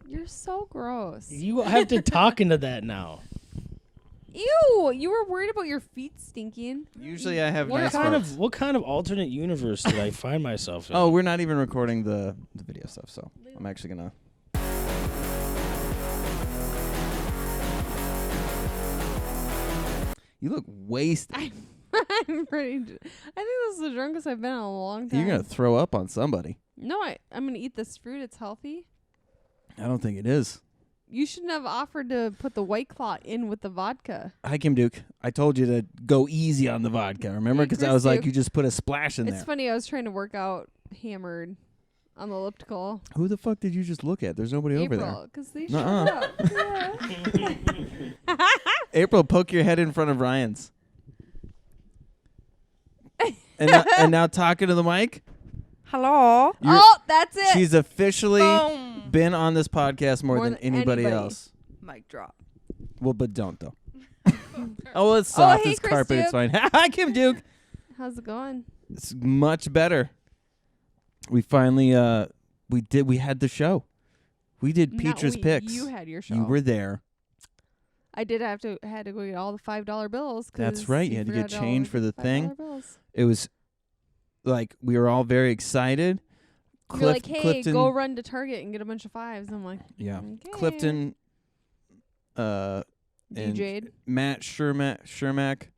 You're so gross. You have to talk into that now. Ew! You were worried about your feet stinking. Usually I have What nice kind farts. of alternate universe did I find myself in? Oh, we're not even recording the video stuff, so I'm actually gonna. You look wasted. I'm pretty. I think this is the drunkest I've been in a long time. You're gonna throw up on somebody. No, I'm gonna eat this fruit. It's healthy. I don't think it is. You shouldn't have offered to put the White Claw in with the vodka. Hi, Kim Duke. I told you to go easy on the vodka. Remember? Because I was like, Duke. you just put a splash in It's there. funny. I was trying to work out hammered on the elliptical. Who the fuck did you just look at? There's nobody over there. April, because they Nuh-uh. showed up. Yeah. April, poke your head in front of Ryan's. and now talking to the mic. Hello. Oh, that's it. She's officially Boom. been on this podcast more than anybody else. Mic drop. Well, but don't though. Oh, it's soft hey, as Chris carpet. It's Duke. fine. Hi, Kim Duke. How's it going? It's much better. We finally we had the show. We did Not Peacher's we, Picks. You had your show. You were there. I had to go get all the $5 bills. That's right. You had to get change for the thing. Bills. It was like we were all very excited. You're like, hey, Clifton, go run to Target and get a bunch of fives. I'm like, yeah. okay. Clifton, and DJ'd. Matt Shermack,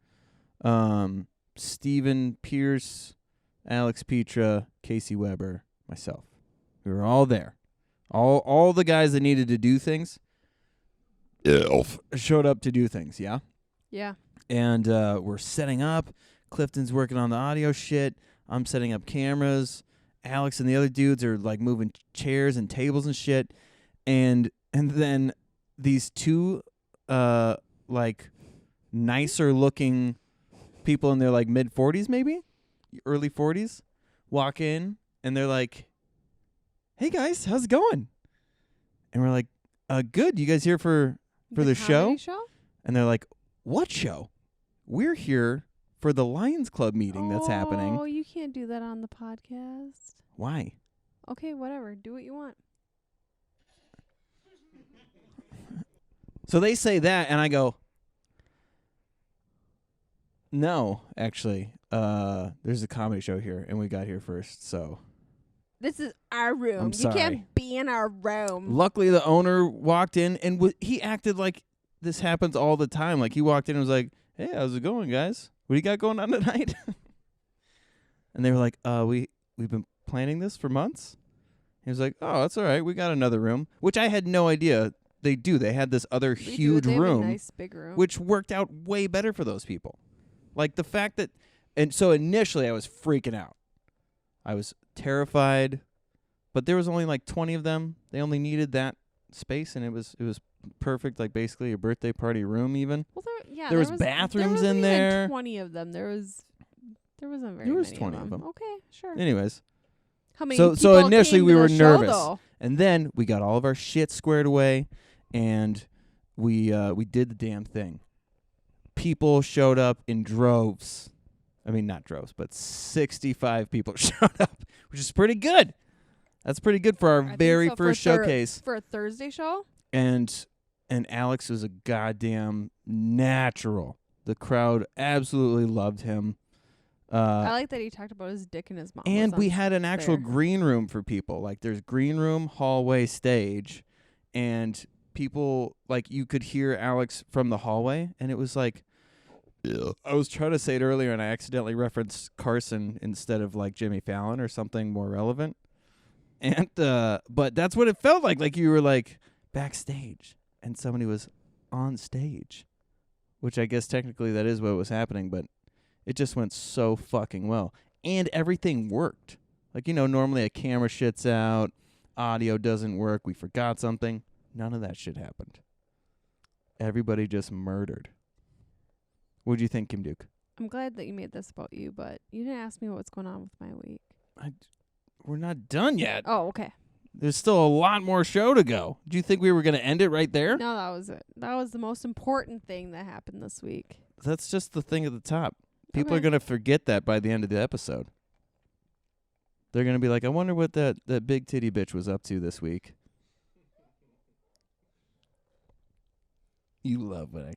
Stephen Pierce, Alex Petra, Casey Weber, myself. We were all there. All the guys that needed to do things showed up to do things, yeah? Yeah. And we're setting up. Clifton's working on the audio shit. I'm setting up cameras. Alex and the other dudes are like moving chairs and tables and shit. And then these two like nicer looking people in their like mid 40s maybe, early 40s, walk in and they're like, "Hey guys, how's it going?" And we're like, "Good. You guys here for the show?" comedy show? And they're like, "What show?" "We're here for the Lions Club meeting that's happening." Oh, you can't do that on the podcast. Why? Okay, whatever. Do what you want. So they say that, and I go, "No, actually, there's a comedy show here, and we got here first, so." This is our room. I'm You sorry. can't be in our room. Luckily, the owner walked in, and he acted like this happens all the time. Like, he walked in and was like, "Hey, how's it going, guys? What do you got going on tonight?" And they were like, we've been planning this for months." He was like, "Oh, that's all right. We got another room," which I had no idea they do. They had this other They do. huge They have room, a nice big room. which worked out way better for those people. Like the fact that, and so initially I was freaking out. I was terrified, but there was only like 20 of them. They only needed that space, and it was perfect, like basically a birthday party room even. Well, there there was was bathrooms there in wasn't there. Even 20 of them. There wasn't very There was many 20 of of them. them. Okay, sure. Anyways, How many so people initially came we to were the show, nervous. though? And then we got all of our shit squared away, and we did the damn thing. People showed up in droves. I mean, not droves, but 65 people showed up, which is pretty good. That's pretty good for our I think very so, first showcase. For a Thursday show? And Alex was a goddamn natural. The crowd absolutely loved him. I like that he talked about his dick and his mom. And was we on had an actual there. green room for people. Like, there's green room, hallway, stage, and people, like, you could hear Alex from the hallway, and it was like, I was trying to say it earlier, and I accidentally referenced Carson instead of, like, Jimmy Fallon or something more relevant. And but that's what it felt like you were, like, backstage, and somebody was on stage, which I guess technically that is what was happening, but it just went so fucking well. And everything worked. Like, normally a camera shits out, audio doesn't work, we forgot something. None of that shit happened. Everybody just murdered. What'd you think, Kim Duke? I'm glad that you made this about you, but you didn't ask me what's going on with my week. We're not done yet. Oh, okay. There's still a lot more show to go. Do you think we were going to end it right there? No, that was it. That was the most important thing that happened this week. That's just the thing at the top. People Okay. are going to forget that by the end of the episode. They're gonna be like, I wonder what that big titty bitch was up to this week. You love when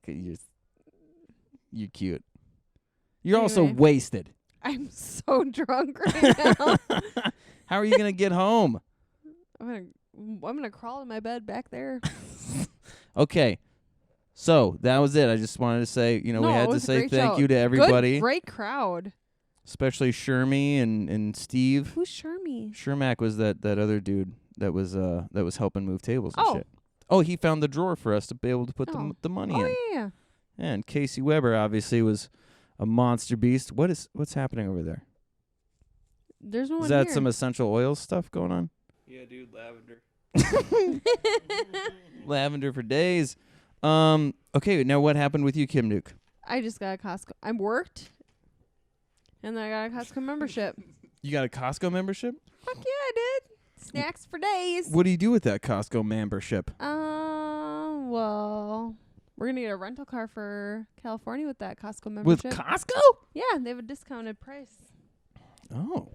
you're cute. You're also Anyway. wasted. I'm so drunk right now. How are you gonna get home? I'm gonna crawl in my bed back there. Okay. So that was it. I just wanted to say, we No, had it to was a say great thank show. you to everybody, Great crowd. especially Shermy and Steve. Who's Shermy? Shermack was that other dude that was helping move tables and Oh. shit. Oh, he found the drawer for us to be able to put Oh. the money Oh in. yeah. And Casey Weber obviously was a monster beast. What's happening over there? There's no one Is that here. some essential oils stuff going on? Yeah, dude, lavender. Lavender for days. Okay, now what happened with you, Kim Duke? I just got a Costco. I worked, and then I got a Costco membership. You got a Costco membership? Fuck yeah, I did. Snacks for days. What do you do with that Costco membership? Well, we're gonna get a rental car for California with that Costco With membership. Costco? Yeah, they have a discounted price. Oh,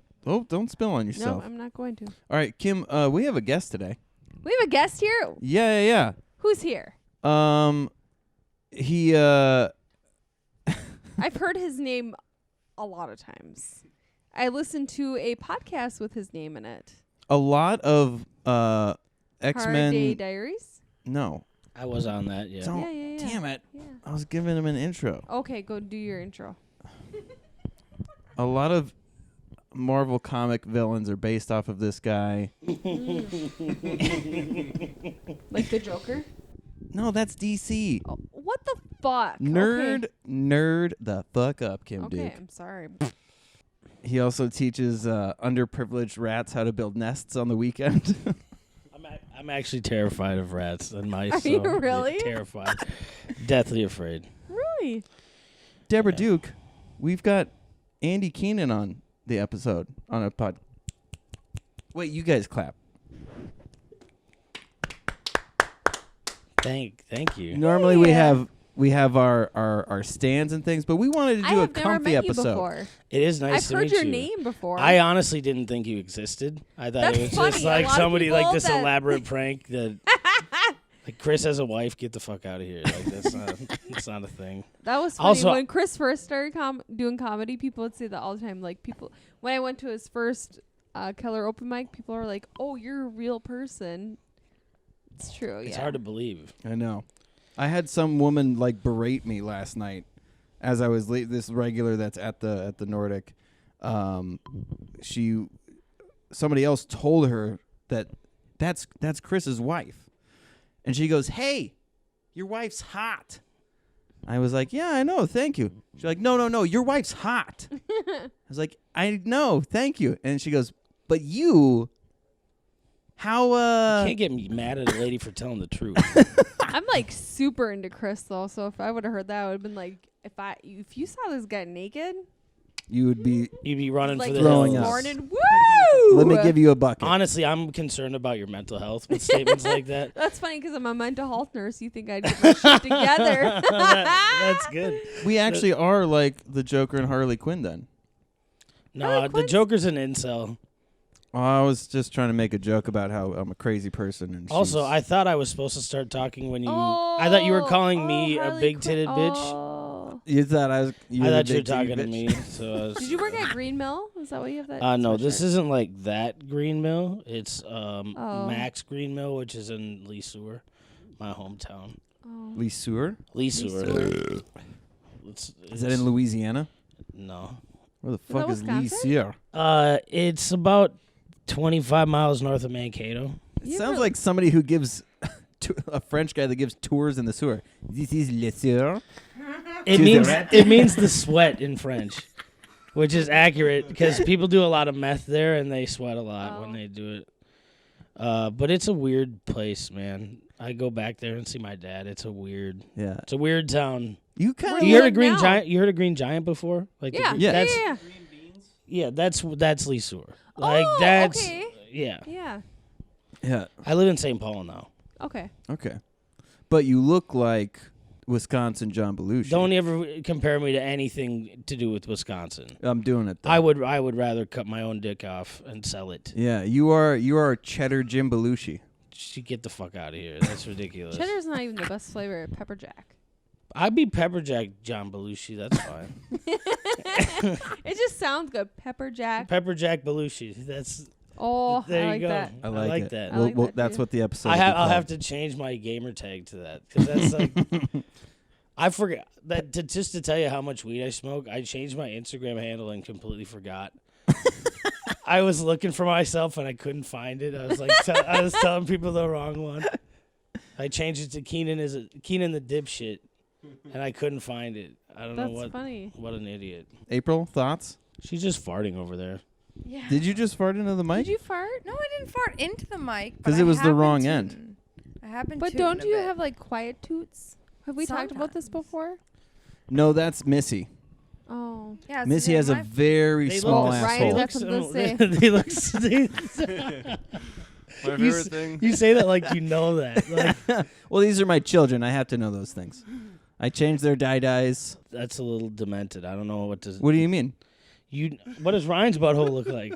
don't spill on yourself. No, I'm not going to. All right, Kim, we have a guest today. We have a guest here. Yeah. Who's here? He I've heard his name a lot of times. I listened to a podcast with his name in it. a lot of Hard Day X-Men. Diaries. No. I was on that, yeah. Don't. Yeah. Damn it. Yeah. I was giving him an intro. Okay, go do your intro. A lot of Marvel comic villains are based off of this guy. Like the Joker? No, that's DC. Oh, what the fuck? Nerd the fuck up, Kim Okay, Duke. I'm sorry. He also teaches underprivileged rats how to build nests on the weekend. I'm actually terrified of rats and mice. Are so you yeah, really? terrified? Deathly afraid. Really? Deborah Yeah. Duke, we've got Andy Keenan on the episode on a pod. Wait, you guys clap. Thank you. Normally we have our stands and things, but we wanted to do I a have never comfy met you episode. before. It is nice I've to heard meet your you. name before. I honestly didn't think you existed. I thought That's it was funny. just A like lot of somebody like people this that- elaborate prank that like Chris has a wife, get the fuck out of here. Like that's not a thing. That was funny. Also- When Chris first started doing comedy, people would say that all the time. Like when I went to his first Keller open mic, people are like, "Oh, you're a real person." It's true. It's yeah. hard to believe. I know. I had some woman like berate me last night as I was this regular that's at the Nordic. Somebody else told her that's Chris's wife. And she goes, "Hey, your wife's hot." I was like, "Yeah, I know, thank you." She's like, No, your wife's hot." I was like, "I know, thank you." And she goes, "But you, how You can't get me mad at a lady for telling the truth. I'm like super into Chris though, so if I would have heard that, I would have been like, if you saw this guy naked, you would be You'd be running like for the Throwing this up. hills. morning, woo! Let me give you a bucket. Honestly, I'm concerned about your mental health with statements like that. That's funny because I'm a mental health nurse. You think I'd get my shit together? That's good. We actually are like the Joker and Harley Quinn then. No, Harley the Quinn's- Joker's an incel. I was just trying to make a joke about how I'm a crazy person. And Also, she's- I thought I was supposed to start talking when you. I thought you were calling me a Harley big-titted Quinn. bitch. Oh. You thought I was. I thought you were talking to me. So I was, Did you work at Green Mill? Is that what you have that? no, this sweatshirt? isn't like that Green Mill. It's Oh. Max Green Mill, which is in Lee Sewer, my hometown. Oh. Lee Sewer? Lee Sewer. Sewer. Is that in Louisiana? No. Where the that fuck is Lee Wisconsin? Sewer? It's about 25 miles north of Mankato. It You sounds really- like somebody who gives a French guy that gives tours in the sewer. This is Le Sewer. It means the sweat in French, which is accurate because people do a lot of meth there and they sweat a lot when Oh. they do it. But it's a weird place, man. I go back there and see my dad. It's a weird town. You kind Where of do You you heard live of Green now? Giant? You heard of Green Giant before? Like Yeah. Yeah. That's, yeah. yeah, that's Lee Sewer. Like Oh, that's okay. yeah. Yeah. Yeah. I live in St. Paul now. Okay. Okay. But you look like Wisconsin John Belushi. Don't ever compare me to anything to do with Wisconsin. I'm doing it, though. I would rather cut my own dick off and sell it. Yeah, you are cheddar Jim Belushi. Get the fuck out of here. That's ridiculous. Cheddar's not even the best flavor. Pepper Jack. I'd be Pepper Jack John Belushi. That's fine. It just sounds good. Pepper Jack. Pepper Jack Belushi. That's Oh, there I you like go. that. I like it. that. I like that That's too. what the episode. I'll have to change my gamer tag to that because that's like I forgot that just to tell you how much weed I smoke. I changed my Instagram handle and completely forgot. I was looking for myself and I couldn't find it. I was like, I was telling people the wrong one. I changed it to Keenan the dipshit, and I couldn't find it. I don't know That's what. funny. What an idiot. April, thoughts? She's just farting over there. Yeah. Did you just fart into the mic? Did you fart? No, I didn't fart into the mic. 'Cause but it I was the have been wrong tooting. end. I have been But tooting don't a you bit. have like quiet toots? Have we talked about this Sometimes. before? No, that's Missy. Oh. Yeah, it's Missy the has same a my- very They small look- Ryan asshole. got something to say. They look. My You favorite s- thing. You say that like you know that. Like, Well, these are my children. I have to know those things. I changed their dyes. that's a little demented. I don't know what to. What do you mean? What does Ryan's butthole look like?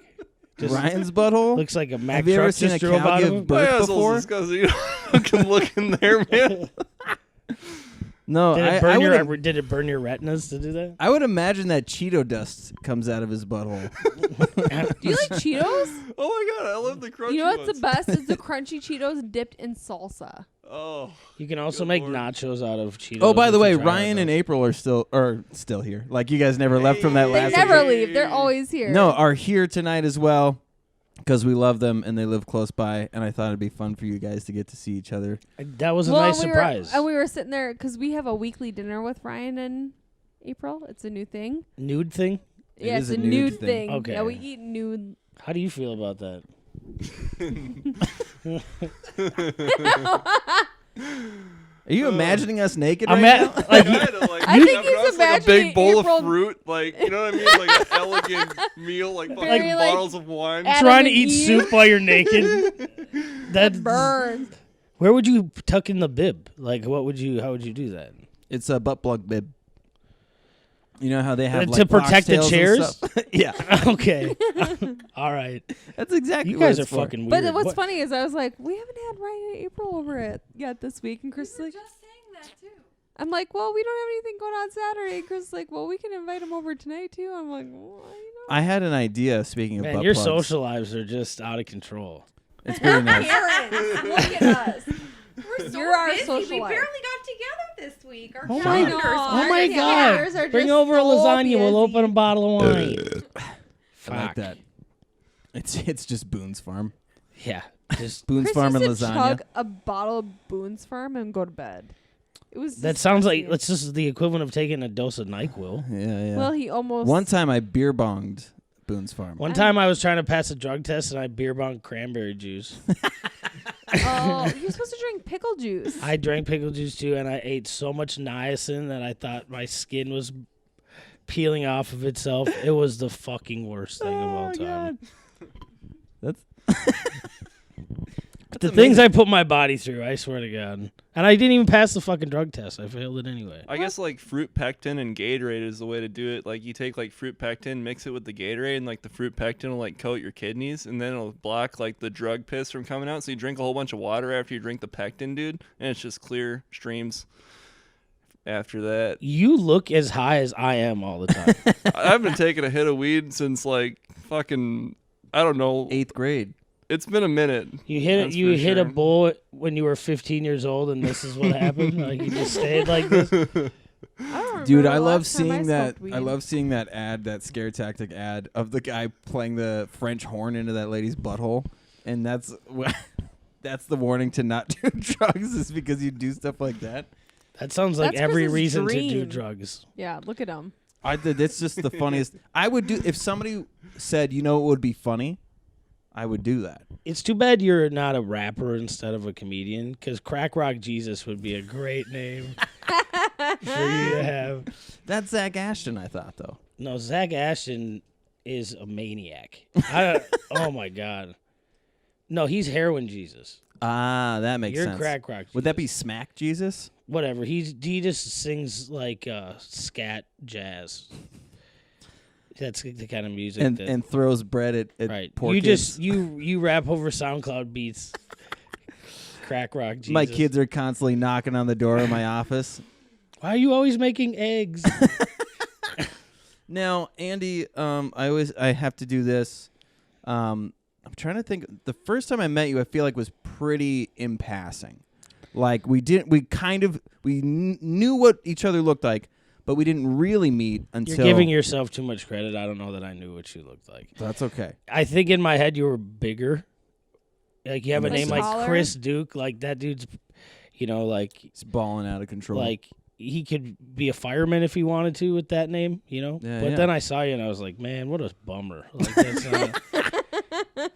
Just Ryan's butthole? looks like a Mack Have you ever truck seen just a drove cow out of give him. birth My asshole's before? disgusting. You can look in there, man. No, Did it burn your retinas to do that? I would imagine that Cheeto dust comes out of his butthole. Do you like Cheetos? Oh my god, I love the crunchy You know what's ones. the best? It's the crunchy Cheetos dipped in salsa. Oh, You can also Good make Lord. nachos out of Cheetos. Oh, by the if way, you try Ryan and those. April are still here. Like you guys never left from that They last. never week. leave. They're always here. No, are here tonight as well because we love them and they live close by. And I thought it'd be fun for you guys to get to see each other. That was a Well, nice and surprise. we were sitting there because we have a weekly dinner with Ryan and April. It's a new thing. Nude thing? It Yeah, is it's a a nude nude thing. thing. Okay. Yeah, we eat nude. How do you feel about that? Are you imagining us naked I'm right at- now? like, kind of like. I think but he's also like a imagining big bowl April- of fruit, like you know what I mean, like an elegant meal, like fucking Very, like, bottles of wine. Adam trying to and eat Eve. soup while you're naked. That's Burns. Where would you tuck in the bib? Like, how would you do that? It's a butt plug bib. You know how they have To like protect the oxtails and chairs? stuff? Yeah, Okay. All right. that's exactly. You what guys are it's for. fucking weird. But what's What- funny is I was like, we haven't had Ryan and April over yet this week, and Chris is like, just saying that too. I'm like, well, we don't have anything going on Saturday. And Chris is like, well, we can invite him over tonight too. I'm like, well, I had an idea. Speaking of Man, butt your plugs. social lives are just out of control. It's pretty nice. Parents, look at us. We're so You're our busy. social We life. barely got together this week. Our Oh my calendars God. Oh are my just- calendars God. are Bring just over a so lasagna. We'll busy. open a bottle of wine. I like that. It's just Boone's Farm. Yeah. Just Boone's Chris Farm and used to lasagna. chug a bottle of Boone's Farm and go to bed. It was. that sounds like disgusting. it's just the equivalent of taking a dose of NyQuil. Yeah. Well, he almost. One time I beer bonged Boone's Farm. One time I was trying to pass a drug test and I beer bonged cranberry juice. Oh, you're supposed to drink pickle juice. I drank pickle juice too, and I ate so much niacin that I thought my skin was peeling off of itself. It was the fucking worst thing of all time. That's The things I put my body through, I swear to God. And I didn't even pass the fucking drug test. I failed it anyway. I guess like fruit pectin and Gatorade is the way to do it. Like you take like fruit pectin, mix it with the Gatorade, and like the fruit pectin will like coat your kidneys, and then it'll block like the drug piss from coming out. So you drink a whole bunch of water after you drink the pectin, dude, and it's just clear streams. After that, You look as high as I am all the time. I've been taking a hit of weed since like fucking I don't know. 8th grade. It's been a minute. You hit That's you for hit a sure. bull when you were 15 years old, and this is what happened. Like you just stayed like this. I don't remember Dude, the I love last time seeing that. smoked weed. I love seeing that ad, that scare tactic ad of the guy playing the French horn into that lady's butthole, and that's that's the warning to not do drugs is because you do stuff like that. That sounds like That's every Chris's reason to do dream. drugs. Yeah, look at him. That's just the funniest. I would do if somebody said, you know, what would be funny. I would do that. It's too bad you're not a rapper instead of a comedian, because Crack Rock Jesus would be a great name for you to have. That's Zach Ashton, I thought though. No, Zach Ashton is a maniac. Oh my God. No, he's heroin Jesus. Ah, that makes You're sense. Crack Rock Jesus. Would that be Smack Jesus? whatever. He just sings like scat jazz. That's the kind of music and throws bread at right. poor You kids. just you rap over SoundCloud beats. Crack rock. Jesus. My kids are constantly knocking on the door of my office. Why are you always making eggs? Now, Andy, I have to do this. I'm trying to think. The first time I met you, I feel like was pretty in passing. Like we knew what each other looked like, but we didn't really meet until. You're giving yourself too much credit. I don't know that I knew what you looked like. That's okay. I think in my head you were bigger. Like you have a Like name like taller? Chris Duke. Like that dude's, like It's balling out of control. like he could be a fireman if he wanted to with that name. Yeah, but yeah. then I saw you and I was like, man, what a bummer. Like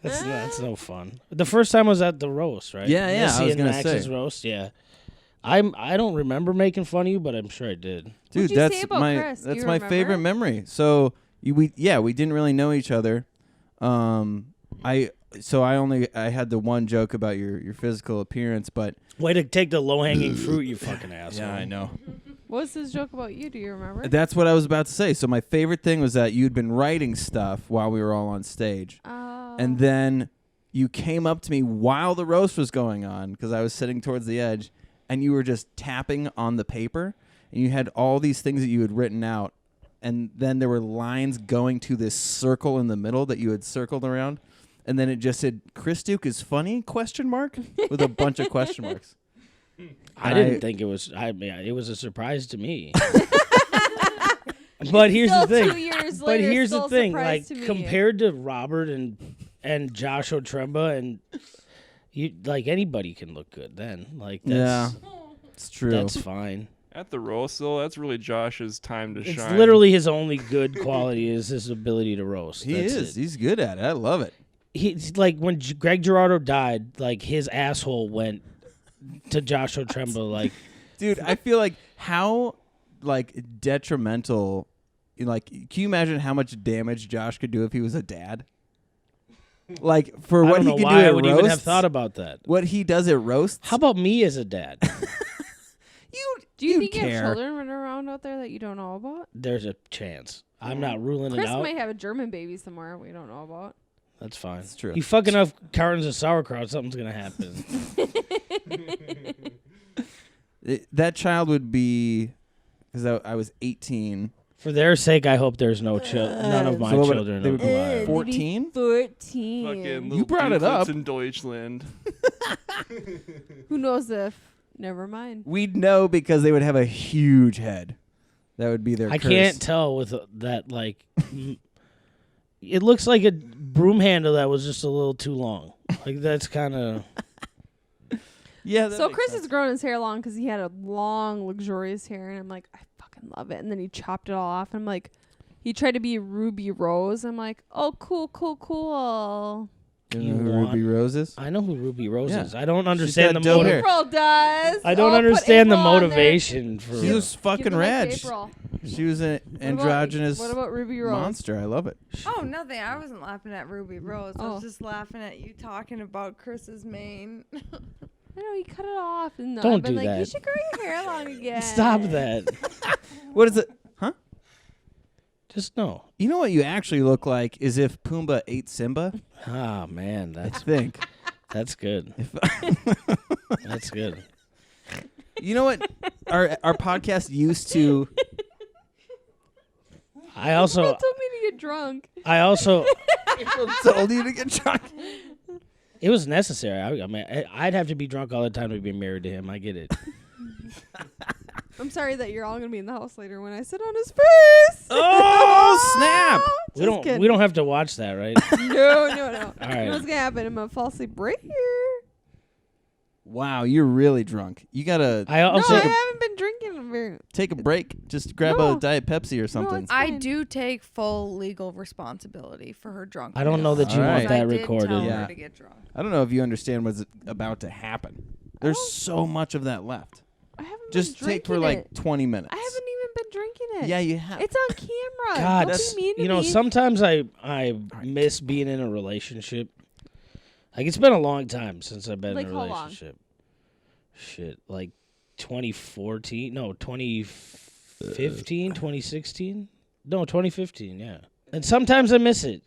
that's no fun. The first time was at the roast, right? Yeah, yeah, I Missy was and gonna Max's say. roast. Yeah. I don't remember making fun of you, but I'm sure I did. dude, What'd you that's say about my Chris? Do that's you my remember? favorite memory. So we didn't really know each other. I had the one joke about your physical appearance, but Way to take the low hanging fruit, you fucking asshole. yeah, I know. What was his joke about you? Do you remember? That's what I was about to say. So my favorite thing was that you'd been writing stuff while we were all on stage, and then you came up to me while the roast was going on because I was sitting towards the edge, and you were just tapping on the paper, and you had all these things that you had written out, and then there were lines going to this circle in the middle that you had circled around, and then it just said Chris Duke is funny ? With a bunch of question marks. I didn't think it was. It was a surprise to me. But here's Still the thing. 2 years But later, here's still the a thing. surprise Like to me. compared to Robert and Josh Otremba, and you like anybody can look good then. Like Yeah, that's it's true. that's fine. At the roast, though, that's really Josh's time to It's shine. literally his only good quality is his ability to roast. He That's is. it. He's good at it. I love it. He's like when Greg Girardo died, like his asshole went to Josh Otremba. Like Dude, I feel like how detrimental, like, can you imagine how much damage Josh could do if he was a dad? Like for I what don't he know can why do I at would roasts, even have thought about that. what he does at roasts. How about me as a dad? Do you you'd think you have care. children running around out there that you don't know about? There's a chance. I'm not ruling Chris it out. might have a German baby somewhere we don't know about. That's fine. That's true. You fuck enough cartons of sauerkraut, something's gonna happen. That child would be, because I was 18. For their sake, I hope there's none of my So what would- children they are would be alive. 14? 14. Fucking You little brought it Dukelets up. in Deutschland. Who knows if? Never mind. We'd know because they would have a huge head. That would be their I curse. can't tell with that. Like, it looks like a broom handle that was just a little too long. Like that's kind of. Yeah. that So makes Chris sense. has grown his hair long because he had a long, luxurious hair, and I'm like, I fucking love it. And then he chopped it all off, and I'm like, he tried to be Ruby Rose. I'm like, oh, cool, cool, cool. You You know who want- Ruby Rose is? I know who Ruby Rose Yeah. is. I don't understand the got dope motive. hair. April does. I don't Oh, put understand the April on there. motivation for. She was Give fucking the mic to rad. April. She was an What about- androgynous What about Ruby Rose? monster. I love it. Oh, nothing. I wasn't laughing at Ruby Rose. I Oh. was just laughing at you talking about Chris's mane. I know, he cut it off. And Don't I've been do like, you that. should grow your hair long again. Stop that. What is it? Huh? Just no. You know what you actually look like is if Pumbaa ate Simba? Ah man, I that's think. good. If That's good. You know what our podcast used to I April also told me to get drunk. told you to get drunk. it was necessary. I mean, I'd have to be drunk all the time to be married to him. I get it. I'm sorry that you're all gonna be in the house later when I sit on his face. Oh, snap. We don't have to watch that, right? No. All right. You know what's gonna happen? I'm gonna fall asleep right here. Wow, you're really drunk. You gotta I No, also I haven't been drinking very. take a break. Just grab No. a Diet Pepsi or something. it's I fine. do take full legal responsibility for her drunkenness. I don't know that you want Because that I did recorded. Tell Yeah. her to get drunk. I don't know if you understand what's about to happen. There's so much of that left. I haven't Just been take for drinking like it. 20 minutes. I haven't even been drinking it. Yeah, you have. It's on camera. God, Don't that's be mean to you know, me. sometimes I miss being in a relationship. Like it's been a long time since I've been Like, in a how long? relationship. Shit, like 2014. No, 2015, 2016. No, 2015. Yeah. And sometimes I miss it.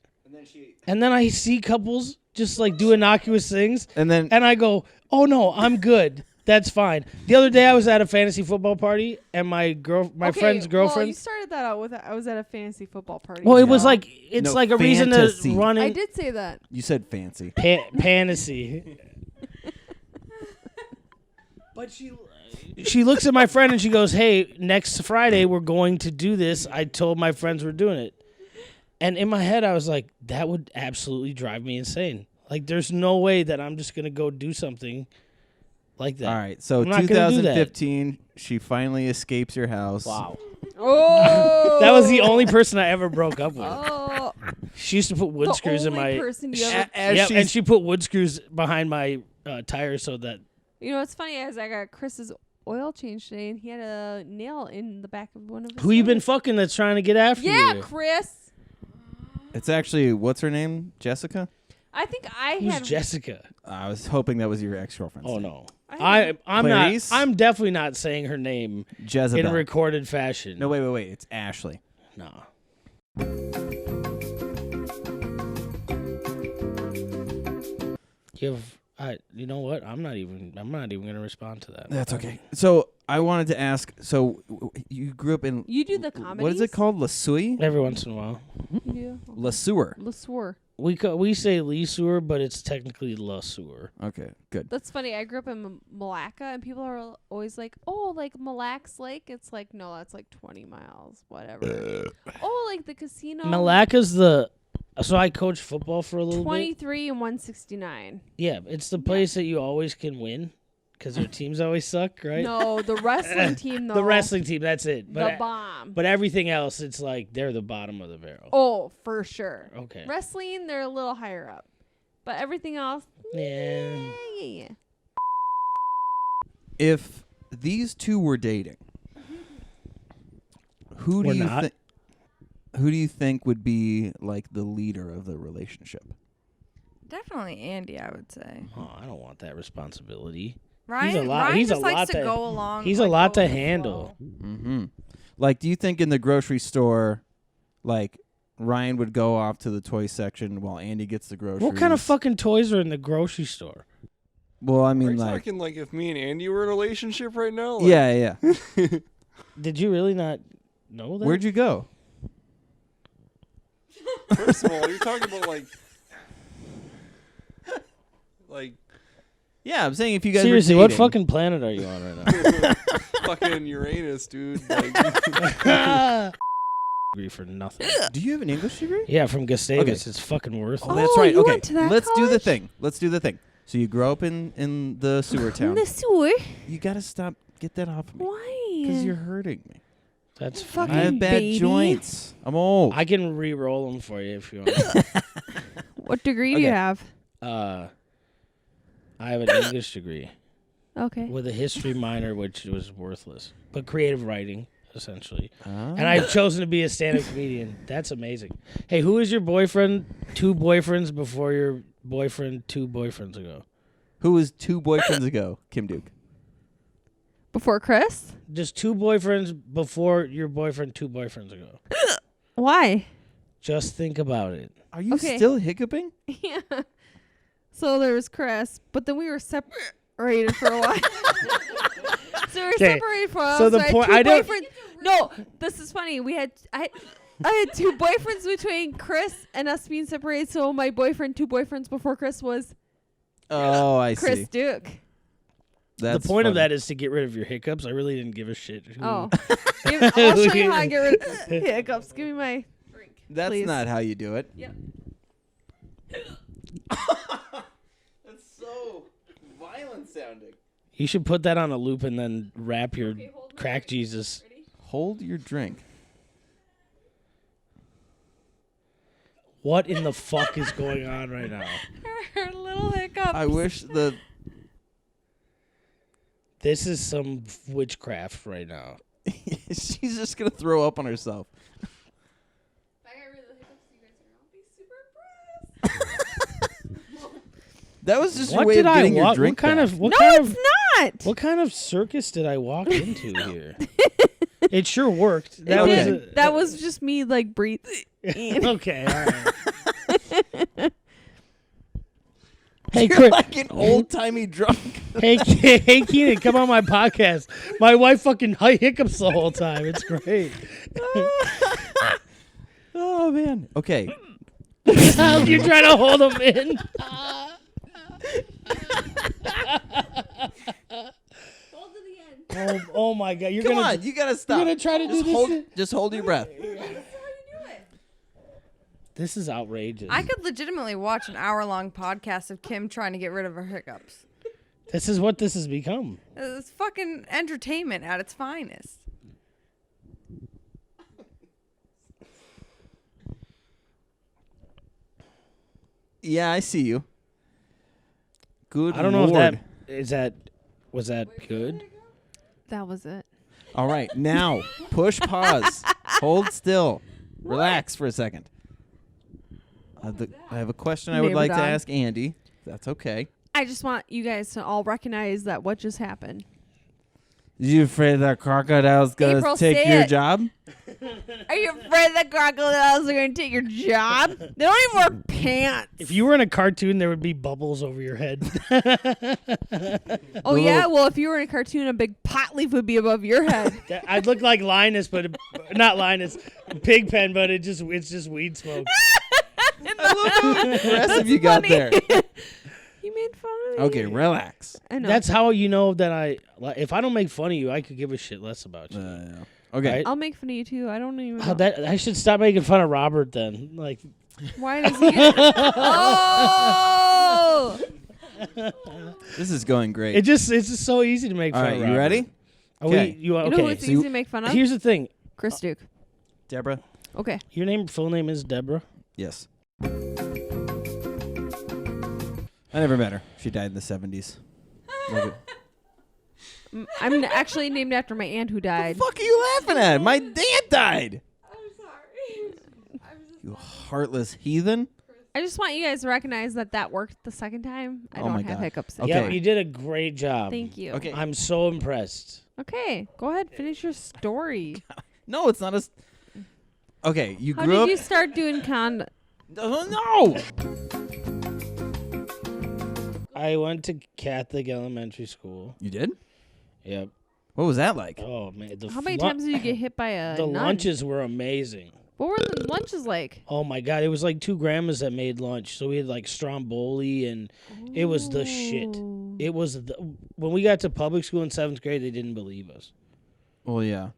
And then I see couples just like do innocuous things, And then and I go, "Oh no, I'm good. That's fine." The other day I was at a fantasy football party, and my friend's Well, girlfriend. you started that out with I was at a fantasy football party. Well, it was so- like it's No, like a reason fantasy. to run I in did say that. you said fancy. fantasy. But she looks at my friend and she goes, "Hey, next Friday we're going to do this. I told my friends we're doing it." And in my head I was like, that would absolutely drive me insane. Like there's no way that I'm just going to go do something like that. All right, so I'm not gonna do that. 2015, she finally escapes your house. Wow. Oh, That was the only person I ever broke up with. Oh, She used to put wood the screws in only my person you ever. As Yep, she's- and she put wood screws behind my tires so that You know what's funny is I got Chris's oil change today, and he had a nail in the back of one of his. who you been tires. fucking that's trying to get after Yeah, you. Chris. It's actually, what's her name? Jessica? I think I Who's had. Jessica? I was hoping that was your ex-girlfriend. Oh no. I I'm Clarice? not. I'm definitely not saying her name Jezebel. in recorded fashion. No, wait. It's Ashley. No. You know what? I'm not even gonna respond to that. That's okay. So I wanted to ask. So you grew up in You do the comedies? what is it called? La Sueur? Every once in a while, You do. La Sueur. LeSueur. we say Lee Sewer, but it's technically La Sewer. Okay, good. That's funny. I grew up in Malacca, and people are always like, "Oh, like Mille Lacs Lake." It's like, no, that's like 20 miles, whatever. Oh, like the casino. Malacca's the. So I coached football for a little bit. 23 and 169. Yeah, it's the place that you always can win because their teams always suck, right? No, the wrestling team though. The wrestling team, that's it. The bomb. But everything else, it's like they're the bottom of the barrel. Oh, for sure. Okay. Wrestling, they're a little higher up, but everything else, Yeah. yeah. If these two were dating, who do We're you not. think? Who do you think would be like the leader of the relationship? Definitely Andy, I would say. Oh, I don't want that responsibility. Ryan, lot- Ryan he's a just lot likes to to- go along. he's a like, lot go to with the handle. flow. Mm-hmm. Like, do you think in the grocery store, like Ryan would go off to the toy section while Andy gets the groceries? What kind of fucking toys are in the grocery store? Well, I Are mean, you like, talking like if me and Andy were in a relationship right now? Like, yeah. Did you really not know that? Where'd you go? First of all, you're talking about like Yeah, I'm saying if you guys Seriously, were what dating, fucking planet are you on right now? fucking Uranus, dude. Like, Degree for nothing. Do you have an English degree? Yeah, from Gustavus. Okay. It's fucking worth Oh, it. that's Oh, right. you Okay, went to that let's do the college? thing. Let's do the thing. So you grow up in the sewer town. The sewer? You gotta stop. Get that off of me. Why? Because you're hurting me. That's Fucking I fine. have bad baby. joints. I'm old. I can re-roll them for you if you want. What degree do you Okay. have? I have an English degree Okay. with a history minor, which was worthless, but creative writing essentially. Ah. And I've chosen to be a stand-up comedian. That's amazing. Hey, who is your boyfriend? 2 boyfriends before your boyfriend 2 boyfriends ago. Who was 2 boyfriends ago? Kim Duke. Before Chris? Just 2 boyfriends before your boyfriend 2 boyfriends ago. Why? Just think about it. Are you Okay. still hiccuping? Yeah. So there was Chris, but then we were separated for a while. So we were 'Kay. separated for a while. So the I had point- 2 I don't- boyfriends. No, this is funny. I had 2 boyfriends between Chris and us being separated. So my boyfriend 2 boyfriends before Chris was Oh, I Chris see. Duke. That's the point of funny. that is to get rid of your hiccups. I really didn't give a shit. Oh. I'll show you how I get rid of hiccups. Give me my drink. That's please. not how you do it. Yep. That's so violent sounding. You should put that on a loop and then rap your Okay, hold my crack drink. Jesus. Ready? Hold your drink. What in the fuck is going on right now? Her little hiccups. I wish the This is some witchcraft right now. she's just gonna throw up on herself. If I get rid of the hiccups, you guys are gonna be super impressed. That was just your What way did of I getting your what drink kind back. of what No, kind it's of not. What kind of circus did I walk into here? It sure worked. That was was that was just me like breathing. Okay, all right. Hey, You're Chris. like an old timey drunk. Hey, Keenan, come on my podcast. My wife fucking hiccups the whole time. It's great. Oh man. Okay. You're trying to hold him in. Oh my God! You're Come gonna on, you gotta stop. You're gonna try to do this. Just hold your breath. This is outrageous. I could legitimately watch an hour-long podcast of Kim trying to get rid of her hiccups. This is what this has become. It's fucking entertainment at its finest. Yeah, I see you. Good. I don't know Lord. if was that good. That was it. All right, now push pause. Hold still. Relax for a second. I have a question I would Neighbor like to dog. ask Andy. That's okay. I just want you guys to all recognize that what just happened. You afraid that crocodile's gonna April, take say your it. job? Are you afraid that crocodiles are going to take your job? They don't even wear pants. If you were in a cartoon, there would be bubbles over your head. Oh, yeah? Well, if you were in a cartoon, a big pot leaf would be above your head. I'd look like Linus, but not Linus, Pigpen, but it's just weed smoke. I love how aggressive you got there. You made fun of me. Okay, relax. I know. That's how you know that if I don't make fun of you, I could give a shit less about you. Okay. Right? I'll make fun of you, too. I don't even know. I should stop making fun of Robert then. Like, Why does he get... Oh! This is going great. it's just so easy to make All fun right, of you Robert. ready? Okay. You know who Okay. it's easy to make fun of? Here's the thing. Chris Duke. Deborah? Okay. Your full name is Deborah? Yes. I never met her. She died in the 70s. I'm actually named after my aunt who died. What the fuck are you laughing at? My dad died. I'm sorry. You heartless heathen. I just want you guys to recognize that worked the second time. I Oh my don't have God. hiccups. Okay. Yeah, you did a great job. Thank you. Okay. I'm so impressed. Okay, go ahead. Finish your story. No, it's not a... Okay, you How grew did up... you start doing No! I went to Catholic elementary school. You did? Yep. What was that like? Oh man, How many times did you get hit by a the nun? lunches were amazing. What were the lunches like? Oh my God, it was like two grandmas that made lunch. So we had like stromboli, and it was the shit. Ooh. It was when we got to public school in 7th grade, they didn't believe us. Well, yeah.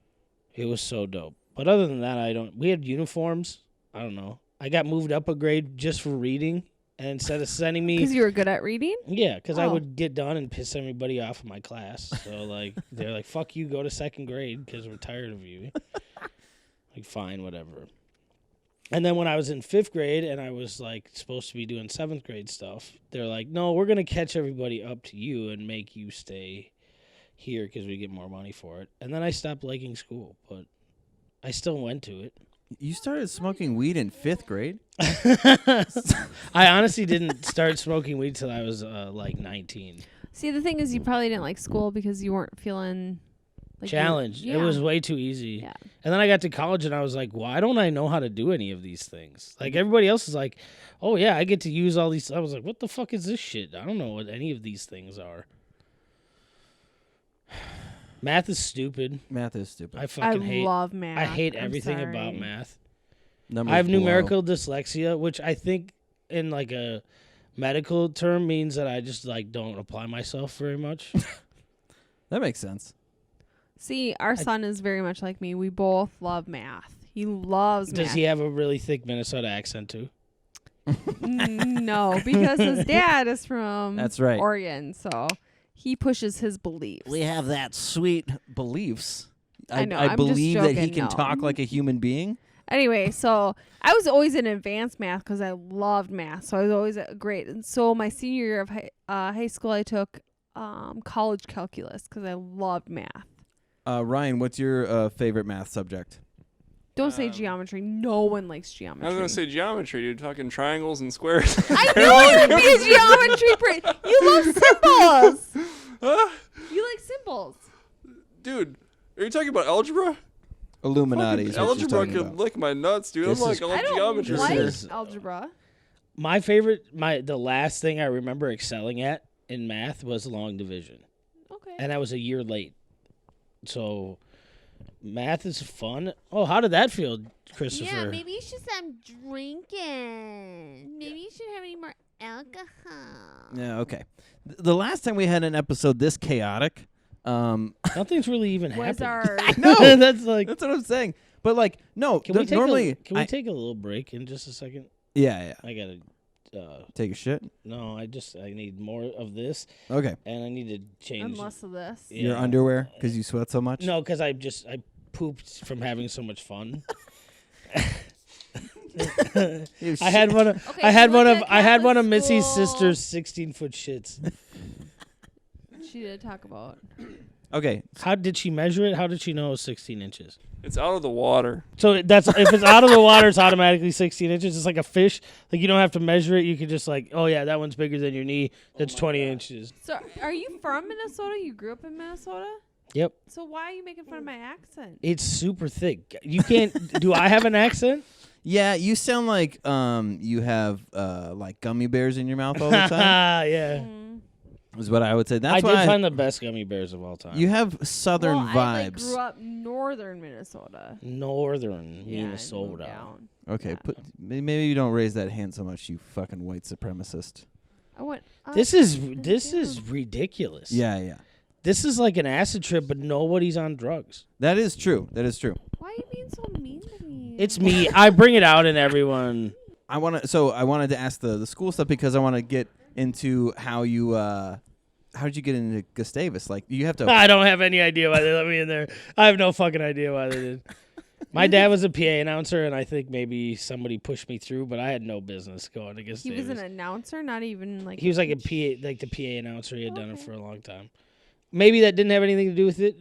It was so dope. But other than that, we had uniforms. I don't know. I got moved up a grade just for reading, and instead of sending me, Because you were good at reading? yeah, because I Oh. would get done and piss everybody off in my class. So like they're like, "Fuck you, go to 2nd grade because we're tired of you." Like, fine, whatever. And then when I was in 5th grade and I was like supposed to be doing 7th grade stuff, they're like, "No, we're gonna catch everybody up to you and make you stay here because we get more money for it." And then I stopped liking school, but I still went to it. You started smoking weed in 5th grade? I honestly didn't start smoking weed till I was like 19. See, the thing is, you probably didn't like school because you weren't feeling like you- Challenged. yeah. It was way too easy. Yeah. And then I got to college and I was like, why don't I know how to do any of these things? Like everybody else is like, oh yeah, I get to use all these. I was like, what the fuck is this shit? I don't know what any of these things are. Math is stupid. Math is stupid. I I fucking hate. love math. I hate I'm everything sorry. about math. Numbers I have below. numerical dyslexia, which I think in like a medical term means that I just like don't apply myself very much. That makes sense. See, our son is very much like me. We both love math. He loves Does math. he have a really thick Minnesota accent too? No, because his dad is from That's right. Oregon, so he pushes his beliefs. We have that sweet beliefs. I know, I I'm just believe that he joking, can no. talk like a human being. Anyway, so I was always in advanced math because I loved math. So I was always great. And so my senior year of high school, I took college calculus because I loved math. Ryan, what's your favorite math subject? Don't say geometry. No one likes geometry. I was gonna say geometry, dude. Talking triangles and squares. I knew you'd be a geometry person. You love symbols. You examples. Dude, are you talking about algebra? Illuminati. Is what she's Algebra talking can about. lick my nuts, dude. This I'm like is- all I don't geometry. like is- algebra. My favorite, the last thing I remember excelling at in math was long division, Okay. and I was a year late. So, math is fun. Oh, how did that feel, Christopher? Yeah, maybe you should stop drinking. Maybe you shouldn't have any more alcohol. Yeah, okay. The last time we had an episode this chaotic, Nothing's really even Was happened. our no, That's like. that's what I'm saying. But like, no, Can we take normally, Can we take a little break in just a second? yeah, I gotta. take a shit. No, I need more of this, Okay, and I need to change. unless of this? Yeah. your underwear because you sweat so much. No, because I pooped from having so much fun. You I had one of Okay, I had you one went of to I had one of Catholic Missy's school. sister's 16-foot shits. She did talk about. Okay, How did she measure it? How did she know it was 16 inches? It's out of the water. So that's if it's out of the water, it's automatically 16 inches. It's like a fish. Like you don't have to measure it. You could just like, oh yeah, that one's bigger than your knee. That's 20 inches. So, are you from Minnesota? You grew up in Minnesota? Yep. So why are you making fun of my accent? It's super thick. You can't. Do I have an accent? yeah, you sound like you have like gummy bears in your mouth all the time. Yeah. Mm. is what I would say. That's I why did find the best gummy bears of all time. you have southern Well, I vibes. grew up northern Minnesota. Northern Yeah, and moved Minnesota. down. Okay, Yeah. maybe you don't raise that hand so much, you fucking white supremacist. I went. Up This is and down. ridiculous. Yeah. This is like an acid trip, but nobody's on drugs. That is true. That is true. Why are you being so mean to me? It's me. I bring it out in everyone. I wanted to ask the school stuff because I want to get into how you how did you get into Gustavus? Like you have to I don't have any idea why they let me in there. I have no fucking idea why they did. My dad was a PA announcer, and I think maybe somebody pushed me through, but I had no business going to He Gustavus. was an announcer, not even like. He was like a PA, like the PA announcer. He had done it for a long time. Maybe that didn't have anything to do with it.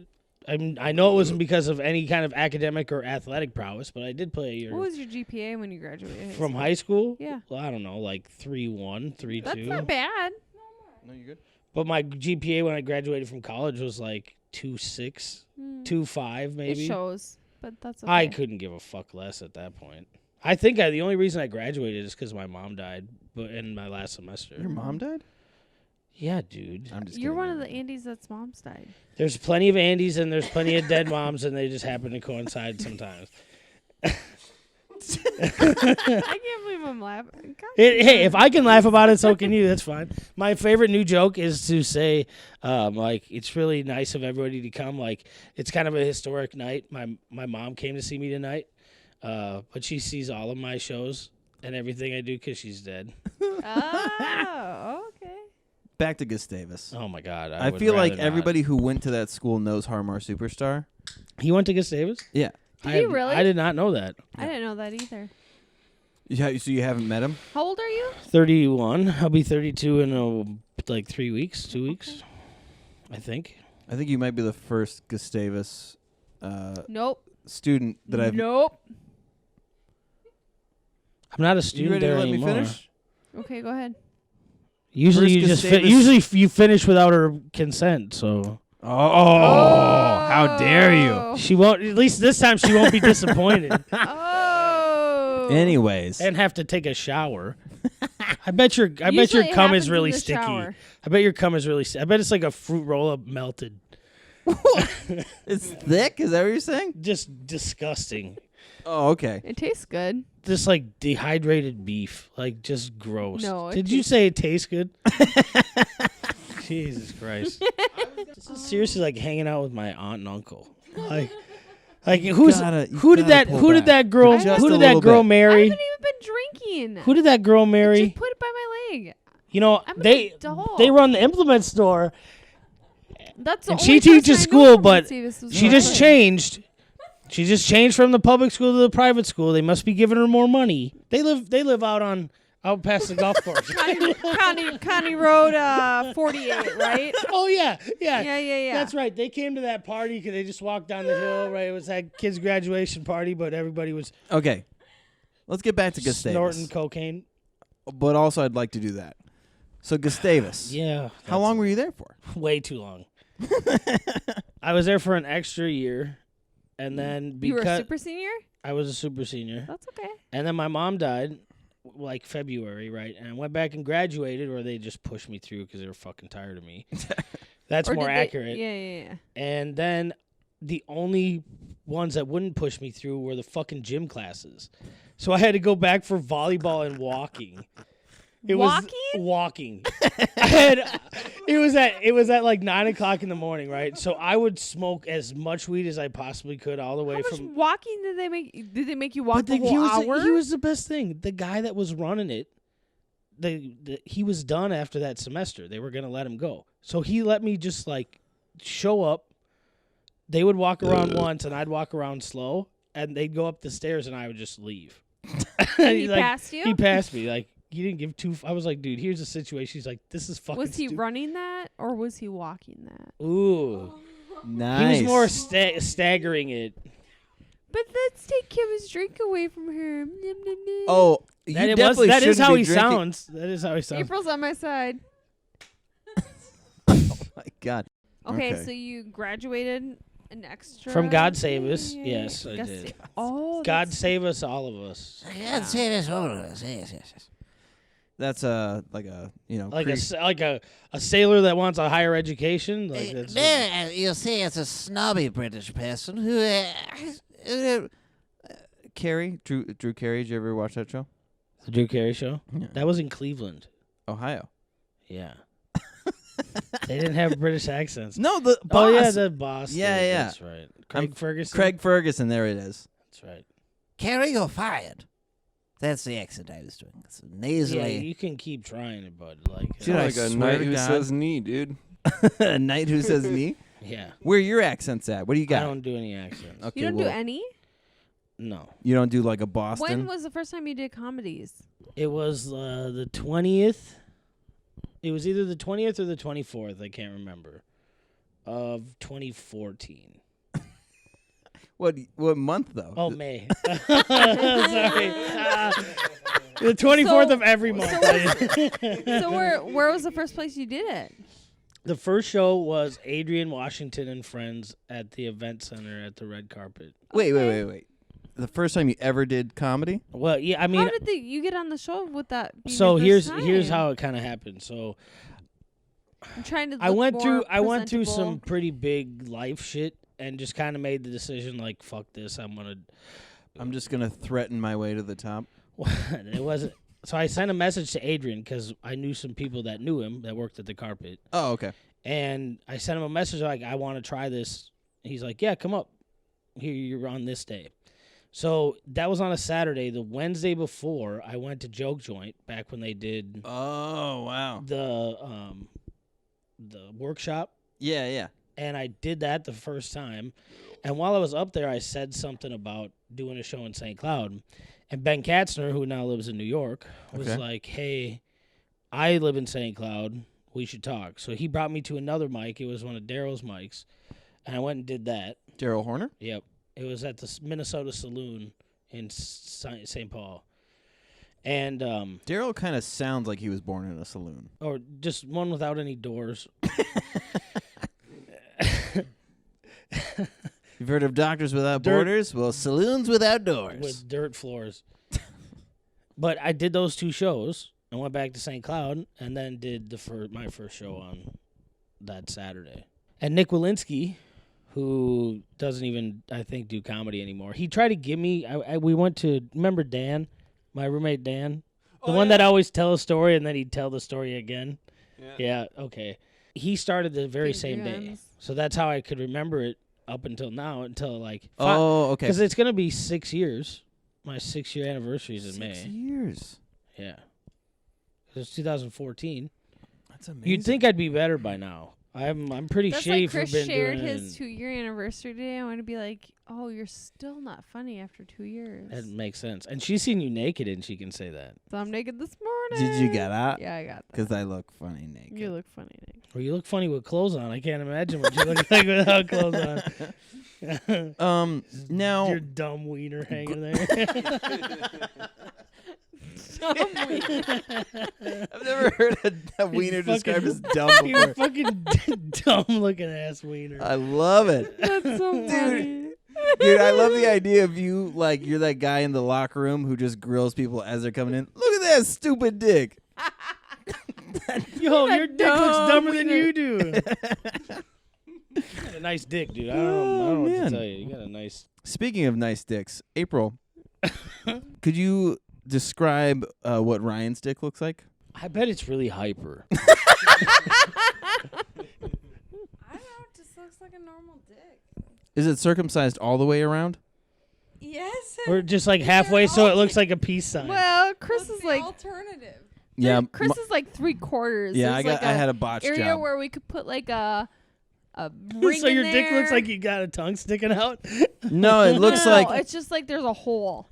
I know it wasn't because of any kind of academic or athletic prowess, but I did play a year. What was your GPA when you graduated? From high school? Yeah. Well, I don't know, like 3.1, 3.2. That's not bad. No, you good? But my GPA when I graduated from college was like 2.6, 2.5 maybe. It shows, but that's okay. I couldn't give a fuck less at that point. I think the only reason I graduated is because my mom died, but in my last semester. Your mom died? Yeah, dude. I'm just You're kidding. one of the Andes that's mom's died. There's plenty of Andys and there's plenty of dead moms, and they just happen to coincide sometimes. I can't believe I'm laughing. God Hey, if I can laugh about it, so can you. That's fine. My favorite new joke is to say, like, it's really nice of everybody to come. Like, it's kind of a historic night. My mom came to see me tonight, but she sees all of my shows and everything I do because she's dead. Oh, okay. Back to Gustavus. Oh my God! I would feel like rather not. everybody who went to that school knows Harmar Superstar. He went to Gustavus. Yeah. Did he really? I did not know that. I didn't know that either. Yeah, so you haven't met him? How old are you? 31. I'll be 32 in like 3 weeks, 2 weeks, I think. I think you might be the first Gustavus Nope. student that I've. Nope. I'm not a You student ready there to let anymore. me finish? Okay, go ahead. Usually First you just Gustavus- usually you finish without her consent, so how dare you? she won't. At least this time she won't be disappointed Oh. Anyways, and have to take a shower. I bet your Usually it cum happens is in really the sticky. shower. I bet your cum is really. I bet it's like a fruit roll up melted. it's thick? Is that what you're saying? Just disgusting. Oh, okay. It tastes good. Just like dehydrated beef, like just gross. No, it Did you say it tastes good? Jesus Christ! This is seriously like hanging out with my aunt and uncle. Like You who did gotta that? pull Who did back. that girl? Just Who a did that little girl bit. I marry? haven't even been drinking. Who did that girl I marry? just put it by my leg. You know I'm an they adult. run the implement store. That's the And only she person teaches I know school, from but Gustavus was she my just leg. changed. She just changed from the public school to the private school. They must be giving her more money. They live out past the golf course. Connie Road 48, right? Oh yeah. Yeah. That's right. They came to that party because they just walked down the hill. Right, it was that kid's graduation party, but everybody was Okay. Let's get back to Gustavus. snorting cocaine. But also, I'd like to do that. So, Gustavus. Yeah. How long were you there for? Way too long. I was there for an extra year, and then You were a because super senior? I was a super senior, That's okay. and then my mom died, like February, right? And I went back and graduated, or they just pushed me through because they were fucking tired of me. That's Or more did they- accurate. Yeah. And then the only ones that wouldn't push me through were the fucking gym classes. So I had to go back for volleyball and walking. It was walking. It was at like 9:00 in the morning, right? So I would smoke as much weed as I possibly could all the way How much from. walking did they make? Did they make you walk the he whole was hour? he was the best thing. The guy that was running it, he was done after that semester. They were gonna let him go, so he let me just like show up. They would walk around once, and I'd walk around slow, and they'd go up the stairs, and I would just leave. And he Like, passed you? He passed me. Like, you didn't give two. I was like, dude, here's the situation. He's like, this is fucking. Was he stupid. running that or was he walking that? Ooh, Nice. he was more staggering it. But let's take his drink away from her. Oh, you definitely That is shouldn't how be he drinking. sounds. That is how he sounds. April's on my side. My God. Okay, Okay. so you graduated an extra From God Save Us, Yeah, yes, I Guess- did. Oh, God that's- save us, all of us. God save us all of us. Yes. That's like a Like a sailor that wants a higher education. Like that's There, you see, it's a snobby British person who. Carrie, Drew Carey. Did you ever watch that show? the Drew Carey show. Yeah. That was in Cleveland. Ohio. Yeah. They didn't have British accents. No, the boss. Oh yeah, the boss. Yeah, did. yeah. That's right. Craig Ferguson. Craig Ferguson. There it is. That's right. Carrie, you're fired. That's the accent I was doing. It's Yeah, nasally. you can keep trying it, bud. Like, Dude, I like a swear knight to who God. says knee, dude. A knight who says knee. yeah. Where are your accents at? What do you I got? don't do any accents. Okay, You don't do well, any? No. You don't do like a Boston. When was the first time you did comedies? It was the 20th. It was either the 20th or the 24th. I can't remember. Of 2014. What month though? Oh, May. Sorry. The 24th of every month. So where was the first place you did it? The first show was Adrian Washington and Friends at the event center at the red carpet. Wait. The first time you ever did comedy? Well, yeah, I mean, How did you get on the show with that? Being so your first here's time? how it kind of happened. So I'm trying to. I look went more through some presentable. pretty big life shit and just kind of made the decision like, fuck this, I'm just gonna threaten my way to the top. it wasn't. So I sent a message to Adrian because I knew some people that knew him that worked at the carpet. Oh, okay. And I sent him a message like, I want to try this. He's like, yeah, come up. Here, you're on this day. So that was on a Saturday. The Wednesday before, I went to Joke Joint back when they did Oh, wow. the workshop. Yeah. And I did that the first time. And while I was up there, I said something about doing a show in St. Cloud. And Ben Katzner, who now lives in New York, was Okay. like, hey, I live in St. Cloud. We should talk. So he brought me to another mic. It was one of Daryl's mics. And I went and did that. Daryl Horner? Yep. It was at the Minnesota Saloon in St. Paul. And, Daryl kind of sounds like he was born in a saloon. or just one without any doors. You've heard of Doctors Without Dirt- Borders? Well, saloons without doors. With dirt floors. But I did those two shows. I went back to St. Cloud and then did my first show on that Saturday. And Nick Walensky, who doesn't even, I think, do comedy anymore, he tried to give me, we went to, remember Dan, my roommate Dan? The one that always tell a story and then he'd tell the story again? Yeah, okay. He started the very same day. Adrian's. So that's how I could remember it up until now, until like, Oh, okay. because it's going to be 6 years. My 6-year anniversary is in 6 May. years. Yeah. It's 2014. That's amazing. You'd think I'd be better by now. I'm pretty That's shitty like for Chris been shared doing his 2-year anniversary today. I want to be like, oh, you're still not funny after 2 years. That makes sense. And she's seen you naked and she can say that. So I'm naked this morning. Did you get that? Yeah, I got that. Because I look funny naked. You look funny naked. Or you look funny with clothes on. I can't imagine what you look like without clothes on. Now, Your dumb wiener hanging there. dumb wiener. I've never heard a wiener described as dumb You before. fucking dumb looking ass wiener. I love it. That's so funny. Dude, I love the idea of you, like, you're that guy in the locker room who just grills people as they're coming in. Look at that stupid dick. Yo, That your dick looks dumb dumber than wiener. you do. You got a nice dick, dude. I don't know what man. to tell you. You got a nice. Speaking of nice dicks, April, could you describe what Ryan's dick looks like? I bet it's really hyper. I don't know. It just looks like a normal dick. Is it circumcised all the way around? Yes. Or just like halfway so it looks like a peace sign. Well, Chris What's is the like alternative? Yeah. Chris is like 3/4. Yeah, There's I like had a botched area job. where we could put like a ring so your in dick looks there. like you got a tongue sticking out. No, it looks No, like it's just like there's a hole.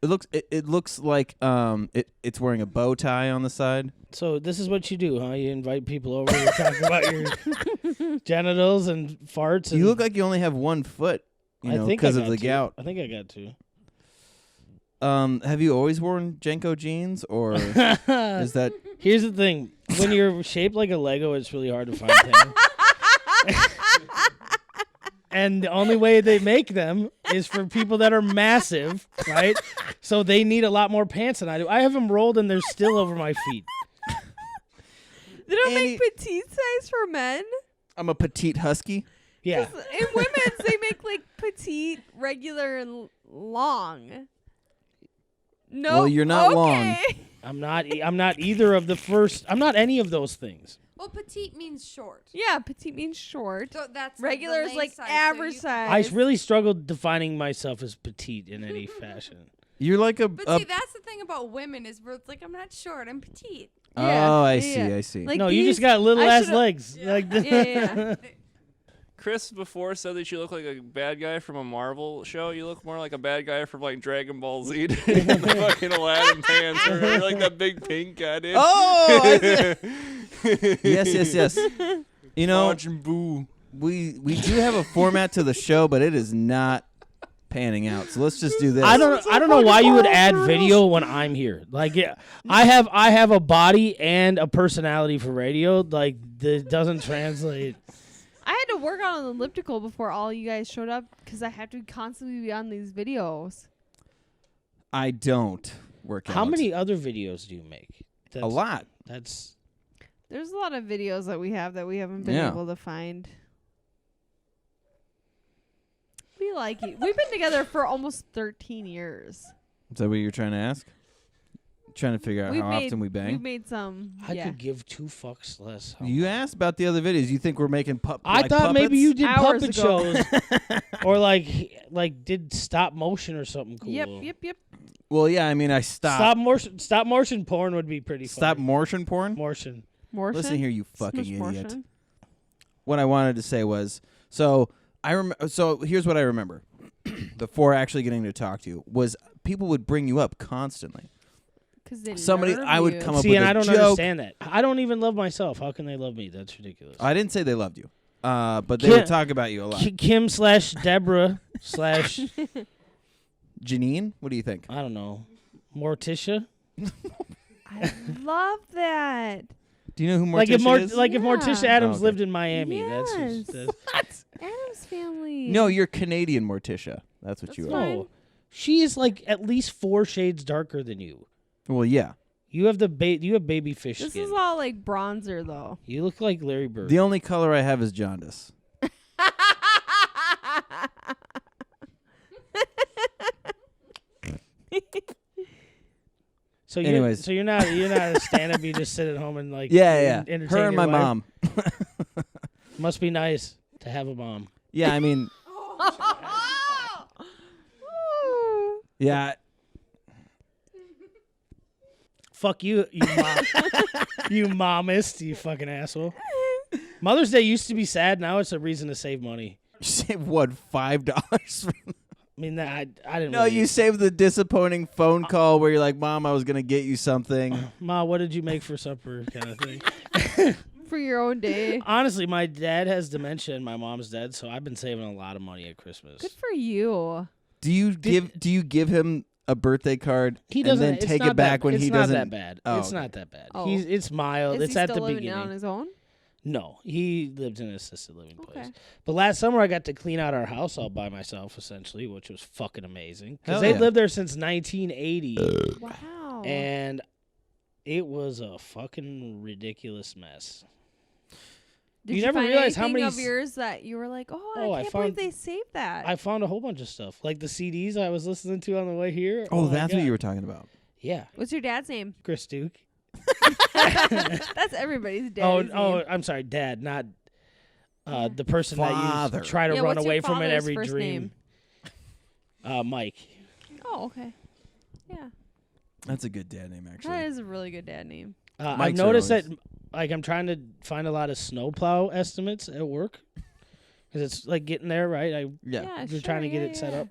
it looks like it's wearing a bow tie on the side. So this is what you do, huh? You invite people over to talk about your genitals and farts. And You look like you only have 1 foot, I think because I of got the to. gout. I think I got to. Have you always worn Jenko jeans, or is that? Here's the thing: when you're shaped like a Lego, it's really hard to find tan. And the only way they make them is for people that are massive, right? So they need a lot more pants than I do. I have them rolled and they're still over my feet. They don't Annie- make petite size for men. I'm a petite husky. Yeah. In women's, they make like petite, regular, and long. No, Well, you're not long. okay. I'm not either of the first. I'm not any of those things. Well, petite means short. Yeah, petite means short. So that's Regular the is like length size, average so size. I really struggled defining myself as petite in any fashion. You're like a. But see, that's the thing about women is where it's like I'm not short, I'm petite. Yeah, oh, I yeah, see. yeah. I see. Like No, you just these- got little I ass should've- legs. Yeah. Like Yeah. Chris before said that you look like a bad guy from a Marvel show. You look more like a bad guy from like Dragon Ball Z. The fucking Aladdin pants, or you're like that big pink guy, dude. Oh, I see. yes. You know, Majin Buu. we do have a format to the show, but it is not panning out. So let's just do this. I don't know why you would add video when I'm here. Like, yeah, I have a body and a personality for radio. Like, that doesn't translate. I had to work on an elliptical before all you guys showed up because I have to constantly be on these videos. I don't work out. How many other videos do you make? A lot. That's There's a lot of videos that we haven't been Yeah. able to find. We like you. We've been together for almost 13 years. Is that what you're trying to ask? Trying to figure out We've how made, often we We've bang. made some. I yeah. could give 2 fucks less. how You asked about the other videos. You think we're making I like thought maybe puppets? you did Hours puppet ago. shows, or like did stop motion or something cool. Yep. Well, yeah. I mean, I stopped. Stop motion porn would be pretty. Stop funny. motion porn. Motion. Motion. Listen here, you fucking Smush idiot. motion. What I wanted to say was, so So here's what I remember before actually getting to talk to you was people would bring you up constantly. Somebody, I would come up See, with and a I don't joke. understand that. I don't even love myself. How can they love me? That's ridiculous. I didn't say they loved you, but they Kim- would talk about you a lot. Kim/Deborah/ Janine, what do you think? I don't know. Morticia. I love that. Do you know who Morticia Like if is? if Morticia Yeah. Adams Oh, okay. lived in Miami, that's Yes. that's Adam's family. No, you're Canadian Morticia. That's what That's you are. fine. no. She is like at least 4 shades darker than you. Well, yeah. You have you have baby fish This skin. is all like bronzer though. You look like Larry Bird. The only color I have is jaundice. So Anyways. you're not a stand-up. You just sit at home and like Yeah. entertain Her and your my wife? mom. Must be nice to have a mom. Yeah, I mean, yeah. Fuck you, you mom, you momist, you fucking asshole. Mother's Day used to be sad. Now it's a reason to save money. You save what, $5? I mean, I didn't. No, really, you save the disappointing phone call where you're like, "Mom, I was gonna get you something." Ma, what did you make for supper? Kind of thing. For your own day. Honestly, my dad has dementia and my mom's dead, so I've been saving a lot of money at Christmas. Good for you. Do you give him a birthday card He and doesn't then it's take not it back that, when it's he not doesn't? that bad. Oh, it's okay. not that bad. Oh. It's mild. Is It's he at still the living it beginning. on his own? No, he lived in an assisted living Okay. place. But last summer, I got to clean out our house all by myself, essentially, which was fucking amazing. Hell Because they yeah. lived there since 1980, Wow. and it was a fucking ridiculous mess. Did you you never find realize how anything many of yours that you were like, Oh, I I can't found- believe they saved that. I found a whole bunch of stuff, like the CDs I was listening to on the way here. Oh, my that's what God. you were talking about. Yeah, What's your dad's name? Chris Duke. That's everybody's dad's Oh, name. I'm sorry, Dad, not Yeah. the person that Father. you try to Yeah, run what's your away from in father's every first dream. Mike. Oh, okay. Yeah. That's a good dad name, That actually. is a really good dad name. I've Mikes are noticed that, always- like, I'm trying to find a lot of snowplow estimates at work because it's like getting there, right? Yeah. You're trying to get it set up.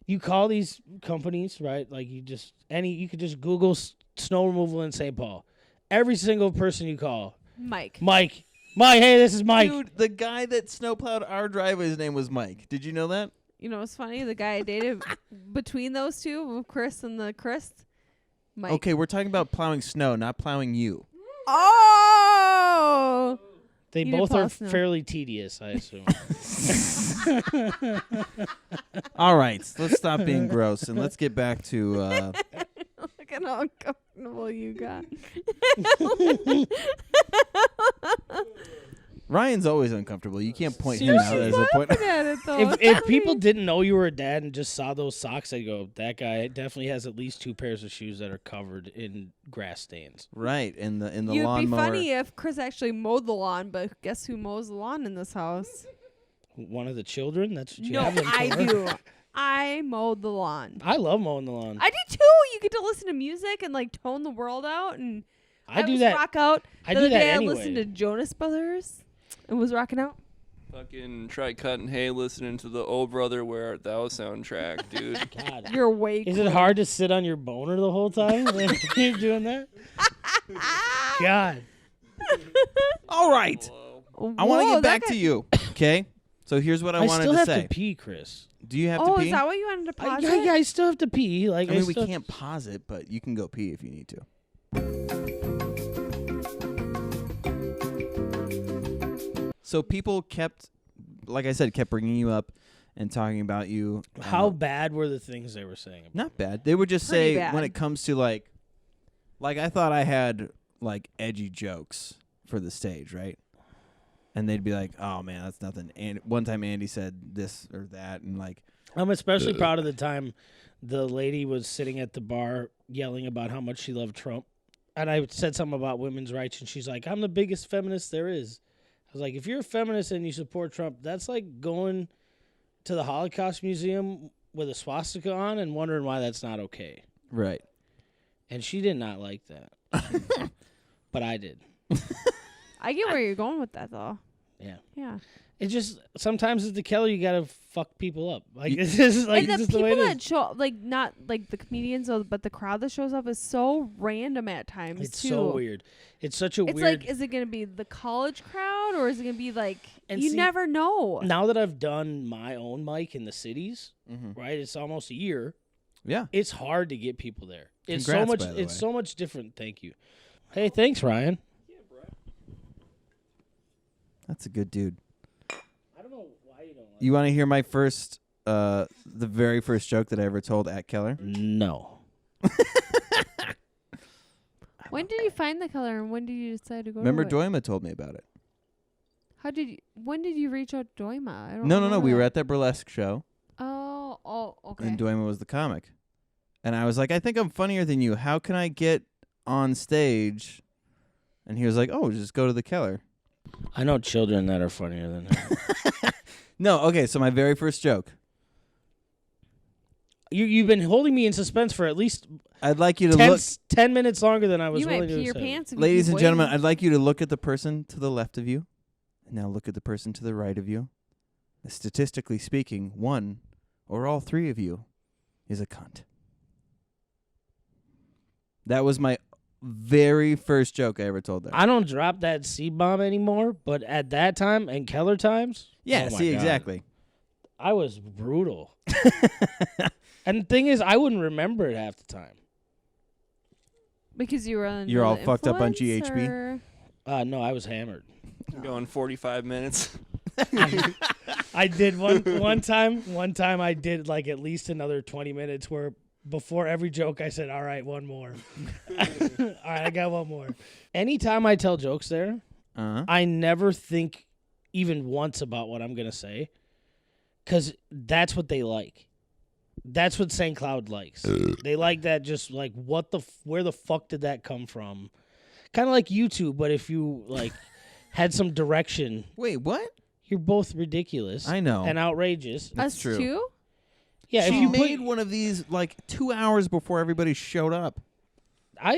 You call these companies, right? Like you could just Google snow removal in St. Paul. Every single person you call, Mike. Mike, hey, this is Mike. Dude, the guy that snowplowed our driveway, his name was Mike. Did you know that? You know what's funny? The guy I dated between those two, Chris and the Chris, Mike. Okay, we're talking about plowing snow, not plowing you. Oh! They You did both plow are snow. fairly tedious, I assume. All right, let's stop being gross and let's get back to. Look at how uncomfortable you got. Ryan's always uncomfortable. You can't point him out as a point. Laughing at it, though. if It's people funny. didn't know you were a dad and just saw those socks, they'd go, that guy definitely has at least 2 pairs of shoes that are covered in grass stains. Right in the You'd be lawnmower. funny if Chris actually mowed the lawn, but guess who mows the lawn in this house? One of the children? That's what you No, have them I for. do. I mowed the lawn. I love mowing the lawn. I do too. You get to listen to music and like tone the world out, and I do was that. Rock out. I the do other that day anyway. I listened to Jonas Brothers and was rocking out. Fucking try cutting hay listening to the Oh Brother Where Art Thou soundtrack, dude. God. You're way. Is it hard to sit on your boner the whole time when you're doing that? God. All right, Hello. I want to Whoa, get back that to guy- you. Okay, so here's what I wanted still to have say. to pee, Chris. Do you have Oh, to pee? is that what you wanted to pause? I still have to pee. Like I mean, we still- can't pause it, but you can go pee if you need to. So people kept, like I said, kept bringing you up and talking about you. How bad were the things they were saying? About Not bad. They would just Pretty say bad. when it comes to like I thought I had like edgy jokes for the stage, right? And they'd be like, "Oh man, that's nothing." And one time Andy said this or that, and like, I'm especially proud of the time the lady was sitting at the bar yelling about how much she loved Trump. And I said something about women's rights, and she's like, I'm the biggest feminist there is. I was like, if you're a feminist and you support Trump, that's like going to the Holocaust Museum with a swastika on and wondering why that's not okay. right. And she did not like that. But I did. I get where you're going with that, though. Yeah. Yeah. It just, sometimes as the Keller, you got to fuck people up. Like, You- it's just like, And it's the just the way people it that is. show, like, not like the comedians, but the crowd that shows up is so random at times, It's too. so weird. It's such a It's weird. like, is it going to be the college crowd or is it going to be like, And you see, never know. now that I've done my own mic in the cities, Mm-hmm. right? It's almost a year. Yeah. It's hard to get people there. It's Congrats, so much. by the It's way. so much different. Thank you. Hey, thanks, Ryan. That's a good dude. I don't know why you don't like. You want to hear my first, the very first joke that I ever told at Keller? No. When did you find the color and when did you decide to go Remember, to it? Doima told me about it. When did you reach out to Doima? I don't No. remember We were that. at that burlesque show, Oh, okay. and Doima was the comic. And I was like, I think I'm funnier than you. How can I get on stage? And he was like, oh, just go to the Keller. I know children that are funnier than her. No, okay, so my very first joke. You've been holding me in suspense for at least I'd like you to 10 minutes longer than I was You might willing to pee your accept. pants. If you ladies keep and gentlemen, waiting. I'd like you to look at the person to the left of you. And now look at the person to the right of you. Statistically speaking, one or all three of you is a cunt. That was my very first joke I ever told there. I don't drop that C-bomb anymore, but at that time and Keller times, yeah, oh my see, God, exactly. I was brutal. And the thing is, I wouldn't remember it half the time. Because you were under You're all the fucked up on influence, GHB? or- No, I was hammered. Going 45 minutes. I did one time. One time I did like at least another 20 minutes where before every joke I said, "All right, one more." All right, I got one more. Anytime I tell jokes there, I never think even once about what I'm gonna say, because that's what they like. That's what St. Cloud likes. They like that. Just like where the fuck did that come from? Kind of like YouTube, but if you like had some direction. Wait, what? You're both ridiculous. I know. And outrageous. That's Us true. too? Yeah, if She you made one of these like 2 hours before everybody showed up.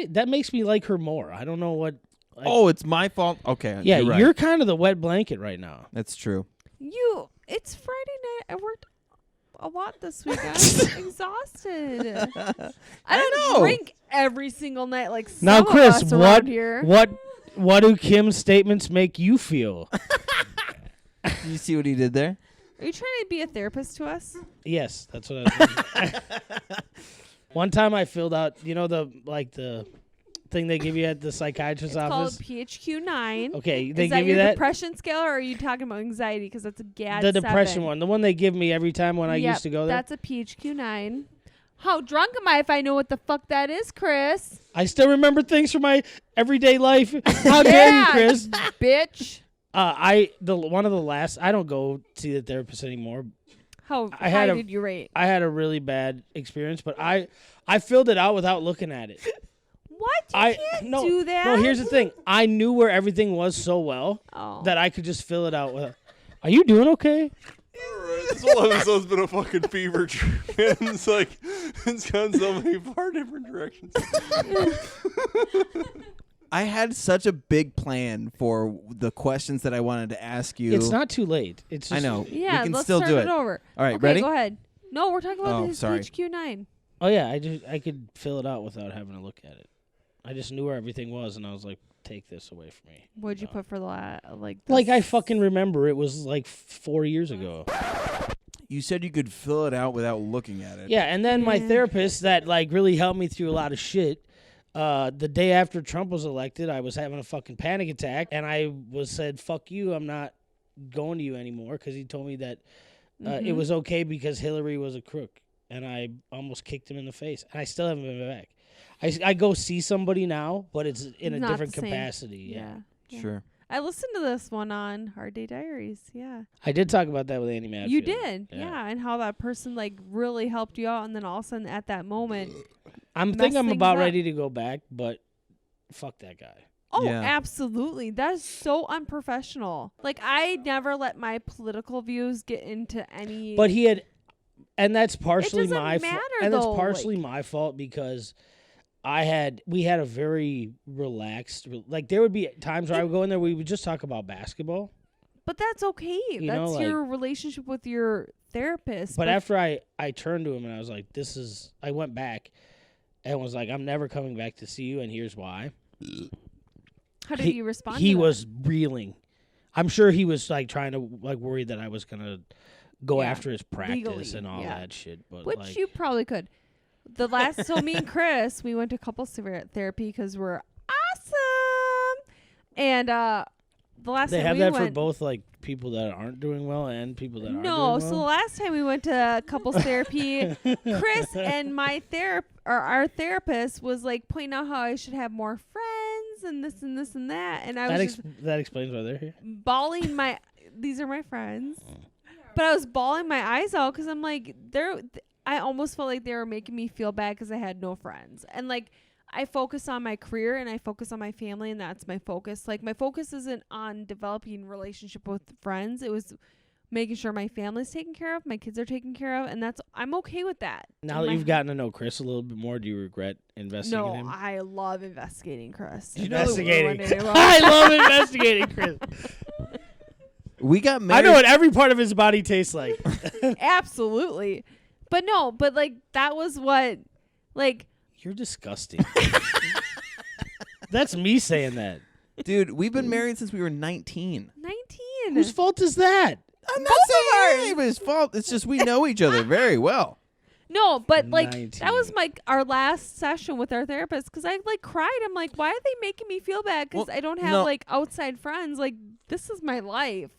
that makes me like her more. I don't know what. Like, Oh, it's my fault. Okay. yeah, you're, right. you're kind of the wet blanket right now. That's true. It's Friday night. I worked a lot this week. I'm exhausted. I don't know. drink every single night like some Now, Chris, of us around here. what do Kim's statements make you feel? You see what he did there? Are you trying to be a therapist to us? Yes, that's what I was doing. One time I filled out, the thing they give you at the psychiatrist's It's called office. PHQ-9. Okay, they Is that give you your that. depression scale, or are you talking about anxiety? Because that's a GAD The depression 7. one, the one they give me every time when I Yep, used to go there. That's a PHQ-9. How drunk am I if I know what the fuck that is, Chris? I still remember things from my everyday life. How dare you, Chris? Bitch. I don't go see the therapist anymore. How I high had did you rate? I had a really bad experience, but I filled it out without looking at it. What? You can't do that. No, here's the thing. I knew where everything was so well that I could just fill it out with. Are you doing okay? Alright, this whole episode's been a fucking fever dream. It's like, it's gone so many far different directions. I had such a big plan for the questions that I wanted to ask you. It's not too late. It's just, I know. Yeah, we can let's still start do it over. All right, Okay, ready? go ahead. No, we're talking about Oh, his sorry. HQ9. Oh yeah, I could fill it out without having to look at it. I just knew where everything was, and I was like, take this away from me. What'd you No. put for the like? Like I fucking remember it was like 4 years ago. You said you could fill it out without looking at it. Yeah, and then my Yeah. therapist that like really helped me through a lot of shit. The day after Trump was elected, I was having a fucking panic attack, and I said, "Fuck you, I'm not going to you anymore," because he told me that it was okay because Hillary was a crook, and I almost kicked him in the face, and I still haven't been back. I go see somebody now, but it's in a Not different the same. capacity. Yeah. Sure. I listened to this one on Hard Day Diaries. Yeah. I did talk about that with Andy Madfield. You did. Yeah. And how that person like really helped you out, and then all of a sudden at that moment. I'm mess thinking I'm things about up. ready to go back, but fuck that guy. Oh, Yeah. absolutely. That's so unprofessional. Like I never let my political views get into any. But he had, and that's partially doesn't my fault. matter, And that's though, partially like- my fault because we had a very relaxed. Like there would be times where I would go in there, we would just talk about basketball. But that's okay. You That's know, your relationship with your therapist. But after I turned to him and I was like, I went back and was like, I'm never coming back to see you, and here's why. how did you respond? He to that? was reeling. I'm sure he was like trying to like worried that I was gonna go Yeah, after his practice legally, and all yeah. that shit. But Which like, you probably could. So me and Chris, we went to couples therapy because we're awesome. And the last they time have we that went, for both like people that aren't doing well and people that are no, doing so the well. last time we went to couples therapy, Chris and our therapist was like pointing out how I should have more friends and this and this and that, and I was just That explains why they're here. bawling my. These are my friends, but I was bawling my eyes out because I'm like I almost felt like they were making me feel bad because I had no friends, and like I focus on my career and I focus on my family, and that's my focus. Like my focus isn't on developing relationship with friends. It was making sure my family's taken care of, my kids are taken care of, and I'm okay with that. Now And that my- you've gotten to know Chris a little bit more, do you regret investing in no, him? I love investigating Chris. Investigating. You know I love investigating Chris. We got I married. know what every part of his body tastes like. Absolutely. But no, but like that was what like You're disgusting. That's me saying that. Dude, we've been married since we were 19. 19. Whose fault is that? I'm not saying anybody's fault. It's just we know each other very well. No, but like 19. that was like our last session with our therapist because I like cried. I'm like, why are they making me feel bad? Because Well, I don't have no. like outside friends. Like this is my life.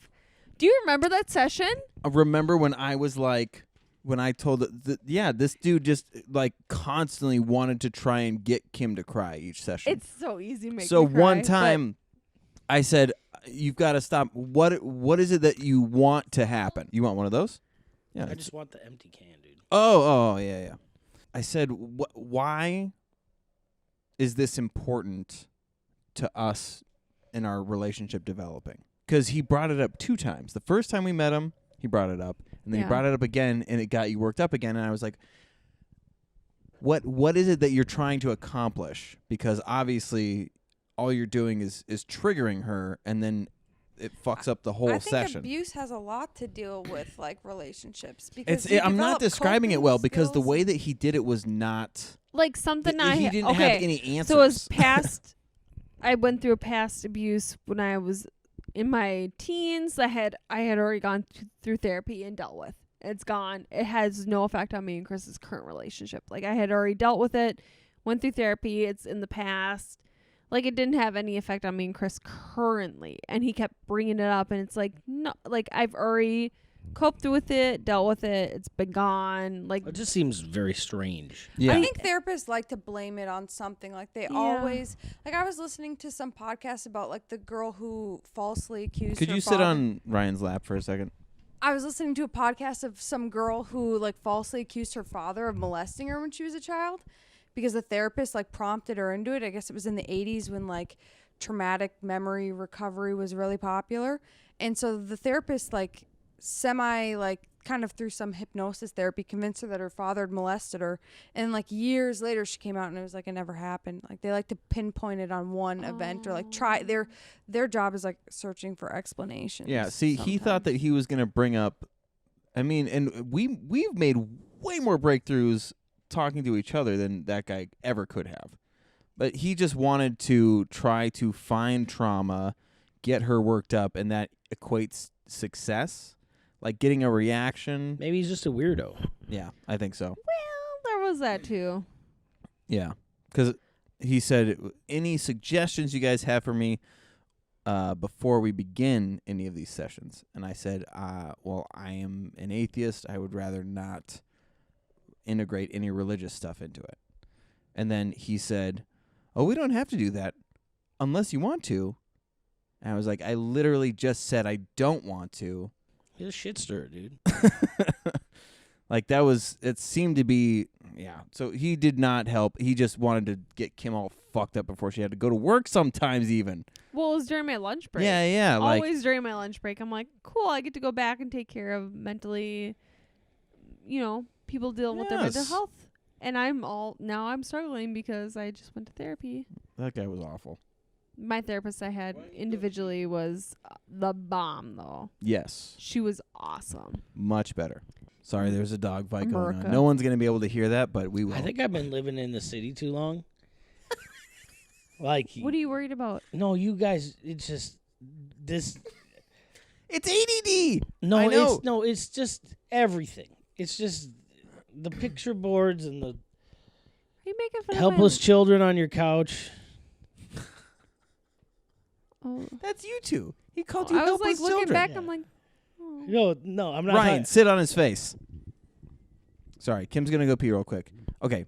Do you remember that session? I remember when I was like, when I told this dude just like constantly wanted to try and get Kim to cry each session. It's so easy to make So me cry, one but time, I said, "You've got to stop. What is it that you want to happen? You want one of those? Yeah. I just want the empty can, dude. Oh, yeah. I said, why is this important to us in our relationship developing? Because he brought it up 2 times. The first time we met him, he brought it up, and then he Yeah. brought it up again, and it got you worked up again. And I was like, what is it that you're trying to accomplish? Because obviously, all you're doing is triggering her, and then it fucks up the whole I think session. abuse has a lot to deal with like relationships because I'm not describing it well because the way that he did it was not. like something he didn't okay. have any answers. So it was past. I went through a past abuse when I was in my teens. I had already gone through therapy and dealt with. It's gone. It has no effect on me and Chris's current relationship. Like I had already dealt with it, went through therapy. It's in the past. Like it didn't have any effect on me and Chris currently. And he kept bringing it up, and it's like no, like I've already coped with it, dealt with it. It's been gone. Like It just seems very strange. Yeah. I think therapists like to blame it on something. Like they always like I was listening to some podcast about like the girl who falsely accused Could her you sit father. on Ryan's lap for a second? I was listening to a podcast of some girl who like falsely accused her father of molesting her when she was a child because the therapist like prompted her into it. I guess it was in the 80s when like traumatic memory recovery was really popular. And so the therapist like semi like kind of through some hypnosis therapy convinced her that her father had molested her, and like years later she came out and it was like it never happened. Like they like to pinpoint it on one event or like try their job is like searching for explanations. Yeah. See, he thought that he was going to bring up. I mean, and we've made way more breakthroughs talking to each other than that guy ever could have. But he just wanted to try to find trauma, get her worked up, and that equates success. Like getting a reaction. Maybe he's just a weirdo. Yeah, I think so. well, there was that too. Yeah, because he said, any suggestions you guys have for me before we begin any of these sessions? And I said, well, I am an atheist. I would rather not integrate any religious stuff into it. And then he said, oh, we don't have to do that unless you want to. And I was like, I literally just said I don't want to. He's a shit stirrer, dude. Like it seemed to be, yeah. So he did not help. He just wanted to get Kim all fucked up before she had to go to work sometimes even. Well, it was during my lunch break. Yeah. Like, Always during my lunch break. I'm like, cool, I get to go back and take care of mentally, people deal with their mental Yes. health. And now I'm struggling because I just went to therapy. that guy was awful. My therapist I had individually was the bomb, though. Yes. She was awesome. Much better. Sorry, there's a dog fight going America. on. No one's going to be able to hear that, but we will. I think I've been living in the city too long. Like, What are you worried about? no, you guys, it's just this. It's ADD. No, I know. it's just everything. It's just the picture boards and the Are you making fun helpless of children on your couch. my... That's you two. He called you I was helpless like looking children. back, Yeah. I'm like, oh. No, I'm not. Ryan, talking- sit on his face. Sorry, Kim's going to go pee real quick. Okay.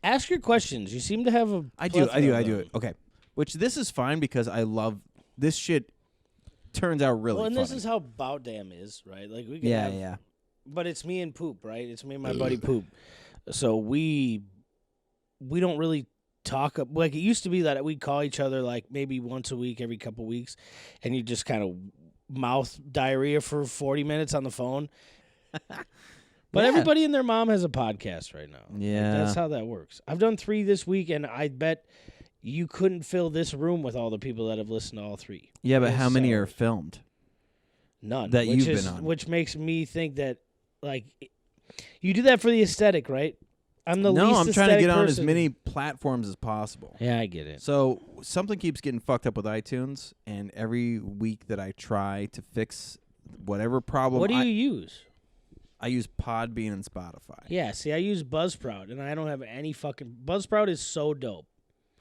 Ask your questions. You seem to have a. I do plethora of it. Okay. Which this is fine because I love this shit turns out really Well, and funny. this is how Bout Damn is, right? Like we can yeah, have, yeah. But it's me and Poop, right? It's me and my buddy Poop. So we don't really talk like it used to be that we'd call each other like maybe once a week, every couple weeks, and you just kind of mouth diarrhea for 40 minutes on the phone. But Yeah. everybody and their mom has a podcast right now. Like, Yeah. that's how that works. I've done 3 this week, and I bet you couldn't fill this room with all the people that have listened to all 3. Yeah, but It's how many so- are filmed? None that which you've is, been on? which makes me think that like you do that for the aesthetic, right? I'm the No, least I'm trying to aesthetic get on as person. many platforms as possible. Yeah, I get it. So something keeps getting fucked up with iTunes, and every week that I try to fix whatever problem, What do you use? I use Podbean and Spotify. Yeah, see, I use Buzzsprout, and I don't have any fucking... Buzzsprout is so dope,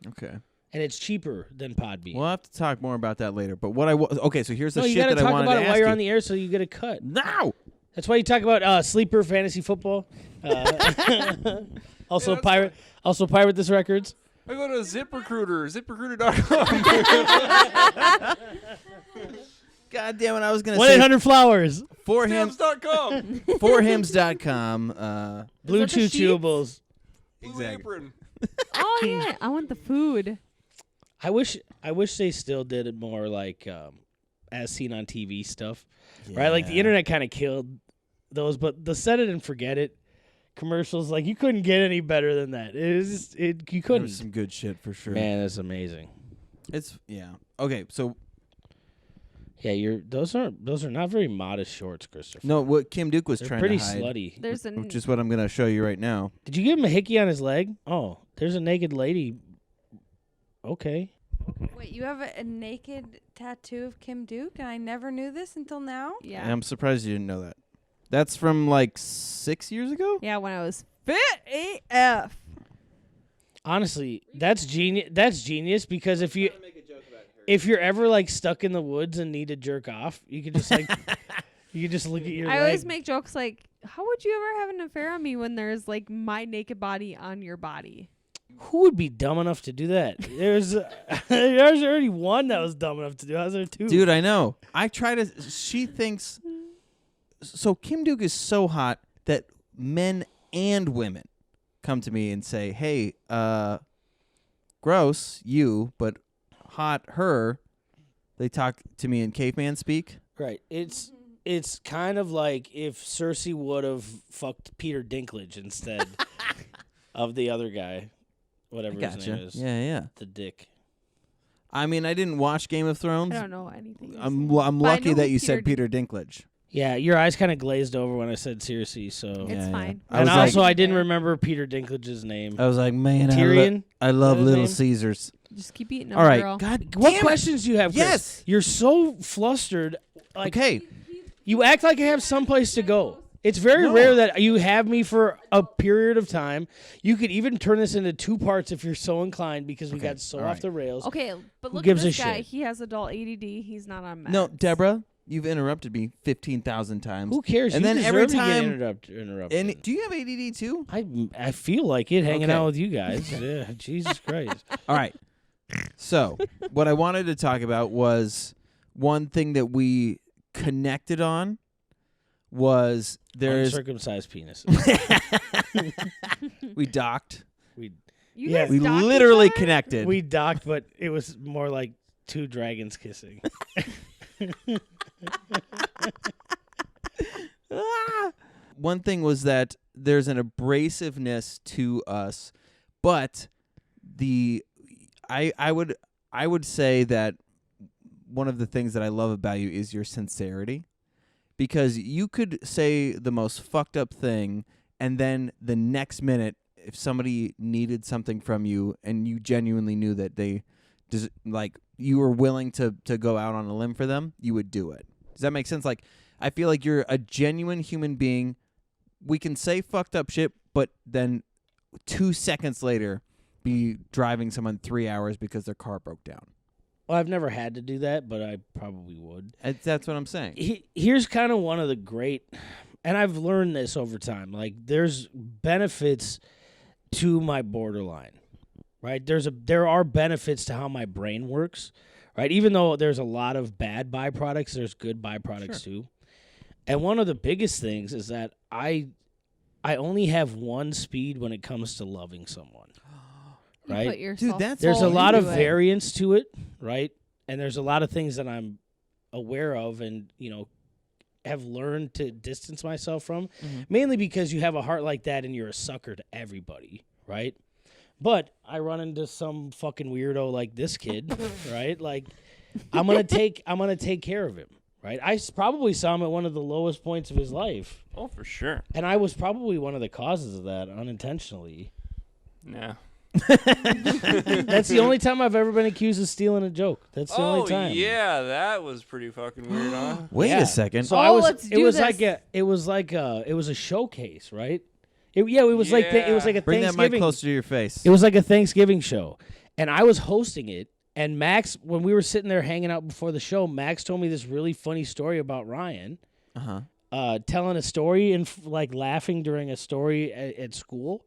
Okay. and it's cheaper than Podbean. We'll have to talk more about that later. But what okay, so here's the No, you shit gotta that I talk wanted about to it ask while you're you. on the air so you get a cut. Now! That's why you talk about sleeper fantasy football. Also, pirate this records. I go to ZipRecruiter, ZipRecruiter.com. God damn it, I was going to say 1-800-Flowers. Stamps.com. forhims.com. Blue that the Chew sheets? Chewables. Blue Exactly. Apron. Oh yeah, I want the food. I wish they still did it more like as seen on TV stuff. Right? Like the internet kind of killed those, but the set it and forget it commercials, like you couldn't get any better than that. It was just, you There couldn't. was some good shit for sure. Man, that's amazing. It's okay. So Yeah, those are not very modest shorts, Christopher. no, what Kim Duke was They're trying pretty to hide, slutty. There's a which is what I'm gonna show you right now. Did you give him a hickey on his leg? Oh, there's a naked lady. Okay. Wait, you have a naked tattoo of Kim Duke, and I never knew this until now? yeah. And I'm surprised you didn't know that. That's from like 6 years ago. Yeah, when I was fit AF. Honestly, that's genius. That's genius because if you're ever like stuck in the woods and need to jerk off, you could just like you could just look at your I leg. always make jokes like, how would you ever have an affair on me when there's like my naked body on your body? Who would be dumb enough to do that? There's already one that was dumb enough to do. How's there two? Dude, I know. I try to. She thinks. So Kim Duke is so hot that men and women come to me and say, "Hey, gross you, but hot her." They talk to me in caveman speak. Right. It's kind of like if Cersei would have fucked Peter Dinklage instead of the other guy, whatever his name is. Yeah. The dick. I mean, I didn't watch Game of Thrones. I don't know anything. you're I'm saying. I'm But I lucky know that who you said Peter Peter Dinklage. Yeah, your eyes kind of glazed over when I said Cersei, so. It's Yeah, yeah. fine. I And was also, like- I didn't remember Peter Dinklage's name. I was like, man, Tyrion? I love Is that his Little name? Caesars. Just keep eating them, All right, girl. God, What damn it. questions do you have, Chris? Yes. You're so flustered. Like, Okay. you act like I have someplace to go. It's very rare that you have me for a period of time. You could even turn this into 2 parts if you're so inclined because we Okay, got so all off right. the rails. Okay, but Who look gives at a this guy. shit? He has adult ADD. He's not on meds. No, Deborah, you've interrupted me 15,000 times. Who cares? And You then every deserve to get time- interrupted. And do you have ADD too? I feel like it hanging Okay. out with you guys. Yeah, Jesus Christ. All right. So, what I wanted to talk about was one thing that we connected on was there's Uncircumcised penis. we docked. You Yeah. guys We docked each literally other? connected. We docked, but it was more like 2 dragons kissing. One thing was that there's an abrasiveness to us, but I would say that one of the things that I love about you is your sincerity, because you could say the most fucked up thing, and then the next minute, if somebody needed something from you and you genuinely knew that they like you were willing to go out on a limb for them, you would do it. Does that make sense? Like, I feel like you're a genuine human being. We can say fucked up shit, but then 2 seconds later be driving someone 3 hours because their car broke down. Well, I've never had to do that, but I probably would. That's what I'm saying. Here's kind of one of the great, and I've learned this over time. Like, there's benefits to my borderline, right? There are benefits to how my brain works, right? Even though there's a lot of bad byproducts, there's good byproducts too. And one of the biggest things is that I only have one speed when it comes to loving someone. You Right? put yourself that's There's a all lot of into it. variance to it, right? And there's a lot of things that I'm aware of and, have learned to distance myself from, mainly because you have a heart like that and you're a sucker to everybody, right? But I run into some fucking weirdo like this kid, right? Like, I'm gonna take care of him, right? I probably saw him at one of the lowest points of his life, Oh, for sure. and I was probably one of the causes of that unintentionally. Yeah. That's the only time I've ever been accused of stealing a joke. That's the only time. yeah, that was pretty fucking weird, huh? Wait Yeah. a second. So let's it do was this. like a showcase, right? It was like it was like a Bring that Thanksgiving. mic closer to your face. It was like a Thanksgiving show, and I was hosting it. And Max, when we were sitting there hanging out before the show, Max told me this really funny story about Ryan. Telling a story and like laughing during a story at school.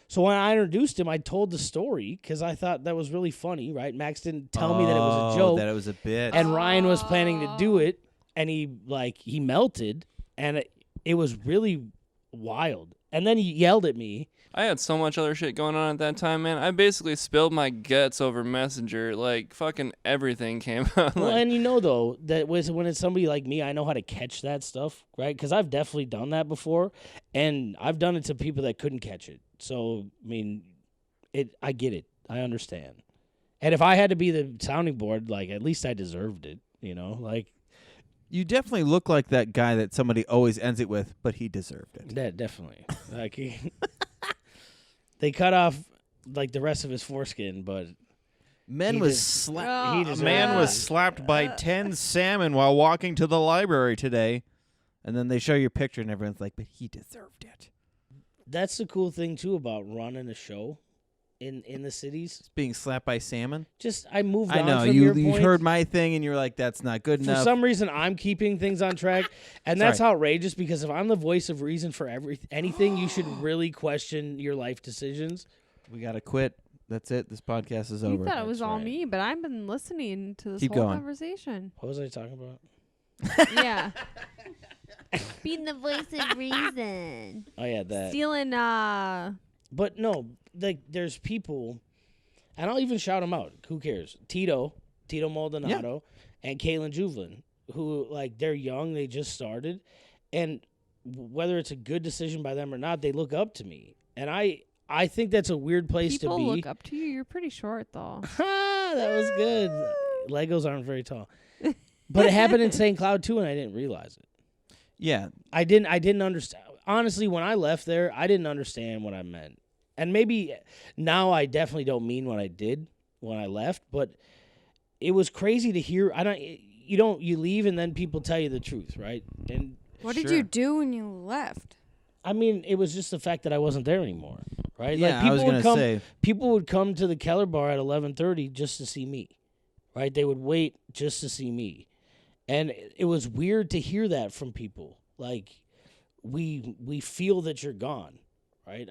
So when I introduced him, I told the story because I thought that was really funny, right? Max didn't tell me that it was a joke, That it was a bit. and Ryan was planning to do it, and he melted, and it was really wild. And then he yelled at me. I had so much other shit going on at that time, man. I basically spilled my guts over Messenger. Like, fucking everything came out. Well, Like, and you know, though, that when it's somebody like me, I know how to catch that stuff, right? Because I've definitely done that before, and I've done it to people that couldn't catch it. So, I mean, I get it. I understand. And if I had to be the sounding board, like, at least I deserved it, you know? Like, You definitely look like that guy that somebody always ends it with, but he deserved it. that definitely. Like, they cut off, like, the rest of his foreskin, but Man He was just- slapped. he A deserved man it. was slapped by 10 salmon while walking to the library today. And then they show your picture and everyone's like, but he deserved it. that's the cool thing, too, about running a show in the cities. It's being slapped by salmon. Just, I moved I on know. from You your you point. heard my thing and you're like, that's not good For enough. some reason, I'm keeping things on track, and that's outrageous because if I'm the voice of reason for anything, you should really question your life decisions. We got to quit. That's it. This podcast is You over. thought it was That's all right. me, but I've been listening to this Keep whole going. conversation. What was I talking about? Yeah. Being the voice of reason. Oh yeah, that. Stealing, But no, like there's people, and I'll even shout them out. Who cares? Tito Maldonado, and Kaylin Juvelin, who like they're young, they just started, and whether it's a good decision by them or not, they look up to me, and I think that's a weird place people to be. look up to you. You're pretty short, though. That was good. Legos aren't very tall, but it happened in St. Cloud too, and I didn't realize it. Yeah. I didn't understand. Honestly, when I left there, I didn't understand what I meant. And maybe now I definitely don't mean what I did when I left, but it was crazy to hear. You leave and then people tell you the truth, right? And What did you do when you left? I mean, it was just the fact that I wasn't there anymore, right? Yeah, like I was going to say. people would come to the Keller bar at 11:30 just to see me, right? They would wait just to see me. And it was weird to hear that from people. Like we feel that you're gone, right?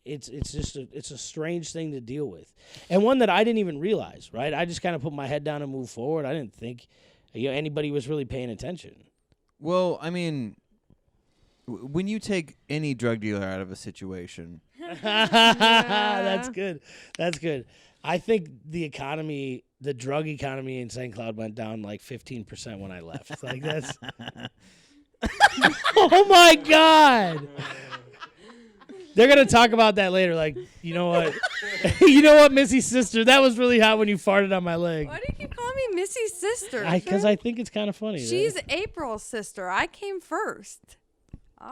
It's just it's a strange thing to deal with, and one that I didn't even realize, right? I just kind of put my head down and moved forward. I didn't think anybody was really paying attention. Well, I mean, when you take any drug dealer out of a situation, That's good. That's good. I think the drug economy in St. Cloud went down like 15% when I left. Like that's. Oh my God. They're gonna talk about that later. Like, you know what? You know what, Missy's sister? That was really hot when you farted on my leg. Why do you keep calling me Missy's sister? Because I think it's kind of funny. She's right? April's sister. I came first.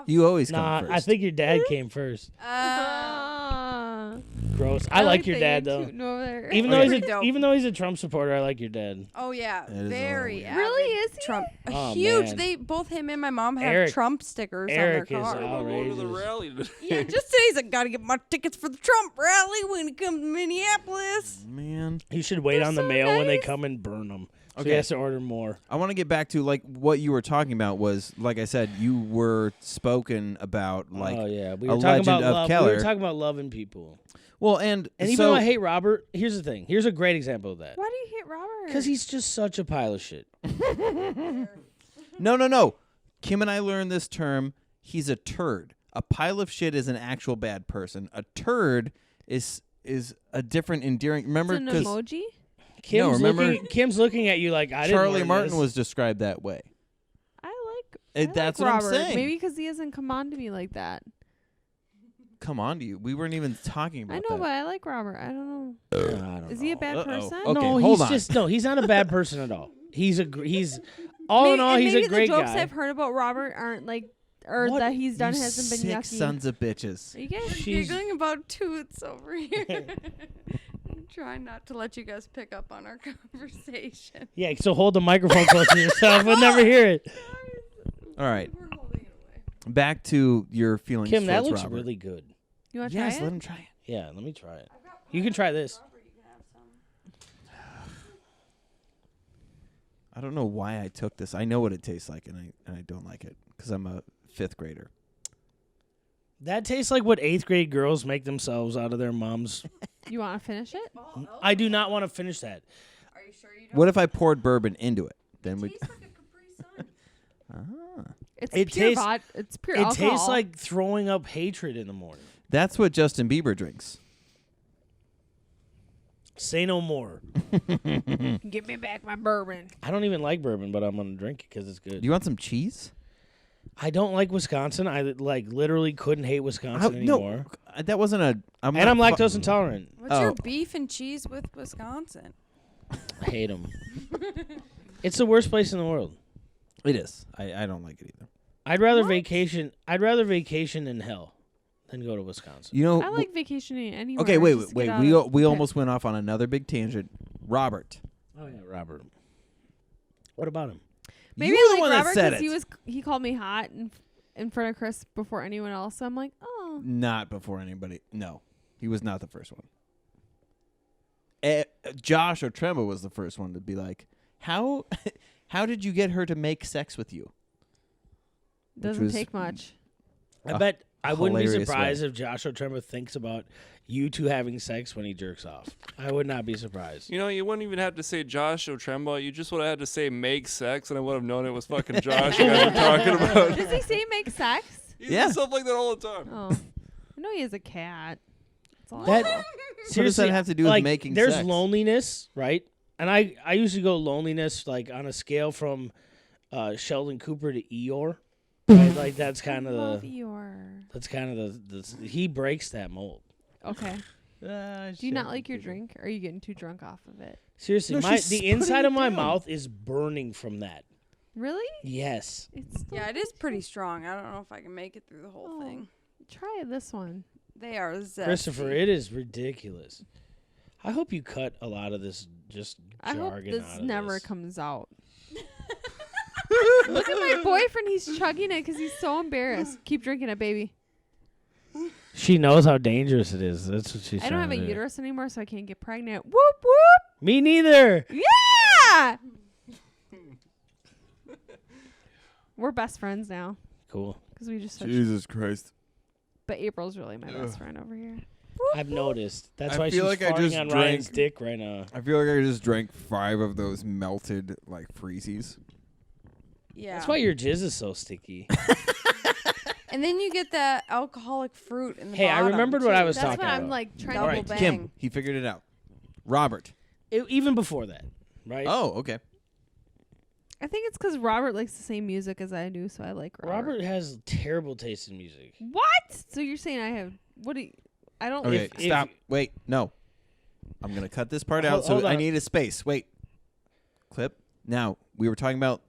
you always come Nah, first. I think your dad came first. Gross. I like your that dad you're though. tooting over there. Even Pretty dope. though he's a Trump supporter, I like your dad. Oh yeah, That is a very little weird. avid Really, is he? Trump. Oh, Huge. man. They both him and my mom have Eric- Trump stickers Eric on is their car. out. Go to the Outrageous. rally today. Yeah, just today's I gotta get my tickets for the Trump rally when it comes to Minneapolis. Man, You should wait They're on the so mail when they nice. come and burn them. So Okay. he has to order more. I want to get back to like what you were talking about was, like I said, you were spoken about like oh yeah, we a were talking legend about of love. We Keller. were talking about loving people. well, and And even so though I hate Robert, here's the thing. Here's a great example of that. Why do you hate Robert? Because he's just such a pile of shit. no. Kim and I learned this term. He's a turd. A pile of shit is an actual bad person. A turd is a different endearing. Remember, it's an because emoji. remember- Kim's looking at you like I didn't Charlie learn Martin this. was described that way. I That's like what I'm Robert. saying. Maybe because he hasn't come on to me like that. Come on to you. We weren't even talking about I know, that. but I like Robert. I don't know. I don't Is he a know. bad Uh-oh. person? Okay, no, hold he's on. just he's not a bad person at all. He's all in all, he's maybe a great the jokes guy. I've heard about Robert aren't like or What? that he's done You hasn't been sick yucky. sons of bitches. Are you guys? She's- giggling about toots over here. I'm trying not to let you guys pick up on our conversation. Yeah, so hold the microphone close to yourself. We'll never hear it. All right, We're holding it away. back to your feelings Kim, that towards looks Robert. really good. You want to Yes, try let it? him try it. Yeah, let me try it. You can try this. I don't know why I took this. I know what it tastes like, and I don't like it because I'm a 5th grader. That tastes like what 8th grade girls make themselves out of their moms. You want to finish it? I do not want to finish that. Are you sure you don't? What if I poured bourbon into it? Then we. Tastes like a Capri Sun. It's It pure tastes- vod- It's pure It alcohol. tastes like throwing up hatred in the morning. That's what Justin Bieber drinks. Say no more. Give me back my bourbon. I don't even like bourbon, but I'm gonna drink it because it's good. Do you want some cheese? I don't like Wisconsin. I literally couldn't hate Wisconsin anymore. No, that wasn't a. And not I'm fu- lactose intolerant. What's your Oh. beef and cheese with Wisconsin? I hate them. It's the worst place in the world. It is. I don't like it either. I'd rather vacation. I'd rather vacation in hell than go to Wisconsin. You know. I like vacationing anywhere. Okay, just to wait. get out We of we the almost went off on another big tangent. Robert. Oh yeah, Robert. What about him? Maybe you I were like the one Robert that said because it. he called me hot in front of Chris before anyone else. So I'm like, oh, Not before anybody. No, he was not the first one. Josh or Tremba was the first one to be like, "How did you get her to make sex with you?" doesn't was take much. I A bet I wouldn't be hilarious surprised way. if Joshua Tremor thinks about you two having sex when he jerks off. I would not be surprised. You know, you wouldn't even have to say Josh O'Tremba. You just would have had to say make sex, and I would have known it was fucking Josh you guys were talking about. Does he say make sex? He Yeah. says stuff like that all the time. Oh, I know he has a cat. That's all. That What does that seriously have to do with like, making there's sex? loneliness, right? And I usually go loneliness like on a scale from Sheldon Cooper to Eeyore. Right? Like that's kind of Love the he breaks that mold. Okay. Do you not like your drink? Or are you getting too drunk off of it? Seriously, No, she's the inside putting of it my down. mouth is burning from that. Really? Yes. It's still Yeah, it is pretty strong. I don't know if I can make it through the whole Oh. thing. Try this one. They are zesty. Christopher, it is ridiculous. I hope you cut a lot of this just I hope jargon this out of never this. comes out. Look at my boyfriend. He's chugging it because he's so embarrassed. Keep drinking it, baby. She knows how dangerous it is. That's what she's I don't have a trying to do. uterus anymore, so I can't get pregnant. Whoop, whoop. Me neither. Yeah! We're best friends now Cool. because we just switched. Jesus Christ! But April's really my best friend over here. I've noticed. That's I why she's feel like I farting just on drank- Ryan's dick right now. I feel like I just drank 5 of those melted like freezies. Yeah. That's why your jizz is so sticky. And then you get that alcoholic fruit in the Hey, I bottom, remembered what I too. was That's talking what I'm about. like trying Double to Alright, make. bang. Kim, he figured it out. Robert. Even before that, right? Oh, okay. I think it's because Robert likes the same music as I do, so I like Robert. Robert has terrible taste in music. What? So you're saying I have? What do you? I don't. Okay, If- stop. Wait, no. I'm gonna cut this part Hold- out. So hold I on. need a space. Wait. Clip. Now we were talking about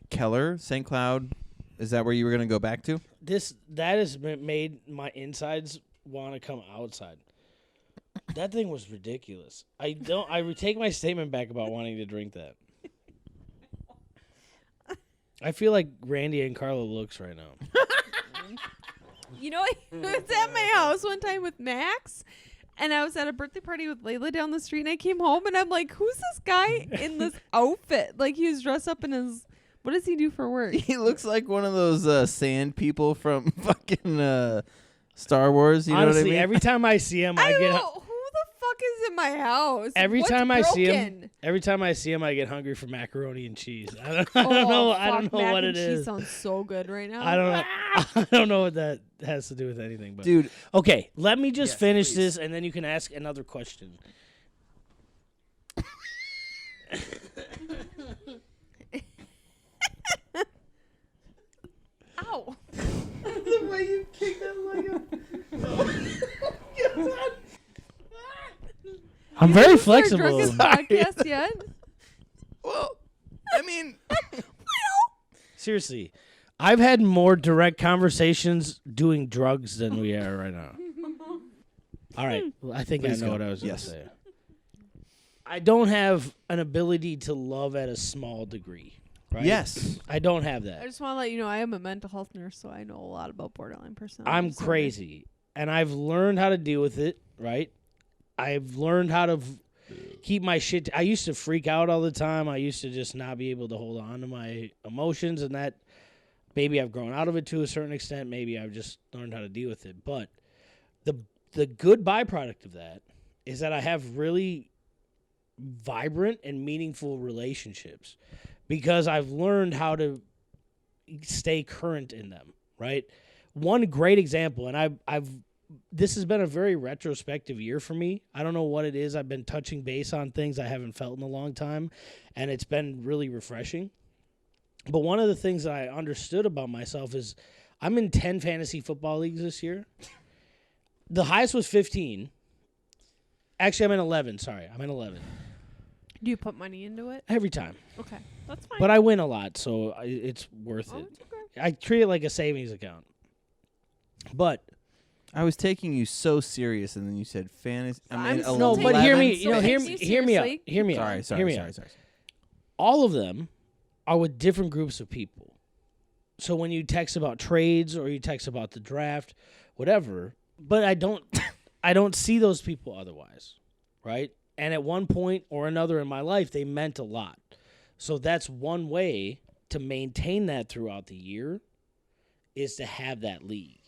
Keller, St. Cloud. Is that where you were gonna go back to? That has made my insides want to come outside. That thing was ridiculous. I take my statement back about wanting to drink that. I feel like Randy and Carla looks right now. You know, I was at my house one time with Max, and I was at a birthday party with Layla down the street, and I came home, and I'm like, who's this guy in this outfit? Like, he was dressed up in his, what does he do for work? He looks like one of those sand people from fucking Star Wars. You know Honestly, what I mean? every time I see him, I I don't get know, who the fuck is in my house? every What's time I see him, broken? every time I see him, I get hungry for macaroni and cheese. I don't Oh, know. I don't fuck, know mac what and it cheese is. sounds so good right now. I don't know. I don't know what that has to do with anything. But Dude, okay, let me just Yes, finish please. this, and then you can ask another question. Ow. the way you kicked that leg up. I'm very Our flexible. drunkest podcast yet? Well, I mean, Seriously, I've had more direct conversations doing drugs than we are right now. All right. Well, I think Please I know go. what I was going to Yes. say. I don't have an ability to love at a small degree. Right? Yes. I don't have I that. just want to let you know I am a mental health nurse, so I know a lot about borderline personality. I'm disorder. crazy. And I've learned how to deal with it, right? I've learned how to keep my shit. I used to freak out all the time. I used to just not be able to hold on to my emotions, and that maybe I've grown out of it to a certain extent. Maybe I've just learned how to deal with it. But the good byproduct of that is that I have really vibrant and meaningful relationships because I've learned how to stay current in them, right? One great example, and I've this has been a very retrospective year for me. I don't know what it is. I've been touching base on things I haven't felt in a long time, and it's been really refreshing. But one of the things that I understood about myself is I'm in 10 fantasy football leagues this year. The highest was 15. Actually, I'm in 11. Sorry, I'm in 11 Do you put money into it? every time. Okay, that's fine. But I win a lot, so it's worth Oh, it. it's okay. I treat it like a savings account. But I was taking you so serious, and then you said fantasy. I'm mean, still no, taking but hear 11. me. You know, hear me. Takes you Hear me out. seriously. Hear me out. Sorry, Hear sorry, me sorry, out. sorry. All of them are with different groups of people. So when you text about trades or you text about the draft, whatever, but I don't see those people otherwise, right? And at one point or another in my life, they meant a lot. So that's one way to maintain that throughout the year is to have that league.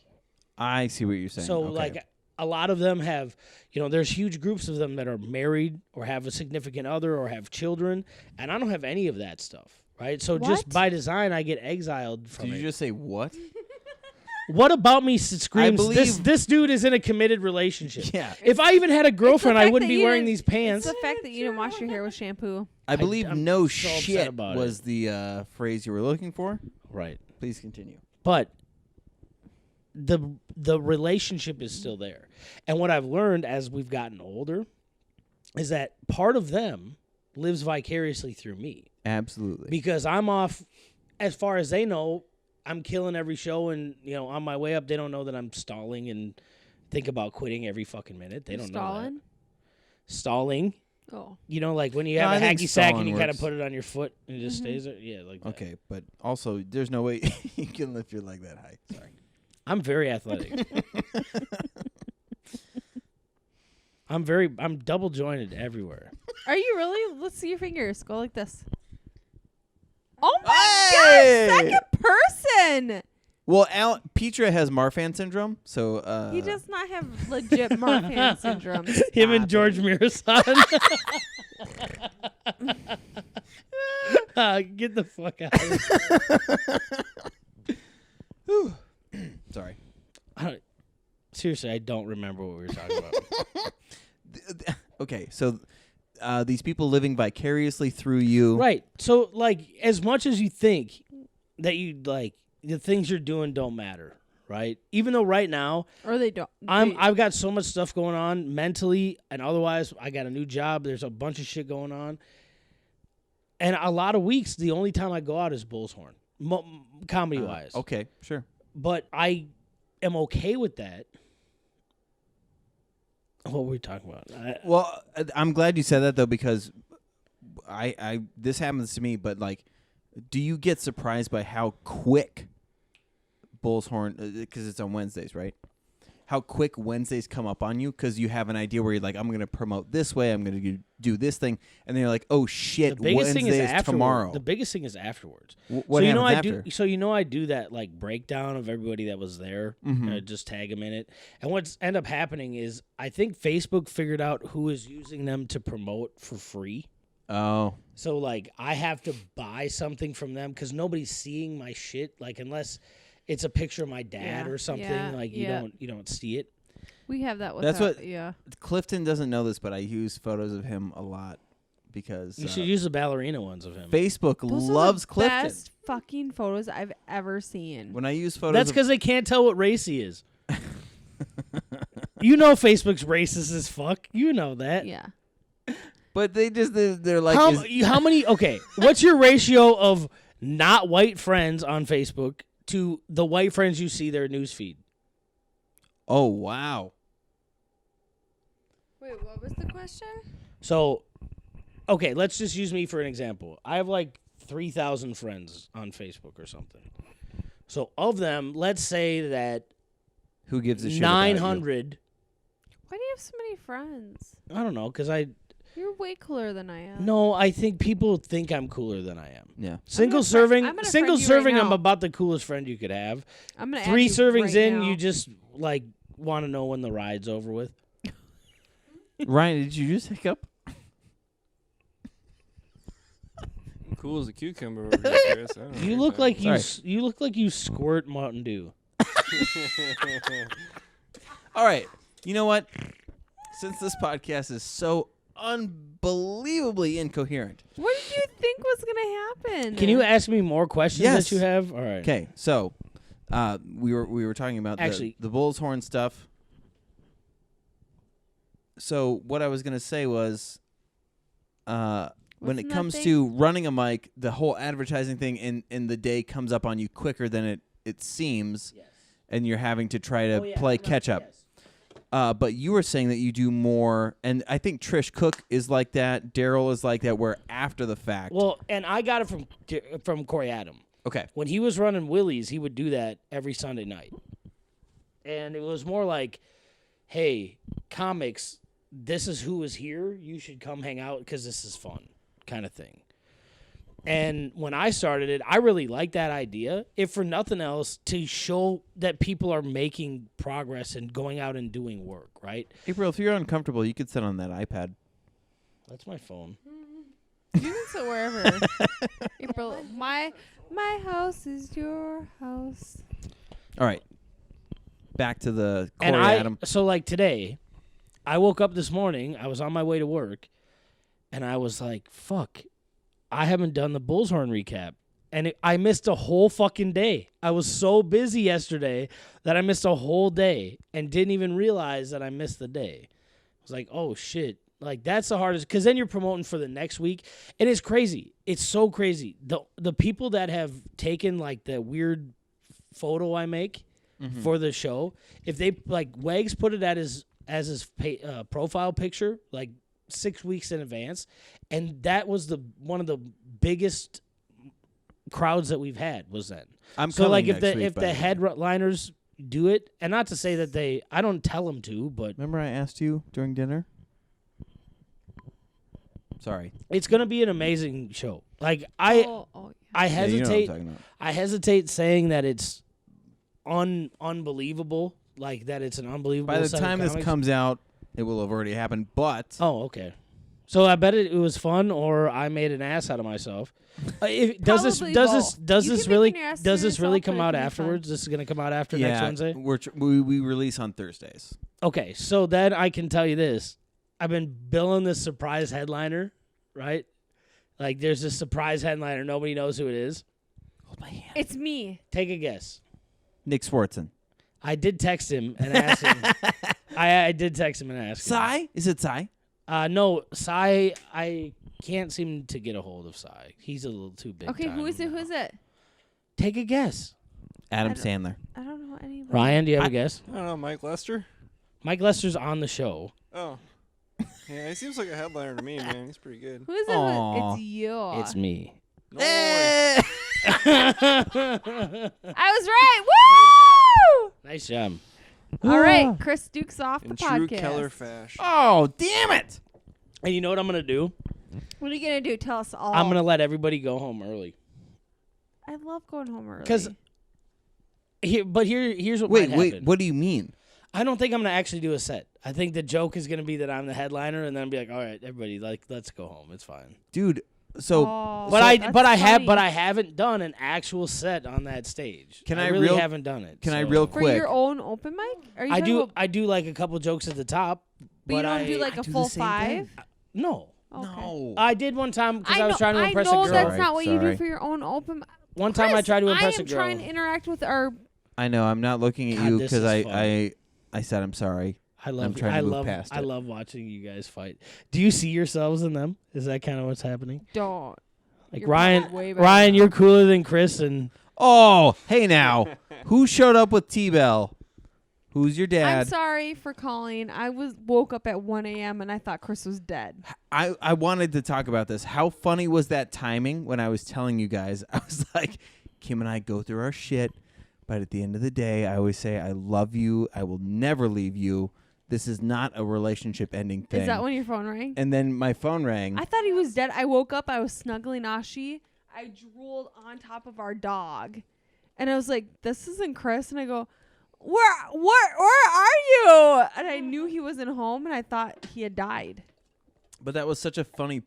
I see what you're saying. So Okay. like a lot of them have, there's huge groups of them that are married or have a significant other or have children, and I don't have any of that stuff, right? So just What? by design, I get exiled from Did it. you just say what? What about me screams, believe- this dude is in a committed relationship? Yeah. If I even had a girlfriend, I fact wouldn't that be you wearing didn't- these pants. It's the fact that you didn't wash your hair with shampoo. I believe I'm no so upset shit about it. was the phrase you were looking for. Right. Please continue. But the relationship is still there. And what I've learned as we've gotten older is that part of them lives vicariously through me. Absolutely. Because I'm off, as far as they know, I'm killing every show, and on my way up, they don't know that I'm stalling and think about quitting every fucking minute. They don't know Stalin? that. Stalling. Oh. Like when you No, have I a think hacky sack and stalling you kind of works. put it on your foot and it just stays there. Yeah, like that. Okay, but also there's no way you can lift your leg that high. Sorry. I'm very athletic. I'm double jointed everywhere. Are you really? Let's see your fingers. Go like this. Oh my Hey! gosh! Second person. Well, Petra has Marfan syndrome, so He does not have legit Marfan syndrome. Him and Stop George it. Mirasan. Get the fuck out of here. sorry. Seriously, I don't remember what we were talking about. Okay, so these people living vicariously through you. Right. So, as much as you think that the things you're doing don't matter, right? Even though right now Or they don't. I've got so much stuff going on mentally and otherwise. I got a new job. There's a bunch of shit going on. And a lot of weeks, the only time I go out is Bullshorn, comedy-wise. Okay, sure. But I am okay with that. What were we talking about? Well, I'm glad you said that though, because I this happens to me. But do you get surprised by how quick Bullshorn? Because it's on Wednesdays, right? How quick Wednesdays come up on you because you have an idea where you're like, I'm going to promote this way, I'm going to do this thing, and then you're like, oh shit, The biggest Wednesday thing is is afterward. tomorrow. The biggest thing is afterwards. What happens I after? I do that breakdown of everybody that was there. Mhm. Just tag them in it. And what's end up happening is I think Facebook figured out who is using them to promote for free. Oh, So I have to buy something from them because nobody's seeing my shit. Unless it's a picture of my dad Yeah, or something. yeah, You don't see it. We have that with That's that, what- yeah. Clifton doesn't know this, but I use photos of him a lot because You should use the ballerina ones of him. Facebook Those loves are the Clifton. best fucking photos I've ever seen. When I use photos, That's because they can't tell what race he is. Facebook's racist as fuck. You know that. Yeah. but they're like, How many? Okay, what's your ratio of not white friends on Facebook to the white friends you see their news feed. Oh, wow. Wait, what was the question? So, okay, let's just use me for an example. I have like 3,000 friends on Facebook or something. So of them, let's say that Who gives a shit about you? 900. Why do you have so many friends? I don't know, because You're way cooler than I am. no, I think people think I'm cooler than I am. Yeah. Single I'm serving, gonna friend single you right serving. I'm now. about the coolest friend you could have. I'm gonna 3 add you servings right in, now. you just like want to know when the ride's over with. Ryan, did you just hiccup? I'm cool as a cucumber over here, Chris. I don't know You what look you're like Sorry. you look like you squirt Mountain Dew. talking All right. You know what? Since this podcast is so unbelievably incoherent. What did you think was gonna happen? Can you ask me more questions Yes. that you have? All right. Okay, so we were talking about Actually- the bull's horn stuff. So what I was gonna say was, when What's it in that comes thing? to running a mic, the whole advertising thing in the day comes up on you quicker than it seems, and you're having to try to play catch up. But you were saying that you do more, and I think Trish Cook is like that. Daryl is like that. Where after the fact. Well, and I got it from Corey Adam. Okay. When he was running Willie's, he would do that every Sunday night. And it was more like, hey, comics, this is who is here. You should come hang out because this is fun kind of thing. And when I started it, I really liked that idea, if for nothing else, to show that people are making progress and going out and doing work, right? April, if you're uncomfortable, you could sit on that iPad. That's my phone. You can sit wherever. April, my house is your house. All right. Back to the Corey And Adam. so like today, I woke up this morning, I was on my way to work, and I was like, fuck, I haven't done the Bullshorn recap. And I missed a whole fucking day. I was so busy yesterday that I missed a whole day and didn't even realize that I missed the day. I was like, oh shit. Like that's the hardest, because then you're promoting for the next week. And it's crazy. It's so crazy. The people that have taken like the weird photo I make for the show, if they like Wags put it as his profile picture like 6 weeks in advance, and that was one of the biggest crowds that we've had was then. I'm So coming like if next week, the by way. headliners do it, and not to say that I don't tell them to, but Remember I asked you during dinner? Sorry. it's gonna be an amazing show. Like I yeah. Yeah, you know what I'm hesitate. talking about. I hesitate saying that it's unbelievable, like that it's an unbelievable. By the set of time this comics. comes out, it will have already happened. But Oh, okay. So I bet it was fun, or I made an ass out of myself. Does this Probably does this both. does You this can really make an ass does to this really yourself, come but it out can be fun. afterwards? This is gonna come out after next yeah, Wednesday. we release on Thursdays. Okay, so then I can tell you this: I've been billing this surprise headliner, right? Like there's this surprise headliner, nobody knows who it is. Hold my hand. It's me. Take a guess. Nick Swartzen. I did text him and ask him. I did text him and ask him. Sai? Is it Sai? No, Sai. I can't seem to get a hold of Sai. He's a little too big. Okay, time who is it? now. Who is it? Take a guess. Adam I don't- Sandler. I don't know anybody. Ryan, do you have a guess? I don't know, Mike Lester? Mike Lester's on the show. Oh. Yeah, he seems like a headliner to me, man. He's pretty good. Who is it? Aw. It's you. It's me. No way. I was right. Woo! Nice job. All right, Chris Duke's off the In true podcast. Keller fashion. Oh, damn it! And you know what I'm gonna do? What are you gonna do? Tell us all. I'm gonna let everybody go home early. I love going home early. 'Cause here's what Wait, might wait. happen. What do you mean? I don't think I'm gonna actually do a set. I think the joke is gonna be that I'm the headliner, and then I'll be like, all right, everybody, like, let's go home. It's fine. Dude, so Oh, But that's I funny. haven't done an actual set on that stage. Can I really real- haven't done it. can I so- real for quick. your own open mic. Are you I talking do. about- I do like a couple jokes at the top, but you don't do I like I a do the full same 5. thing. no. Okay. No. I did one time because I, was know, trying to impress I know a girl. that's Sorry, not what you do sorry. for your own open. One time I tried to impress I a am girl. trying to interact with our. I know. I'm not looking at God, you this because is fun. I said I'm sorry. I love. trying to I move love. past I it. love watching you guys fight. Do you see yourselves in them? Is that kind of what's happening? Don't. Like You're Ryan. probably way better Ryan, now. you're cooler than Chris, and Oh, hey now. Who showed up with T-Bell? Who's your I'm dad? sorry for calling. I woke up at 1 a.m. and I thought Chris was dead. I wanted to talk about this. How funny was that timing when I was telling you guys? I was like, Kim and I go through our shit, but at the end of the day, I always say, I love you. I will never leave you. This is not a relationship ending thing. Is that when your phone rang? And then my phone rang. I thought he was dead. I woke up. I was snuggling Ashi. I drooled on top of our dog. And I was like, this isn't Chris. And I go, where are you? And I knew he wasn't home, and I thought he had died. But that was such a funny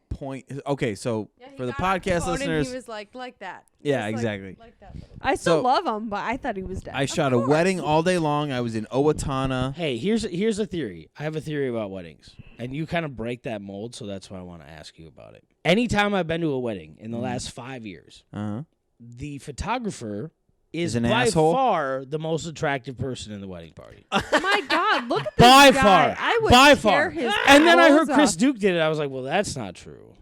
point. Okay, so Yeah, he for the got on podcast phone and listeners, he was like that. Yeah, Just like- exactly. Like that. I still So- love him, but I thought he was dead. I shot a wedding all day long. I was in Owatonna. Hey, here's a theory. I have a theory about weddings, and you kind of break that mold, so that's why I want to ask you about it. Anytime I've been to a wedding in the last 5 years, Uh-huh. the photographer is an by asshole? far the most attractive person in the wedding party. Oh my God, look at this By guy. far. I would By tear far. his And then I heard clothes Chris off. Duke did it. I was like, well, that's not true.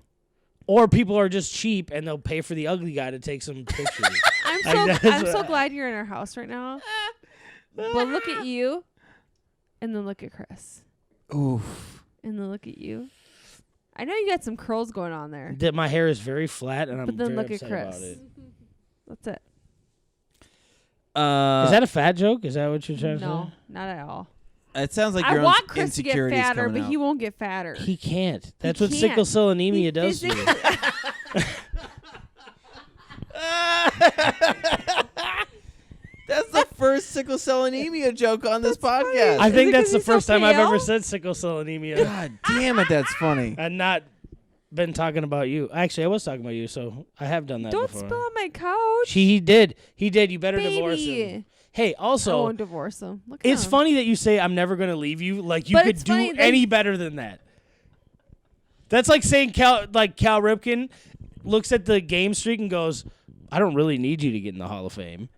Or people are just cheap and they'll pay for the ugly guy to take some pictures. I'm Like, so that's I'm so what- glad you're in our house right now. But look at you, and then look at Chris, Oof. and then look at you. I know you got some curls going on there, That my hair is very flat and I'm but then very look at upset Chris. about it. That's it. Is that a fat joke? Is that what you're trying No, to not at all. It sounds like I your want own Chris to get insecurities fatter, coming but out. he won't get fatter. say? He can't. That's He what can't. sickle cell anemia He does to you. physically- That's the first sickle cell anemia joke on this podcast. I Is think it that's 'cause the he's so first time I've ever pale? said sickle cell anemia God damn it, that's funny. and not been talking about you. Actually, I was talking about you, so I have done that Don't before. spill on my couch. He did. He did. You better divorce him. Baby. Hey, I also, won't divorce him. Look at it's him. funny that you say I'm never going to leave you. Like you But could it's do funny that any better than that. That's like saying Cal Ripken looks at the game streak and goes, "I don't really need you to get in the Hall of Fame."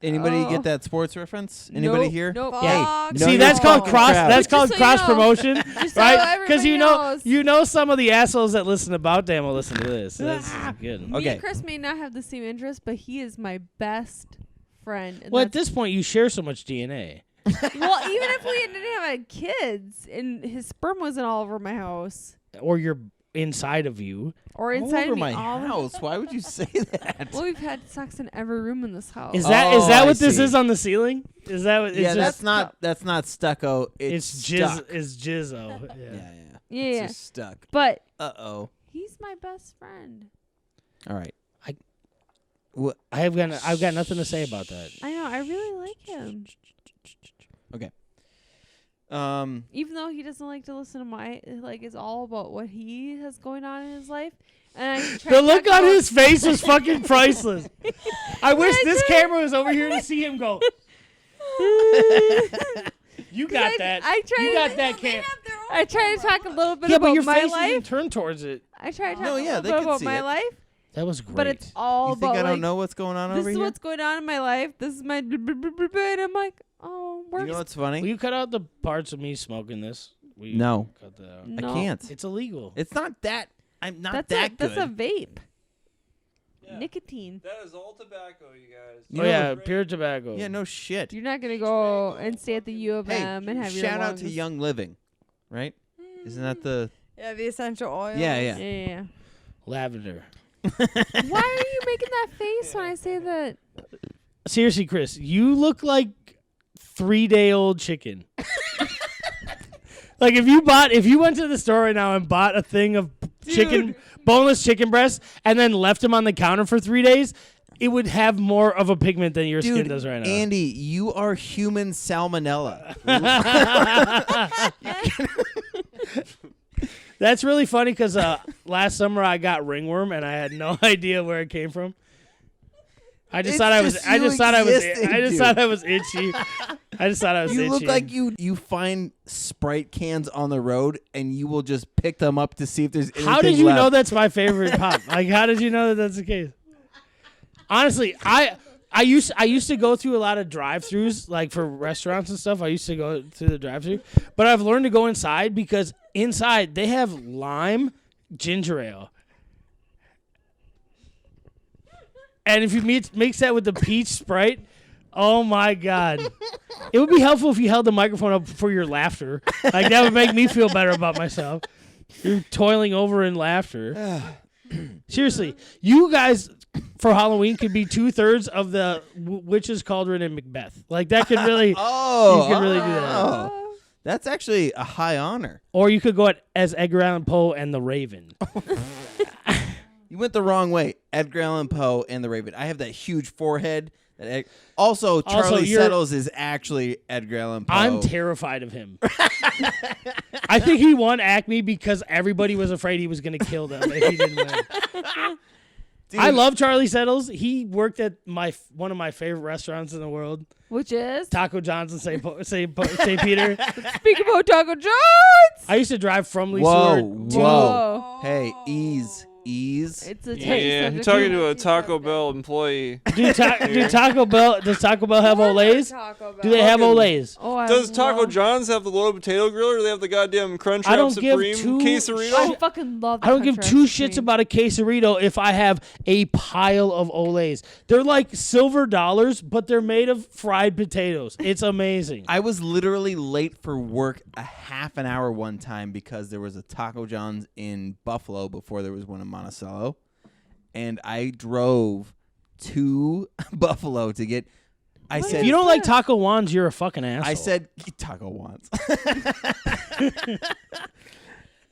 Anybody Oh. get that sports reference? Anybody Nope, here? Nope. Yeah. Fuck No, See, you're that's called fucking cross. crap. That's Just called so you cross know. promotion, Just so right? everybody you knows. know some of the assholes that listen to Bout Damn will listen to this. That's good. Me Okay. and Chris may not have the same interests, but he is my best friend. And Well, at that's- this point, you share so much DNA. well, even if we didn't have kids and his sperm wasn't all over my house Or you're inside of you. or All inside over of me, my all house. Why would you say that? Well, we've had sex in every room in this house. Is Oh, that I what this see. is on the ceiling? Is that what? Yeah, it's that's not stucco. It's it's jizz. stuck. It's jizzo. Yeah, Yeah. yeah. Yeah, It's yeah. just stuck. But Uh-oh. he's my best friend. All right. I've got nothing to say about that. I know. I really like him, even though he doesn't like to listen to my it's all about what he has going on in his life. And I try The to look talk on about- his face was fucking priceless. I wish I this try- camera was over here to see him go. You got that. I try You to- got that cam. I try to talk a little bit Yeah, but about your my face isn't life. turned towards it. I try to talk No, a yeah, little they bit can about see my it. life, That was great. but it's all You think about I don't like, know what's going on this over is here? what's going on in my life. This is my and I'm like, oh, You works. know what's funny? Will you cut out the parts of me smoking this? Will you No. Cut that out. No. I can't. It's illegal. It's not that. I'm not That's that a, good. That's a vape. Yeah. Nicotine. That is all tobacco, you guys. You Oh know- yeah, pure tobacco. Yeah, no shit. You're not gonna go and stay at the U of Hey, M and have your shout out to lungs- Young Living, right? Isn't that the? Yeah, the essential oil. Yeah, yeah. Yeah. Lavender. Why are you making that face when I say that? Seriously, Chris, you look like 3-day-old chicken. Like if you went to the store right now and bought a thing of boneless chicken breasts and then left them on the counter for 3 days, it would have more of a pigment than your skin Dude, does right now. Andy, you are human salmonella. That's really funny because last summer I got ringworm and I had no idea where it came from. I just It's thought I was. just I you just thought I was. existing, I just dude. thought I was itchy. I just thought I was itchy. You look like you find Sprite cans on the road and you will just pick them up to see if there's anything How did you left. know that's my favorite pop? Like, how did you know that that's the case? Honestly, I used to go through a lot of drive-throughs, like for restaurants and stuff. I used to go through the drive-through, but I've learned to go inside because inside they have lime ginger ale. And if you mix that with the peach Sprite, oh my God. It would be helpful if you held the microphone up for your laughter. Like, that would make me feel better about myself. You're toiling over in laughter. Seriously, you guys for Halloween could be 2/3 of the witch's cauldron in Macbeth. Like, that could really, you could really do that. Oh. That's actually a high honor. Or you could go as Edgar Allan Poe and the Raven. You went the wrong way. Edgar Allan Poe and the Raven. I have that huge forehead. Also, Charlie Settles is actually Edgar Allan Poe. I'm terrified of him. I think he won Acme because everybody was afraid he was going to kill them if he didn't win. Dude. I love Charlie Settles. He worked at one of my favorite restaurants in the world, Which is? Taco John's in St. Peter. Speak about Taco John's. I used to drive from Lee Whoa, Seward. whoa. Hey, ease. It's a taste. Yeah, of you're the talking truth. to a Taco Bell employee. Does Taco Bell have Olays? Do they have Olays? Oh, I Does Taco love- John's have the loaded potato grill, or do they have the goddamn Crunchwrap I don't give Supreme two- quesarito? I fucking love. I don't give Crunchwrap two Supreme. shits about a quesarito if I have a pile of Olays. They're like silver dollars, but they're made of fried potatoes. It's amazing. I was literally late for work a half an hour one time because there was a Taco John's in Buffalo before there was one in Monticello. And I drove to Buffalo to get. I What said, If you don't like Taco Wands, you're a fucking asshole. I said Taco wants.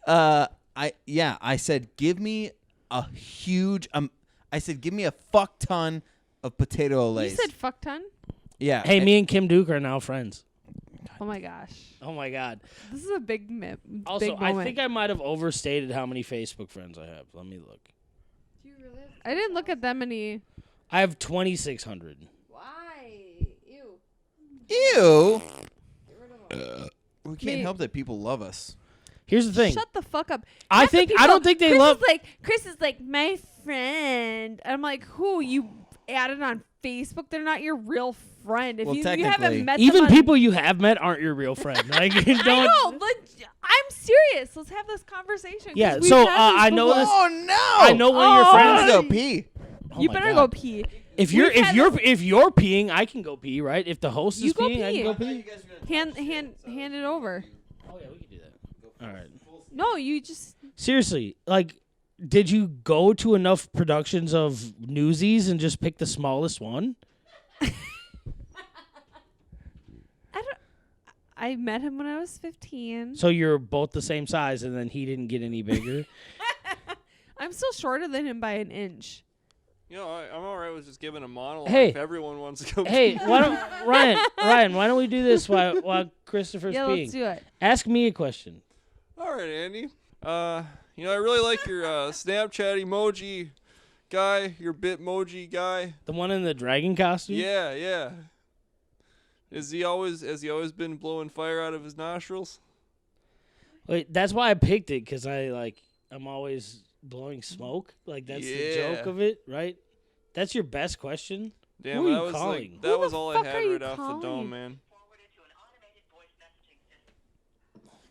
I said give me a huge I said give me a fuck ton of potato You Olays. said fuck ton. Yeah. Hey, me and Kim Duke are now friends. Oh my gosh, Oh my God. this is a big Also, big moment. I think I might have overstated how many Facebook friends I have. Let me look. I didn't look at that many. I have 2,600. Why? Ew. Ew. We can't Me- help that people love us. Here's the thing. Shut the fuck up. I Half the think I people- don't think they Chris love. Is like Chris is like my friend. I'm like, who you added on Facebook? They're not your real friend. If Well, you technically- haven't met Even them on- people you have met aren't your real friend. Like, I know. I'm serious. Let's have this conversation. 'cause Yeah, we've so, had this I know before. this- Oh no! I know one of your Oh. I'm friends. gonna go pee. Oh You my better God. go pee. If you're We've had if you're peeing, I can go pee, right? If the host You is go peeing, I pee. can go pee. Hand it over. Oh yeah, we can do that. All right. No, you just. Seriously, like, did you go to enough productions of Newsies and just pick the smallest one? I met him when I was 15. So you're both the same size, and then he didn't get any bigger. I'm still shorter than him by an inch. You know, I'm all right with just giving a monologue Hey. if everyone wants to go. Hey, why don't Ryan? Why don't we do this while Christopher's Yeah, peeing? let's do it. Ask me a question. All right, Andy. You know, I really like your Snapchat emoji guy, your Bitmoji guy. The one in the dragon costume. Yeah, yeah. Has he always been blowing fire out of his nostrils? Wait, that's why I picked it, because I'm always blowing smoke. Like, that's the Yeah. joke of it, right? That's your best question. Damn, Who are that you was calling? like that Who was the all I fuck had are you right off the calling? dome, man.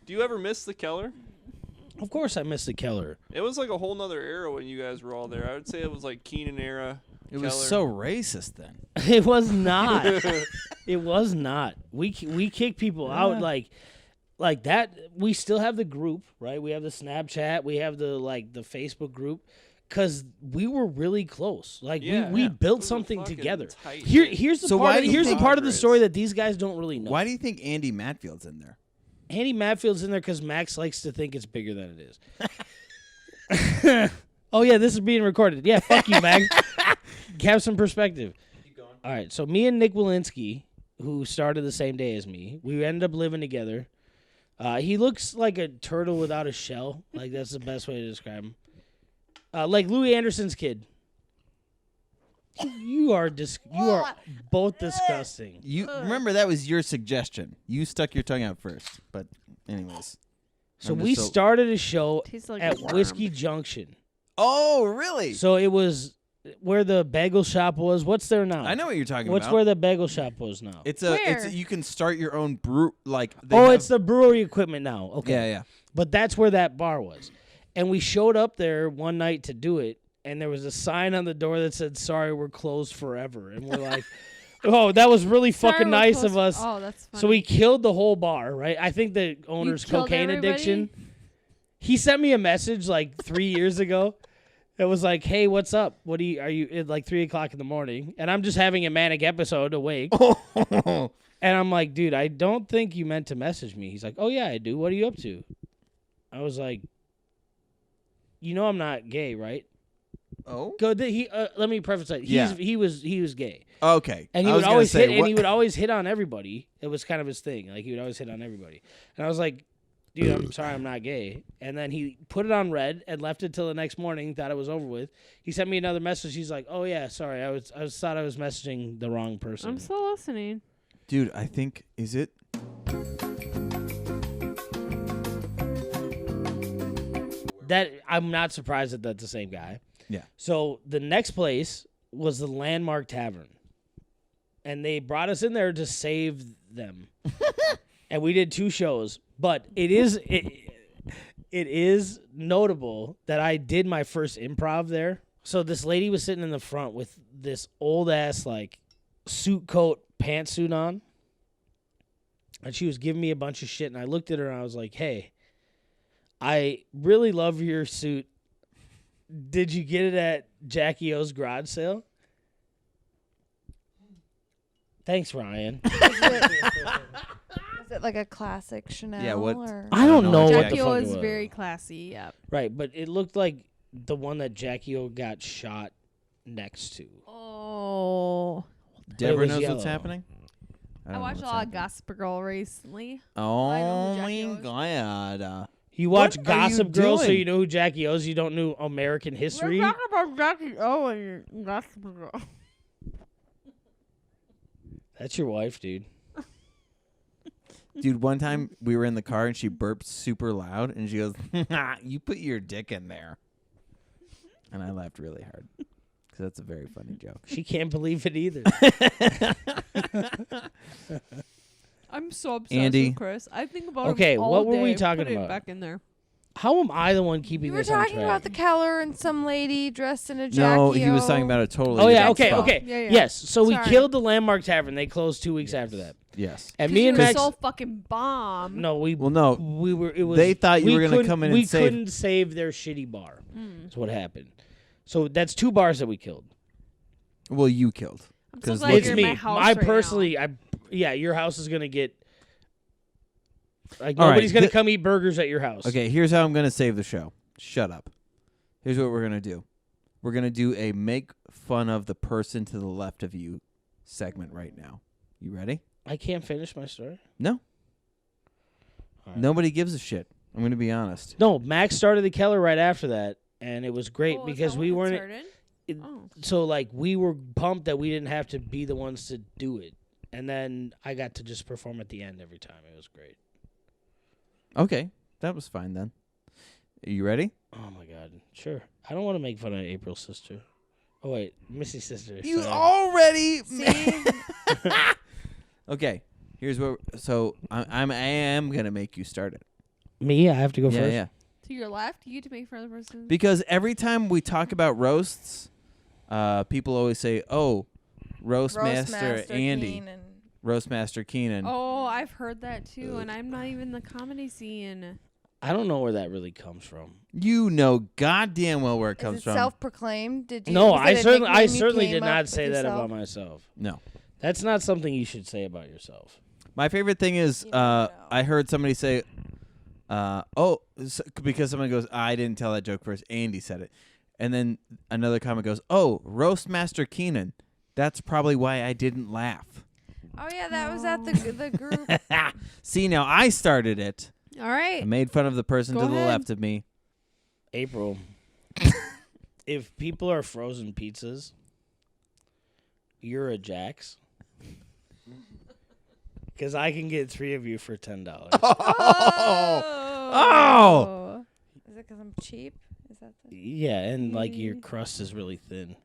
Do you ever miss the Keller? Of course, I missed the Keller. It was like a whole nother era when you guys were all there. I would say it was like Keenan era. It was Keller. so racist then. It was not. It was not. We kick people out like that. We still have the group, right? We have the Snapchat. We have the Facebook group, because we were really close. Like, Yeah, we yeah. built It was a something fucking together. tight Here's the So part. why do you Here's the think- part of the story that these guys don't really know. Why do you think Andy Matfield's in there? Andy Matfield's in there because Max likes to think it's bigger than it is. Oh, yeah, this is being recorded. Yeah, fuck you, Max. Have some perspective. Keep going. All right, so me and Nick Walensky, who started the same day as me, we ended up living together. He looks like a turtle without a shell. Like, that's the best way to describe him. Like Louis Anderson's kid. You are both disgusting. You remember that was your suggestion. You stuck your tongue out first. But anyways. So I'm we just started a show Tastes like at a worm. Whiskey Junction. Oh, really? So it was where the bagel shop was. What's there now? I know what you're talking What's about. where the bagel shop was now? It's Where? you can start your own brew It's the brewery equipment now. Okay. Yeah, yeah. But that's where that bar was. And we showed up there one night to do it, and there was a sign on the door that said, "Sorry, we're closed forever." And we're like, "Oh, that was really Sorry, fucking we're nice close- of us." Oh, that's funny. So we killed the whole bar, right? I think the owner's killed cocaine everybody? addiction. He sent me a message like 3 years ago. It was like, "Hey, what's up? Are you at like 3 o'clock in the morning?" And I'm just having a manic episode awake. And I'm like, "Dude, I don't think you meant to message me." He's like, "Oh yeah, I do. What are you up to?" I was like, "You know I'm not gay, right?" Oh. Let me preface that. He was gay. Okay. And he I would was gonna always say, hit and what- he would always hit on everybody. It was kind of his thing. Like he would always hit on everybody. And I was like, "Dude, I'm sorry, I'm not gay." And then he put it on red and left it till the next morning, thought it was over with. He sent me another message. He's like, "Oh yeah, sorry. I thought I was messaging the wrong person." I'm still listening. Dude, I think is it That I'm not surprised that that's the same guy. Yeah. So the next place was the Landmark Tavern. And they brought us in there to save them. And we did 2 shows, but it is notable that I did my first improv there. So this lady was sitting in the front with this old ass like suit coat pantsuit on. And she was giving me a bunch of shit, and I looked at her and I was like, "Hey, I really love your suit. Did you get it at Jackie O's garage sale?" Thanks, Ryan. Is it like a classic Chanel? Yeah, what- Or? I don't know what the Jackie fuck O it is was. very classy. Yep. Right, but it looked like the one that Jackie O got shot next to. Oh. Deborah was knows yellow. what's happening? I don't know watched a what's lot of happening. Gossip Girl recently. Oh I know who my Jackie O is. god. You watch What are you Gossip Girl, so doing? you know who Jackie O is. You don't know American history. We're talking about Jackie O and Gossip Girl. That's your wife, dude. Dude, one time we were in the car and she burped super loud and she goes, "You put your dick in there." And I laughed really hard because that's a very funny joke. She can't believe it either. I'm so obsessed Andy. with Chris. I think about Okay, him all what were we day. talking Put it about? back in there. How am I the one keeping You were this on talking track? about the Keller and some lady dressed in a Jackie No, he was O. talking about a totally Oh yeah, different okay, spot. okay. Yeah, yeah. Yes, so we Sorry. killed the Landmark Tavern. They closed 2 weeks after that. Yes. And 'Cause me you and were Max so fucking bomb. No, we Well, no. we were it was They thought you we were gonna couldn't- come in we and save- couldn't save their shitty bar. That's what happened. So that's 2 bars that we killed. Well, you killed. I'm so 'Cause glad look It's you're at in me. my house I right personally now. your house is going to get like All right, nobody's going to thi- come eat burgers at your house. Okay, here's how I'm going to save the show. Shut up. Here's what we're going to do. We're going to do a make fun of the person to the left of you segment right now. You ready? I can't finish my story. No. All right. Nobody gives a shit. I'm going to be honest. No, Max started the Keller right after that and it was great Oh, is because that we when it weren't started? Oh. so like we were pumped that we didn't have to be the ones to do it. And then I got to just perform at the end every time. It was great. Okay, that was fine then. Are you ready? Oh my god. Sure. I don't want to make fun of April's sister. Oh wait, Missy's sister. You sorry. already. See? Okay, here's what. So I am gonna make you start it. Me, I have to go Yeah, first. yeah. To your left, you get to make fun of the person. Because every time we talk about roasts, people always say, "Oh, Roastmaster Andy, Keenan. Roastmaster Keenan." Oh, I've heard that too, and I'm not even in the comedy scene. I don't know where that really comes from. You know goddamn well where it comes Is it from. self-proclaimed? Did you? No, was I it a certainly nickname you did came up not with say that yourself? about myself. No. That's not something you should say about yourself. My favorite thing is You never know. I heard somebody say, because someone goes, "I didn't tell that joke first. Andy said it." And then another comment goes, "Oh, Roastmaster Keenan. That's probably why I didn't laugh." Oh yeah, that was at the group. See, now I started it. All I right. made fun of the person Go to the ahead. left of me. April, if people are frozen pizzas, you're a Jax. Because I can get 3 of you for $10. Oh! Is it because I'm cheap? Is that the? Yeah, and like your crust is really thin.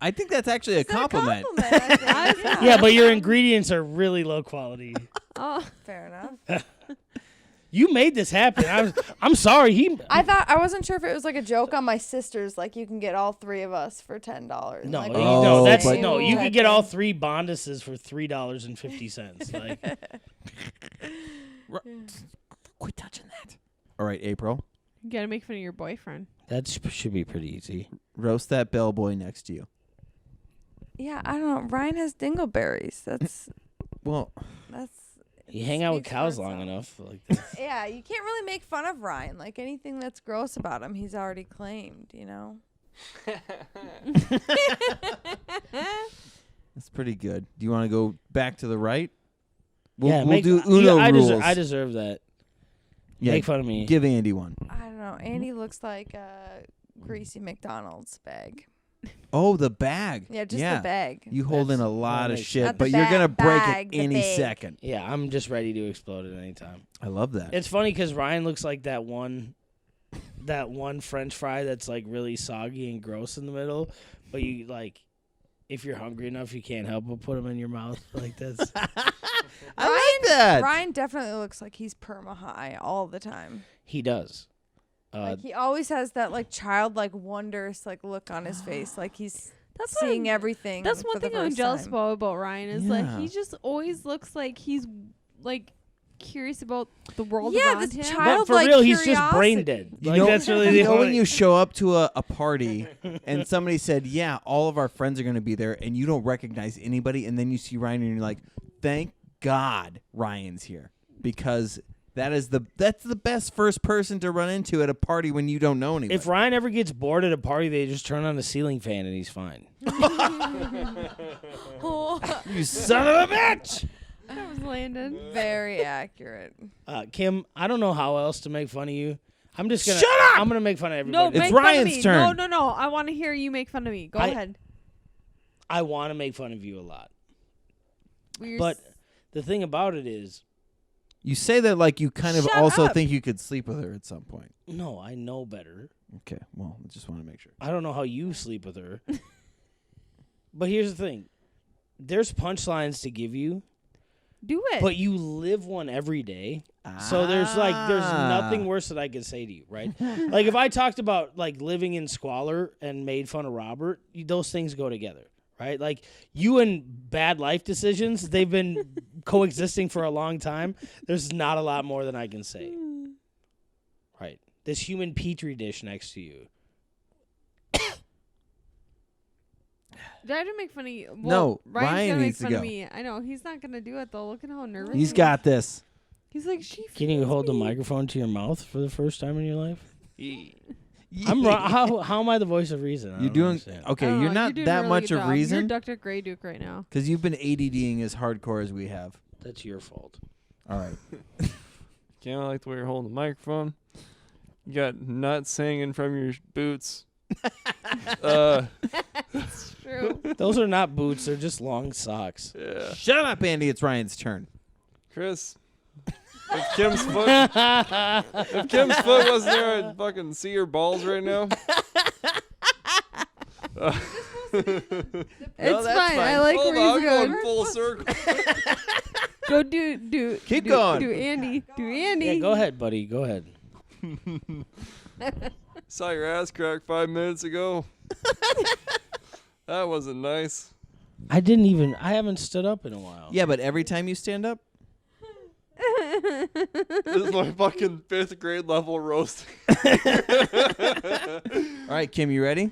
I think that's actually a Is that compliment. compliment, I think. Yeah, but your ingredients are really low quality. Oh, Fair enough. You made this happen. I'm sorry. I wasn't sure if it was like a joke on my sisters, like you can get all 3 of us for $10. No, like, Oh, that's but- no. You type could get all thing. 3 Bonduses for $3.50. Like, Quit touching that. All right, April. You gotta make fun of your boyfriend. that should be pretty easy. Roast that bellboy next to you. Yeah, I don't know. Ryan has dingleberries. Well, That's. You hang out with speaks for cows long itself. enough, like this. Yeah, you can't really make fun of Ryan. Like anything that's gross about him, he's already claimed. You know. that's pretty good. Do you want to go back to the right? Yeah, We'll do Uno I rules. I deserve that. Yeah, Make fun of me. give Andy one. I don't know. Andy looks like a greasy McDonald's bag. Oh, the bag. Yeah, just the bag. You hold in a That's- lot that of makes shit, sense. Not the but you're gonna break bag, it the any bag. second. Yeah, I'm just ready to explode at any time. I love that. It's funny because Ryan looks like that one French fry that's like really soggy and gross in the middle, but you like, if you're hungry enough, you can't help but put them in your mouth. Like that's I like that. Ryan definitely looks like he's perma high all the time. he does. Like he always has that like childlike wondrous like look on his face, like he's That's seeing what, everything. That's for one the thing I'm first jealous time. about Ryan is like Yeah. he just always looks like he's like curious about the world Yeah, around this him. child- But for Childlike real, he's just brain curiosity. dead. You Like know- that's really You the know when only- you show up to a party and somebody said, "Yeah, all of our friends are going to be there," and you don't recognize anybody, and then you see Ryan and you're like, "Thank God Ryan's here," because that's the best first person to run into at a party when you don't know anybody. If Ryan ever gets bored at a party, they just turn on the ceiling fan and he's fine. you son of a bitch! That was Landon. Very accurate. Kim, I don't know how else to make fun of you. I'm just gonna. Shut up! I'm gonna make fun of No, everybody. It's make fun Ryan's of me. turn. No. I want to hear you make fun of me. Go I- ahead. I want to make fun of you a lot, We're but the thing about it is, You say that like you kind of Shut also up. think you could sleep with her at some point. no, I know better. Okay, well, I just want to make sure. I don't know how you sleep with her. But here's the thing. There's punchlines to give you, do it. but you live one every day. So there's nothing worse that I could say to you, right? Like if I talked about like living in squalor and made fun of Robert, those things go together, right? Like you and bad life decisions, they've been coexisting for a long time. There's not a lot more than I can say. Right. This human petri dish next to you. Did I have to make fun of you? No, Ryan's Ryan gonna make needs to fun of go. me. I know he's not gonna do it though. Look at how nervous He's he got is. this. He's like she. Can you feels hold the me. microphone to your mouth for the first time in your life? Ye- I'm wrong. How am I the voice of reason? I You're don't doing understand. I okay. don't You're know, not doing that a really much good of job. You're reason Dr. Grey Duke right now. because you've been ADDing as hardcore as we have. That's your fault. All right. Can't like the way you're holding the microphone. You got nuts hanging from your boots. It's true. Those are not boots. They're just long socks. Yeah. Shut up, Andy. It's Ryan's turn. Chris, if Kim's foot wasn't there, I'd fucking see your balls right now. It's that's fine. I fine. like Hold where on, he's I'm going. going full circle. Go do. Keep do, going. Do Andy. Do Andy. Yeah, go ahead, buddy. Go ahead. Saw your ass crack 5 minutes ago. That wasn't nice. I haven't stood up in a while. Yeah, but every time you stand up, This is my fucking 5th grade level roast. all right, Kim, you ready?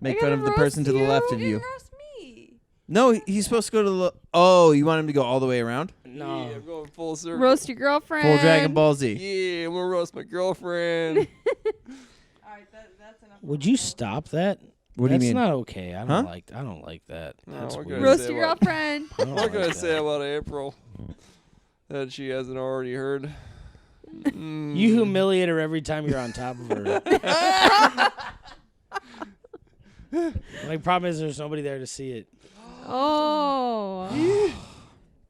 Make I fun gotta of the person roast to the you? left of You you. didn't roast me. No, he's supposed to go to the. Oh, you want him to go all the way around? No. Yeah, I'm going full circle. Roast your girlfriend. Full Dragon Ball Z. Yeah, I'm gonna roast my girlfriend. All right, that's enough. Would you stop that? What do That's you mean? not okay. I Huh? don't like that. No, That's what weird. can I Roast say your about- girlfriend. I don't What like can I that. say about April that she hasn't already heard? You humiliate her every time you're on top of her. Like, problem is there's nobody there to see it. Oh.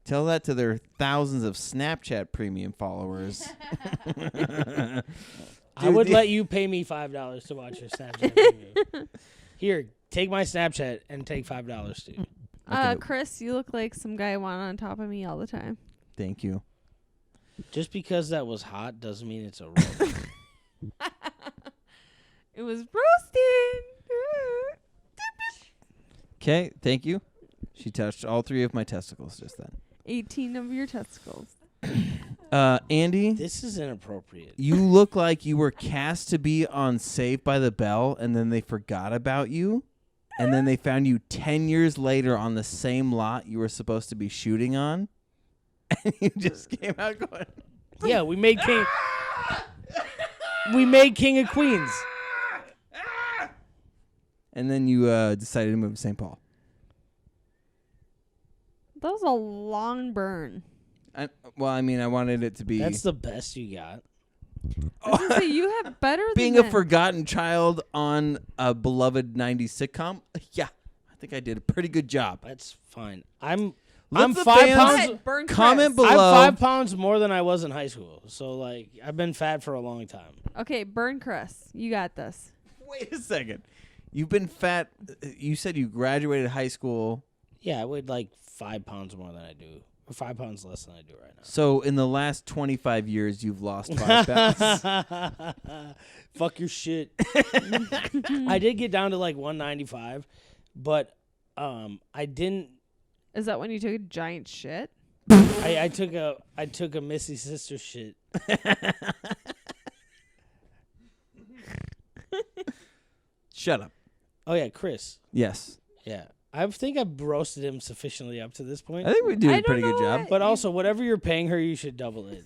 Tell that to their thousands of Snapchat premium followers. I would let you pay me $5 to watch your Snapchat video. Here, take my Snapchat and take $5 too. Okay. Chris, you look like some guy I want on top of me all the time. Thank you. Just because that was hot doesn't mean it's a roast. It was roasting. Okay, thank you. She touched all 3 of my testicles just then. 18 of your testicles. Andy, This is inappropriate. you look like you were cast to be on Saved by the Bell, and then they forgot about you, and then they found you 10 years later on the same lot you were supposed to be shooting on, and you just came out going, Yeah, we made King. We made King of Queens. and then you decided to move to St. Paul. That was a long burn. I wanted it to be That's the best you got. I was gonna say, you have better than being a that. forgotten child on a beloved 90s sitcom. Yeah, I think I did a pretty good job. That's fine. I'm Let the 5 fans pounds. Good, burn comment Chris. below. I'm 5 pounds more than I was in high school. So like I've been fat for a long time. Okay, burn Chris. You got this. Wait a second. You've been fat. You said you graduated high school. Yeah, I weighed like 5 pounds more than I do, or 5 pounds less than I do right now. So in the last 25 years, you've lost 5 pounds. Fuck your shit. I did get down to like 195, but I didn't. Is that when you took a giant shit? I took a Missy sister shit. Shut up. Oh yeah, Chris. Yes. Yeah, I think I've roasted him sufficiently up to this point. I think we do I a pretty don't good know job. But also, whatever you're paying her, you should double it.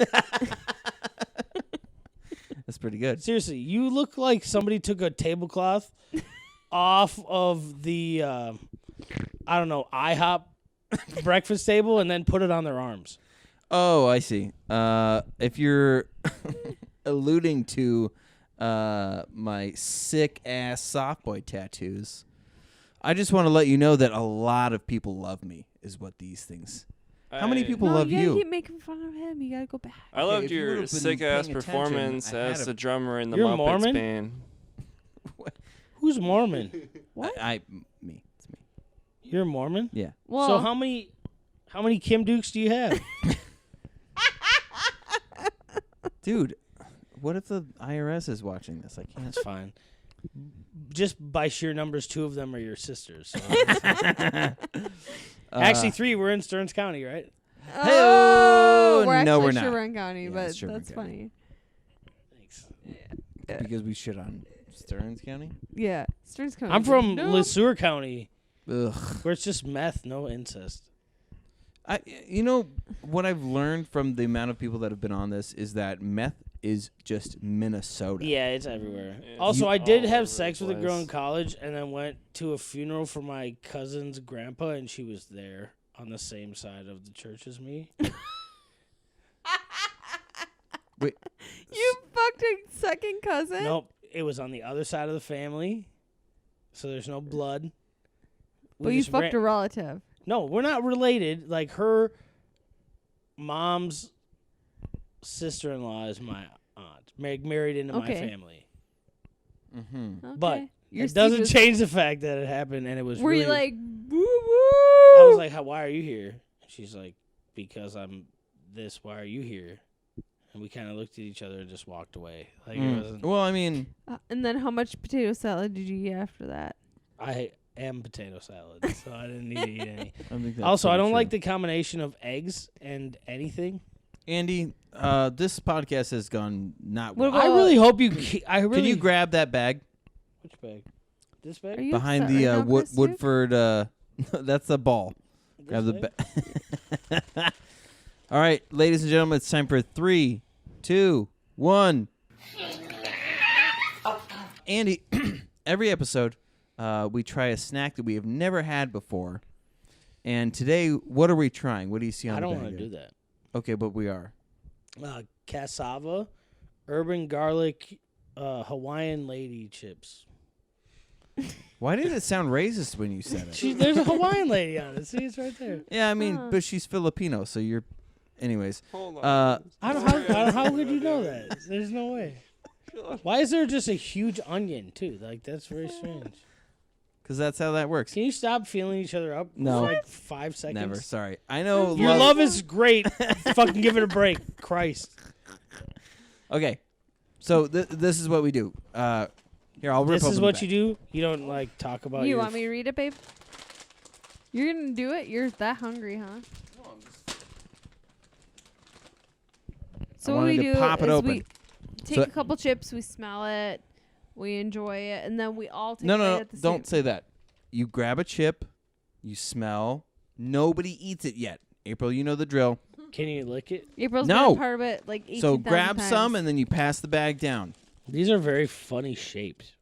That's pretty good. Seriously, you look like somebody took a tablecloth off of the, I don't know, IHOP breakfast table and then put it on their arms. Oh, I see. If you're alluding to my sick ass soft boy tattoos, I just want to let you know that a lot of people love me. Is what these things. How many people No, love you you? gotta keep making fun of him. You gotta go back. I Okay, loved if you your would've been sick ass paying attention, performance I had as a- the drummer in the You're Muppets Mormon? band. Who's Mormon? What? Me. It's me. You're Mormon? Yeah. Well, So how many Kim Dukes do you have? Dude, what if the IRS is watching this? I can't. That's fine. Just by sheer numbers, 2 of them are your sisters. So Actually, 3. We're in Stearns County, right? oh, we're no, actually we're not. Sherburne County, Yeah, but it's Sherburne that's County. funny. Thanks. Because we shit on Stearns County. Yeah, Stearns County. I'm from Nope. Le Sueur County, Ugh. where it's just meth, no incest. You know what I've learned from the amount of people that have been on this is that meth is just Minnesota. Yeah, it's everywhere. It's Also, I all did over have the sex with a girl in place. college, and then went to a funeral for my cousin's grandpa, and she was there on the same side of the church as me. Wait. You fucked a second cousin? Nope, it was on the other side of the family, so there's no blood. But you fucked a relative. No, we're not related. Like, her mom's sister-in-law is my aunt, married into my Okay. family. Mm-hmm. Okay. But Your it Steve doesn't was- change the fact that it happened, and it was Were really... you like, woo woo? I was like, why are you here? She's like, because I'm this, why are you here? And we kind of looked at each other and just walked away. Like, it wasn't... Well, I mean, And then how much potato salad did you eat after that? I am potato salad, so I didn't need to eat any. I think that's Also, I pretty don't true. like the combination of eggs and anything. Andy, this podcast has gone not What well. about- I really hope you... I really... Can you grab that bag Which bag? This Are bag? you behind upset the right now, Chris, too? Woodford? That's the ball. This Grab the bag? bag. All right, ladies and gentlemen, it's time for 3, 2, 1. Andy, every episode, we try a snack that we have never had before. And today, what are we trying? What do you see on I the don't bag? want to here? do that. Okay, but we are. Cassava, urban garlic, Hawaiian lady chips. Why did it sound racist when you said it? There's a Hawaiian lady on it. See, it's right there. Yeah, I mean, Huh. but she's Filipino, so you're. Anyways, Hold on. How could you know that? There's no way. Why is there just a huge onion too? Like, that's very strange. because that's how that works. Can you stop feeling each other up No. for like 5 seconds? Never. Sorry. I know. Your love is great. Fucking give it a break. Christ. Okay. So this is what we do. Here, I'll rip This is open what the you do? You don't like talk about You your want me to read it, babe? You're gonna do it? You're that hungry, huh? So what wanted we to do pop it is open. we take So- a couple chips, we smell it, we enjoy it, and then we all take No, a bite no, at the don't same. say that. You grab a chip, you smell. Nobody eats it yet. April, you know the drill. Can you lick it? April's No. been a part of it like 18,000 So grab times. some and then you pass the bag down. These are very funny shapes.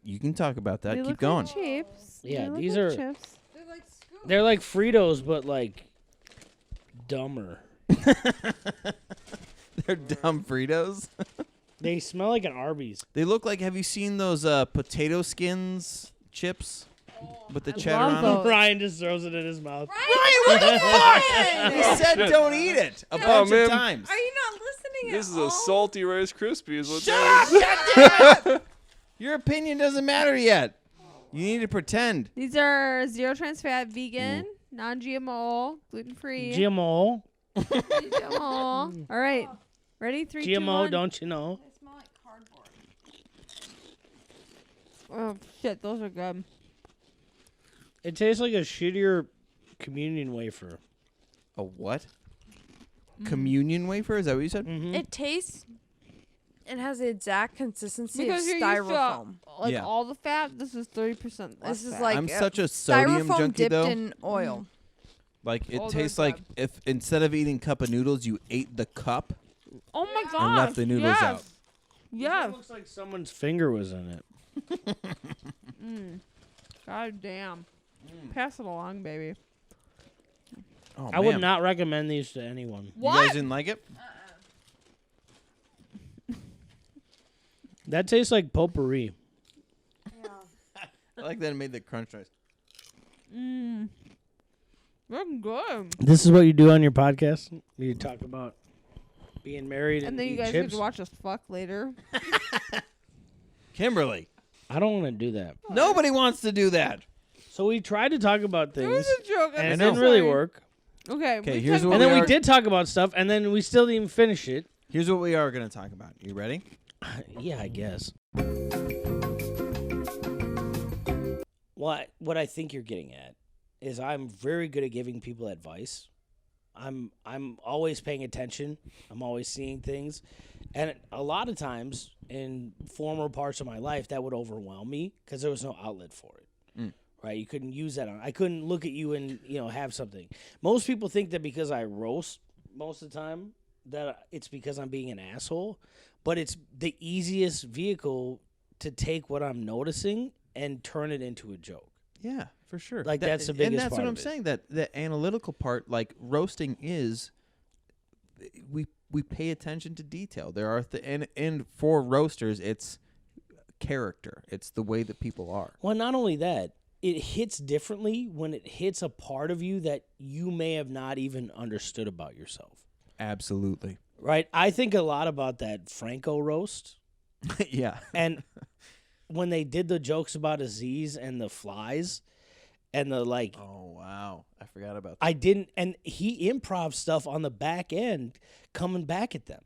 You can talk about that. They Keep look going. Like chips. Yeah, They look these like are- chips. They're like Fritos, but like dumber. They're dumb Fritos. They smell like an Arby's. They look like. Have you seen those potato skins chips with the I cheddar love on them? those. Ryan just throws it in his mouth. What the fuck? He said don't eat it a bunch man. of times. Are you not listening This at is all? a salty Rice Krispie. Is what Shut that up! is. God damn it! Your opinion doesn't matter yet. You need to pretend. These are zero trans fat, vegan, non-GMO, gluten-free. GMO. GMO. All right. Ready? 3, 2, GMO, 1. don't you know? They smell like cardboard. Oh, shit. Those are good. It tastes like a shittier communion wafer. A what? Communion wafer? Is that what you said? Mm-hmm. It tastes. It has the exact consistency Because of you're used to styrofoam. like Yeah. all the fat. This is 30% less This is fat. like I'm such a sodium styrofoam junkie dipped though. in oil. Like it Oh, tastes they're like if instead of eating cup of noodles, you ate the cup. Oh my god. And left the noodles yes. out. Yes. It looks like someone's finger was in it. God damn. Pass it along, baby. Oh, I would man. not recommend these to anyone. You guys didn't like it? That tastes like potpourri. I like that it made the crunch noise. They're good. This is what you do on your podcast? You talk about being married and, And then you eat guys get chips? to watch us fuck later. Kimberly, I don't want to do that. nobody wants to do that. So we tried to talk about It things, was a joke. and I'm it so didn't really sorry. work. Okay. Okay, we here's talked what And about- then we are- did talk about stuff, and then we still didn't even finish it. Here's what we are going to talk about. You ready? Yeah, I guess. What I think you're getting at is I'm very good at giving people advice. I'm always paying attention. I'm always seeing things. And a lot of times in former parts of my life that would overwhelm me because there was no outlet for it. Right? You couldn't use that on. I couldn't look at you and, have something. Most people think that because I roast most of the time that it's because I'm being an asshole, but it's the easiest vehicle to take what I'm noticing and turn it into a joke. Yeah, for sure. Like, that's the biggest And that's part what of I'm it. saying. That the analytical part, like roasting, is we pay attention to detail. There are and for roasters, it's character. It's the way that people are. Well, not only that, it hits differently when it hits a part of you that you may have not even understood about yourself. Absolutely. Right? I think a lot about that Franco roast. Yeah. And when they did the jokes about Aziz and the flies and the like, Oh wow, I forgot about that. I didn't, and he improv stuff on the back end coming back at them.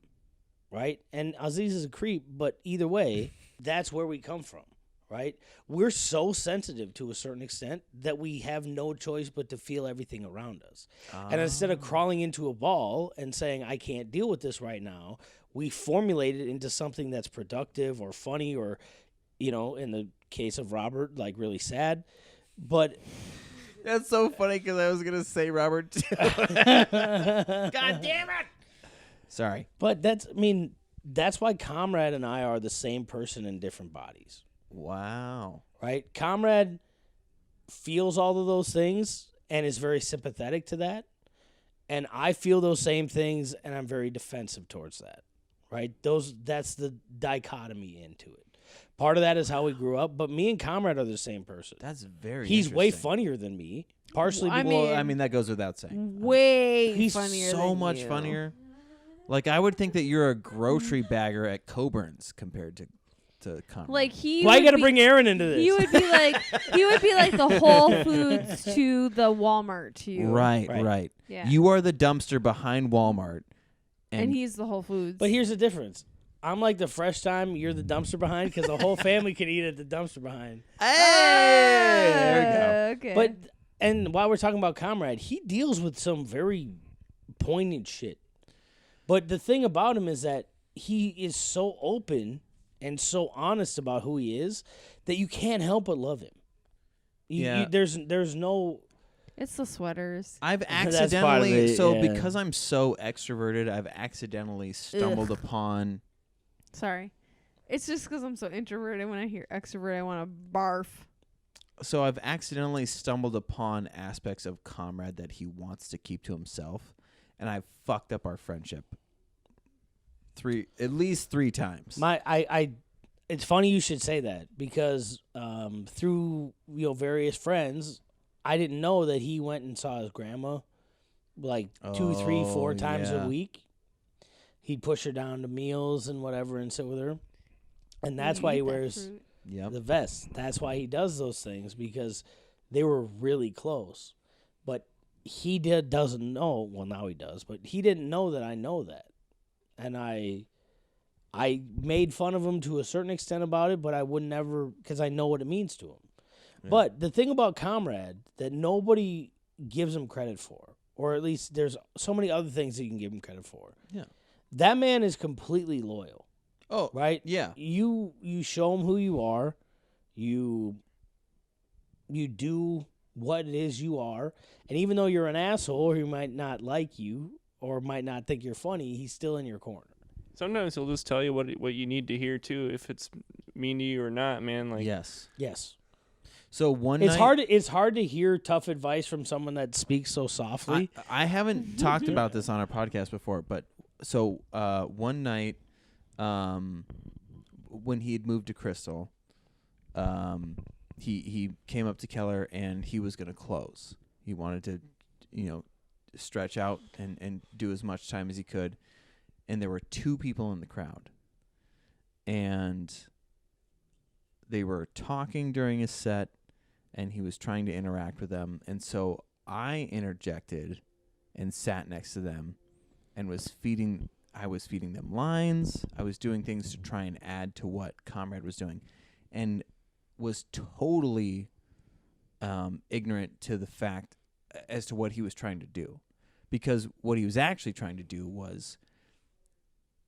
Right? And Aziz is a creep, but either way, that's where we come from. Right? We're so sensitive to a certain extent that we have no choice but to feel everything around us. And instead of crawling into a ball and saying, I can't deal with this right now, we formulate it into something that's productive or funny or, in the case of Robert, like really sad. But That's so funny because I was gonna say Robert too. God damn it! Sorry. But that's why Comrade and I are the same person in different bodies. Wow. Right? Comrade feels all of those things and is very sympathetic to that. And I feel those same things and I'm very defensive towards that. Right? That's the dichotomy into it. Part of that is how we grew up, but me and Comrade are the same person. That's very. He's way interesting. funnier than me. Partially I because mean- Well, I mean that goes without saying. Way He's funnier so than much you. funnier. Like I would think that you're a grocery bagger at Coburn's compared to to Conrad. Like he. Why you would got to be- bring Aaron into this? He would be like the Whole Foods to the Walmart to you. Right. Yeah. You are the dumpster behind Walmart, and he's the Whole Foods. But here's the difference. I'm like the fresh time. You're the dumpster behind because the whole family can eat at the dumpster behind. Hey, there we go. Okay. But and while we're talking about Comrade, he deals with some very poignant shit. But the thing about him is that he is so open and so honest about who he is that you can't help but love him. There's no. it's the sweaters. I've That's part of accidentally it, yeah. because I'm so extroverted, I've accidentally stumbled upon. Sorry. It's just because I'm so introverted. When I hear extrovert, I want to barf. So I've accidentally stumbled upon aspects of Comrade that he wants to keep to himself, and I've fucked up our friendship at least three times. It's funny you should say that because through various friends, I didn't know that he went and saw his grandma like 2, 3, 4 times yeah. a week. He'd push her down to meals and whatever and sit with her, and that's why he wears the vest. That's why he does those things because they were really close. But he doesn't know. Well, now he does, but he didn't know that I know that, and I made fun of him to a certain extent about it, but I would never because I know what it means to him. Yeah. But the thing about Comrade that nobody gives him credit for, or at least there's so many other things that you can give him credit for. Yeah, that man is completely loyal. Oh, right? Yeah. You show him who you are. You do what it is you are. And even though you're an asshole or he might not like you or might not think you're funny, he's still in your corner. Sometimes he'll just tell you what you need to hear too, if it's mean to you or not, man. Like yes. So it's night, it's hard to hear tough advice from someone that speaks so softly. I haven't talked about this on our podcast before, but so one night, when he had moved to Crystal, he came up to Keller and he was going to close. He wanted to, stretch out and do as much time as he could. And there were 2 people in the crowd. And they were talking during his set, and he was trying to interact with them. And so I interjected and sat next to them and was feeding them lines. I was doing things to try and add to what Comrade was doing, and was totally ignorant to the fact as to what he was trying to do. Because what he was actually trying to do was,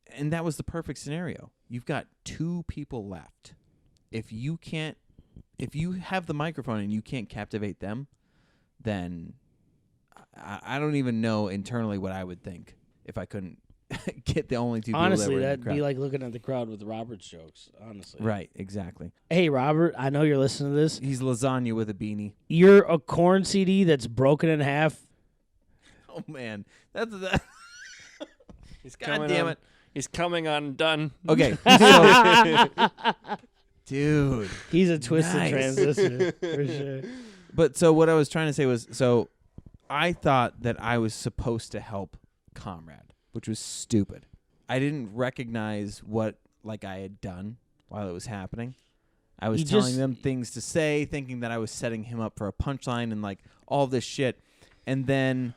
and that was the perfect scenario. You've got 2 people left. If you have the microphone and you can't captivate them, then I don't even know internally what I would think if I couldn't get the only 2 people Honestly, that were in the that'd crowd. be like looking at the crowd with Robert's jokes, honestly. Right, exactly. Hey, Robert, I know you're listening to this. He's lasagna with a beanie. You're a corn CD that's broken in half. Oh, man. That's that. he's God coming damn on, it. He's coming undone. Okay. So, dude. He's a twisted Nice. transistor, for sure. But so what I was trying to say was, so I thought that I was supposed to help Comrade, which was stupid. I didn't recognize what I had done while it was happening. I was telling them things to say, thinking that I was setting him up for a punchline and all this shit. And then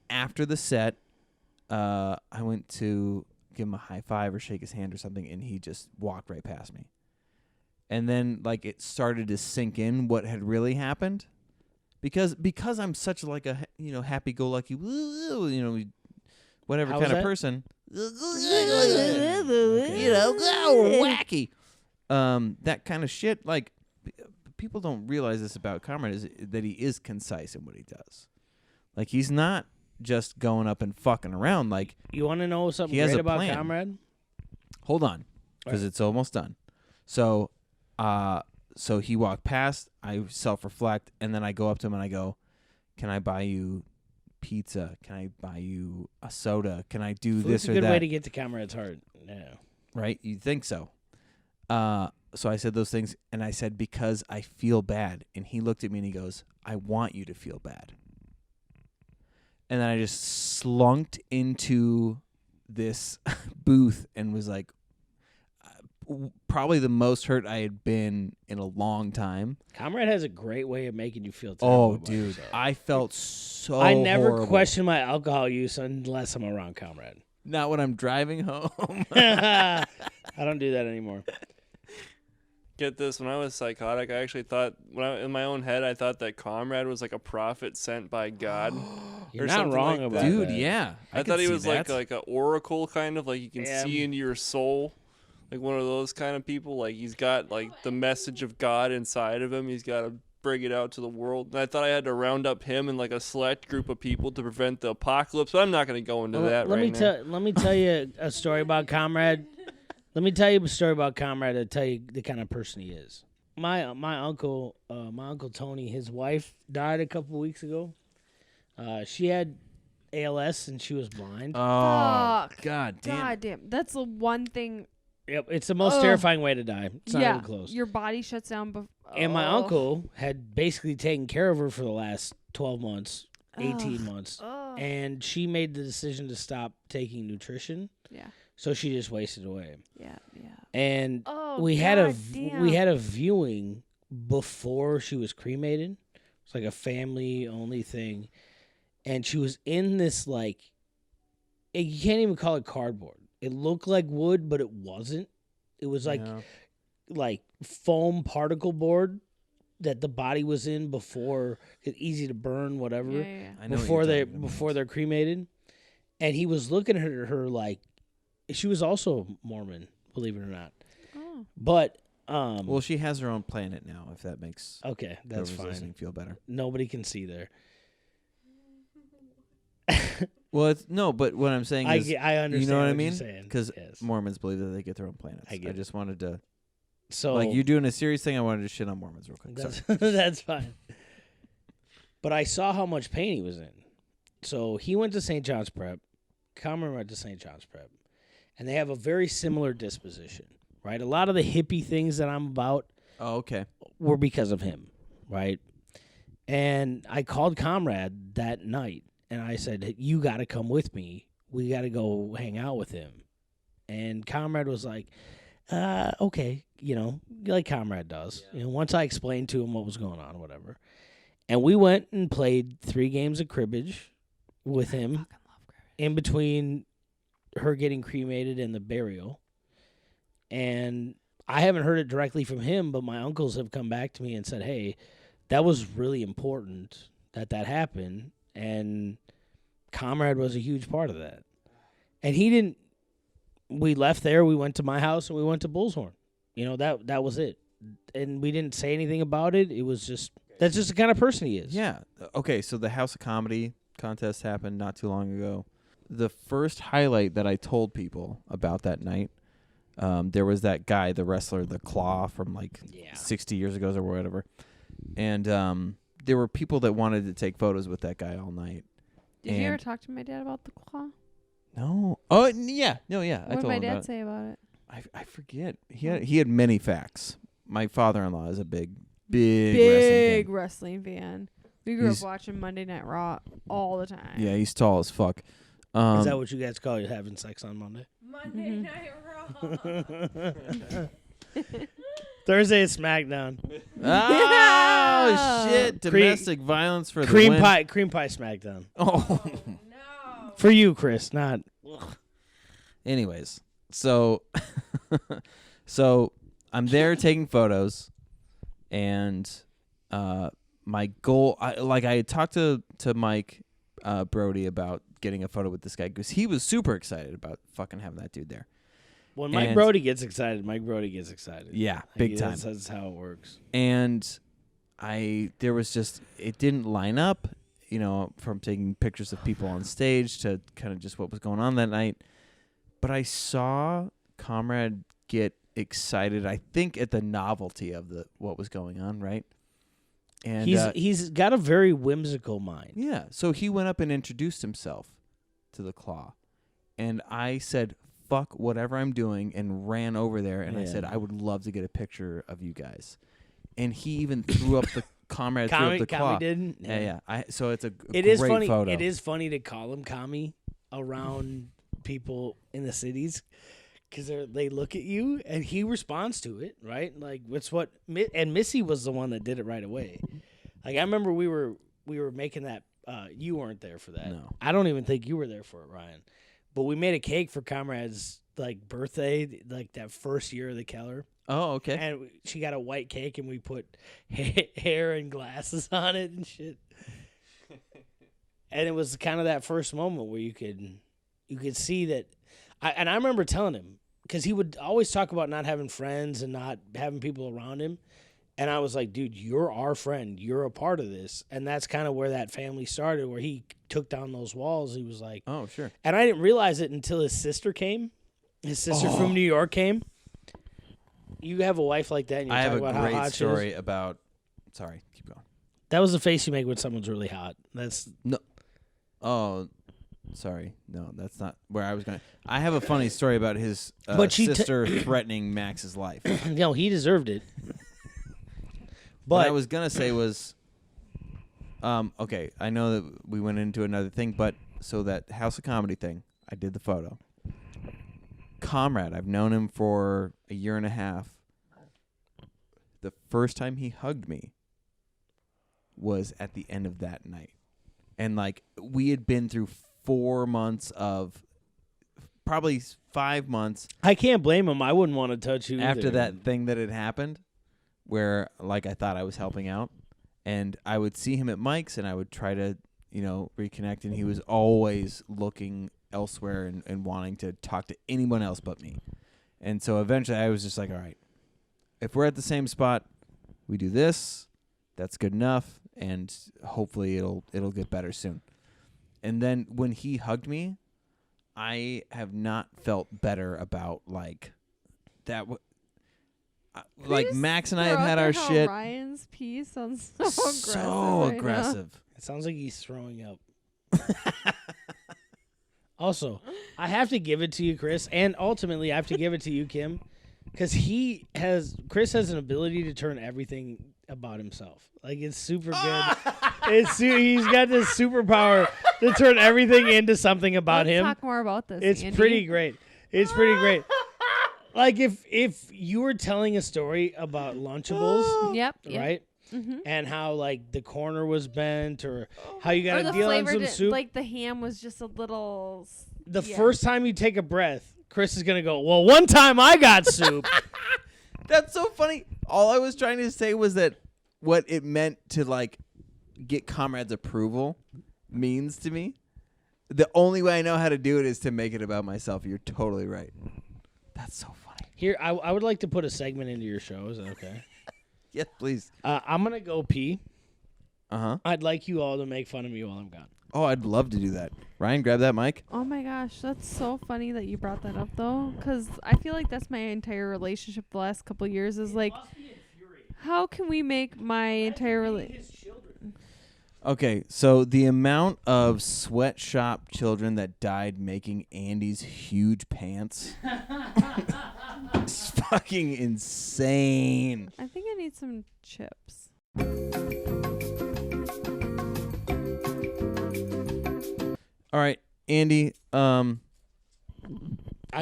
after the set, I went to give him a high five or shake his hand or something, and he just walked right past me. And then it started to sink in what had really happened, because I'm such a happy-go-lucky whatever How kind was of that? person, wacky, that kind of shit. People don't realize this about Comrade is that he is concise in what he does. He's not just going up and fucking around. You want to know something he has great a about plan. Comrade? Hold on, because it's almost done. So he walked past. I self-reflect, and then I go up to him and I go, "Can I buy you pizza? Can I buy you a soda? Can I do this Food's or a good that?" way to get to Comrade's heart. Yeah. Right? You'd think so. So I said those things, and I said, because I feel bad. And he looked at me and he goes, "I want you to feel bad." And then I just slunked into this booth and was like, probably the most hurt I had been in a long time. Comrade has a great way of making you feel terrible. Oh, about dude, yourself. I felt so. I never horrible. question my alcohol use unless I'm around Comrade. Not when I'm driving home. I don't do that anymore. Get this, when I was psychotic, I actually thought, in my own head, I thought that Comrade was like a prophet sent by God. You're or not something wrong like about that. Dude, that. yeah. I could thought he see was that. like an oracle, kind of like you can Yeah. see into your soul, like one of those kind of people. Like he's got like the message of God inside of him. He's got to bring it out to the world. And I thought I had to round up him and like a select group of people to prevent the apocalypse. But I'm not going to go into that let right me now. let me tell you a story about Comrade. Let me tell you a story about Comrade to tell you the kind of person he is. My uncle Tony, his wife died a couple weeks ago. She had ALS and she was blind. Oh, Fuck. God damn. God damn. That's the one thing. Yep, it's the most Ugh. terrifying way to die. It's not yeah. even close. Your body shuts down. And my uncle had basically taken care of her for the last 12 months, 18 months. Oh. And she made the decision to stop taking nutrition. Yeah. So she just wasted away. Yeah. Yeah. And Oh, we God had a damn. we had a viewing before she was cremated. It's like a family only thing. And she was in this you can't even call it cardboard. It looked like wood, but it wasn't. It was like foam particle board that the body was in before, easy to burn, whatever. Yeah. Yeah. I know what Before you're talking before about. they're cremated. And he was looking at her like she was also Mormon, believe it or not. Oh. But Well, she has her own planet now, if that makes okay, that's whoever's fine. listening feel better. Nobody can see there. Well, but what I'm saying is, I understand. you know what I you're mean? saying. Because Yes. Mormons believe that they get their own planets. I get it. just wanted to, So like, you doing a serious thing. I wanted to shit on Mormons real quick. that's, Sorry. that's fine. But I saw how much pain he was in. So he went to St. John's Prep. Cameron went to St. John's Prep. And they have a very similar disposition, right? A lot of the hippie things that I'm about Oh, okay. were because of him, right? And I called Comrade that night, and I said, you got to come with me. We got to go hang out with him. And Comrade was like, okay, like Comrade does. Yeah. Once I explained to him what was going on, whatever. And we went and played 3 games of cribbage with him in between her getting cremated and the burial. And I haven't heard it directly from him, but my uncles have come back to me and said, hey, that was really important that happened. And Comrade was a huge part of that. And we left there, we went to my house, and we went to Bullshorn. That was it. And we didn't say anything about it. It was just, that's just the kind of person he is. Yeah. Okay, so the House of Comedy contest happened not too long ago. The first highlight that I told people about that night, there was that guy, the wrestler, the Claw from 60 years ago or whatever. And there were people that wanted to take photos with that guy all night. Did you ever talk to my dad about the claw? No. Oh, yeah. No, yeah. What I did told my him dad about it. say about it? I forget. He had many facts. My father-in-law is a big wrestling fan. We grew up watching Monday Night Raw all the time. Yeah, he's tall as fuck. Is that what you guys call having sex on Monday? Monday Night Raw. Thursday is SmackDown. Oh shit! Domestic violence for the win. Cream pie SmackDown. Oh. No. For you, Chris, not. Anyways, so I'm there taking photos, and my goal, I had talked to Mike Brody about getting a photo with this guy because he was super excited about fucking having that dude there. When Mike Brody gets excited, Mike Brody gets excited. Yeah, big time. That's how it works. And there was just, it didn't line up, from taking pictures of people on stage to kind of just what was going on that night. But I saw Comrade get excited, I think, at the novelty of what was going on, right? And he's got a very whimsical mind. yeah, so he went up and introduced himself to the Claw. And I said, fuck whatever I'm doing, and ran over there, and I said, I would love to get a picture of you guys. And he even threw up the Comrade threw up the Claw. didn't. Yeah. So it's a It great is funny. photo. It is funny to call him Kami around people in the cities, because they look at you and he responds to it, right? Like it's what and Missy was the one that did it right away. Like I remember we were making that. You weren't there for that. No. I don't even think you were there for it, Ryan. But we made a cake for Comrade's like birthday, like that first year of the Keller. Oh, okay. And she got a white cake, and we put hair and glasses on it and shit. And it was kind of that first moment where you could see that. I remember telling him, because he would always talk about not having friends and not having people around him. And I was like, dude, you're our friend. You're a part of this. And that's kind of where that family started, where he took down those walls. He was like, oh, sure. and I didn't realize it until his sister came. His sister from New York came. You have a wife like that, and you I talk have a about how great hot she story is. about. Sorry, keep going. That was the face you make when someone's really hot. That's Oh, sorry. No, that's not where I was going. I have a funny story about his But she sister threatening Max's life. no, he deserved it. What I was gonna say was, okay, I know that we went into another thing, but so that House of Comedy thing, I did the photo. Comrade, I've known him for a year and a half. The first time he hugged me was at the end of that night. And like we had been through 4 months of probably 5 months I can't blame him. I wouldn't want to touch you after either. that thing that had happened where like I thought I was helping out, and I would see him at Mike's and I would try to, reconnect, and he was always looking elsewhere and wanting to talk to anyone else but me. And so eventually I was just like, all right, if we're at the same spot, we do this, that's good enough, and hopefully it'll get better soon. And then when he hugged me, I have not felt better about like that. Like Max and I have had our shit. Ryan's piece sounds so aggressive. So right now. aggressive. It sounds like he's throwing up. Also, I have to give it to you, Chris, and ultimately I have to give it to you, Kim, because Chris has an ability to turn everything about himself. Like it's super good. He's got this superpower to turn everything into something about Let's him. talk more about this. It's Andy. pretty great. It's pretty great. Like if you were telling a story about Lunchables, Yep. right? Mm-hmm. And how like the corner was bent, or how you got Or to the deal on flavor, some soup. like the ham was just a little. The first time you take a breath, Chris is gonna go, well, one time I got soup. That's so funny. All I was trying to say was that what it meant to like get Comrade's approval means to me. The only way I know how to do it is to make it about myself. You're totally right. That's so funny. Here, I would like to put a segment into your show. Is that okay? Yes, please. I'm gonna go pee. Uh-huh. I'd like you all to make fun of me while I'm gone. Oh, I'd love to do that. Ryan, grab that mic. Oh my gosh, that's so funny that you brought that up though, because I feel like that's my entire relationship the last couple of years is like, how can we make my entire relationship? Okay, so the amount of sweatshop children that died making Andy's huge pants is fucking insane. I think I need some chips. All right, Andy, I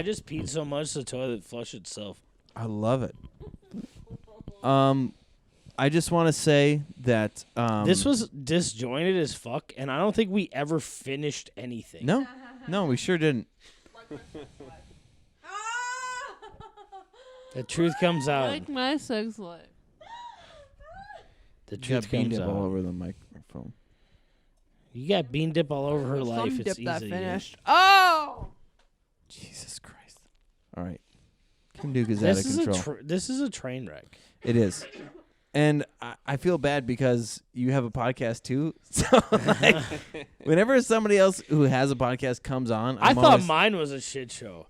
just peed so much the toilet flushed itself. I love it. I just want to say that This was disjointed as fuck, and I don't think we ever finished anything. No, we sure didn't. The truth comes out. Like my sex life. The You truth got bean comes dip out. all over the microphone. You got bean dip all over her life. Some It's dip that easy. finished. Oh! Jesus Christ! All right, Kim Duke is out of control. This is a train wreck. It is. And I feel bad because you have a podcast too. So like, whenever somebody else who has a podcast comes on, I I'm thought always, mine was a shit show.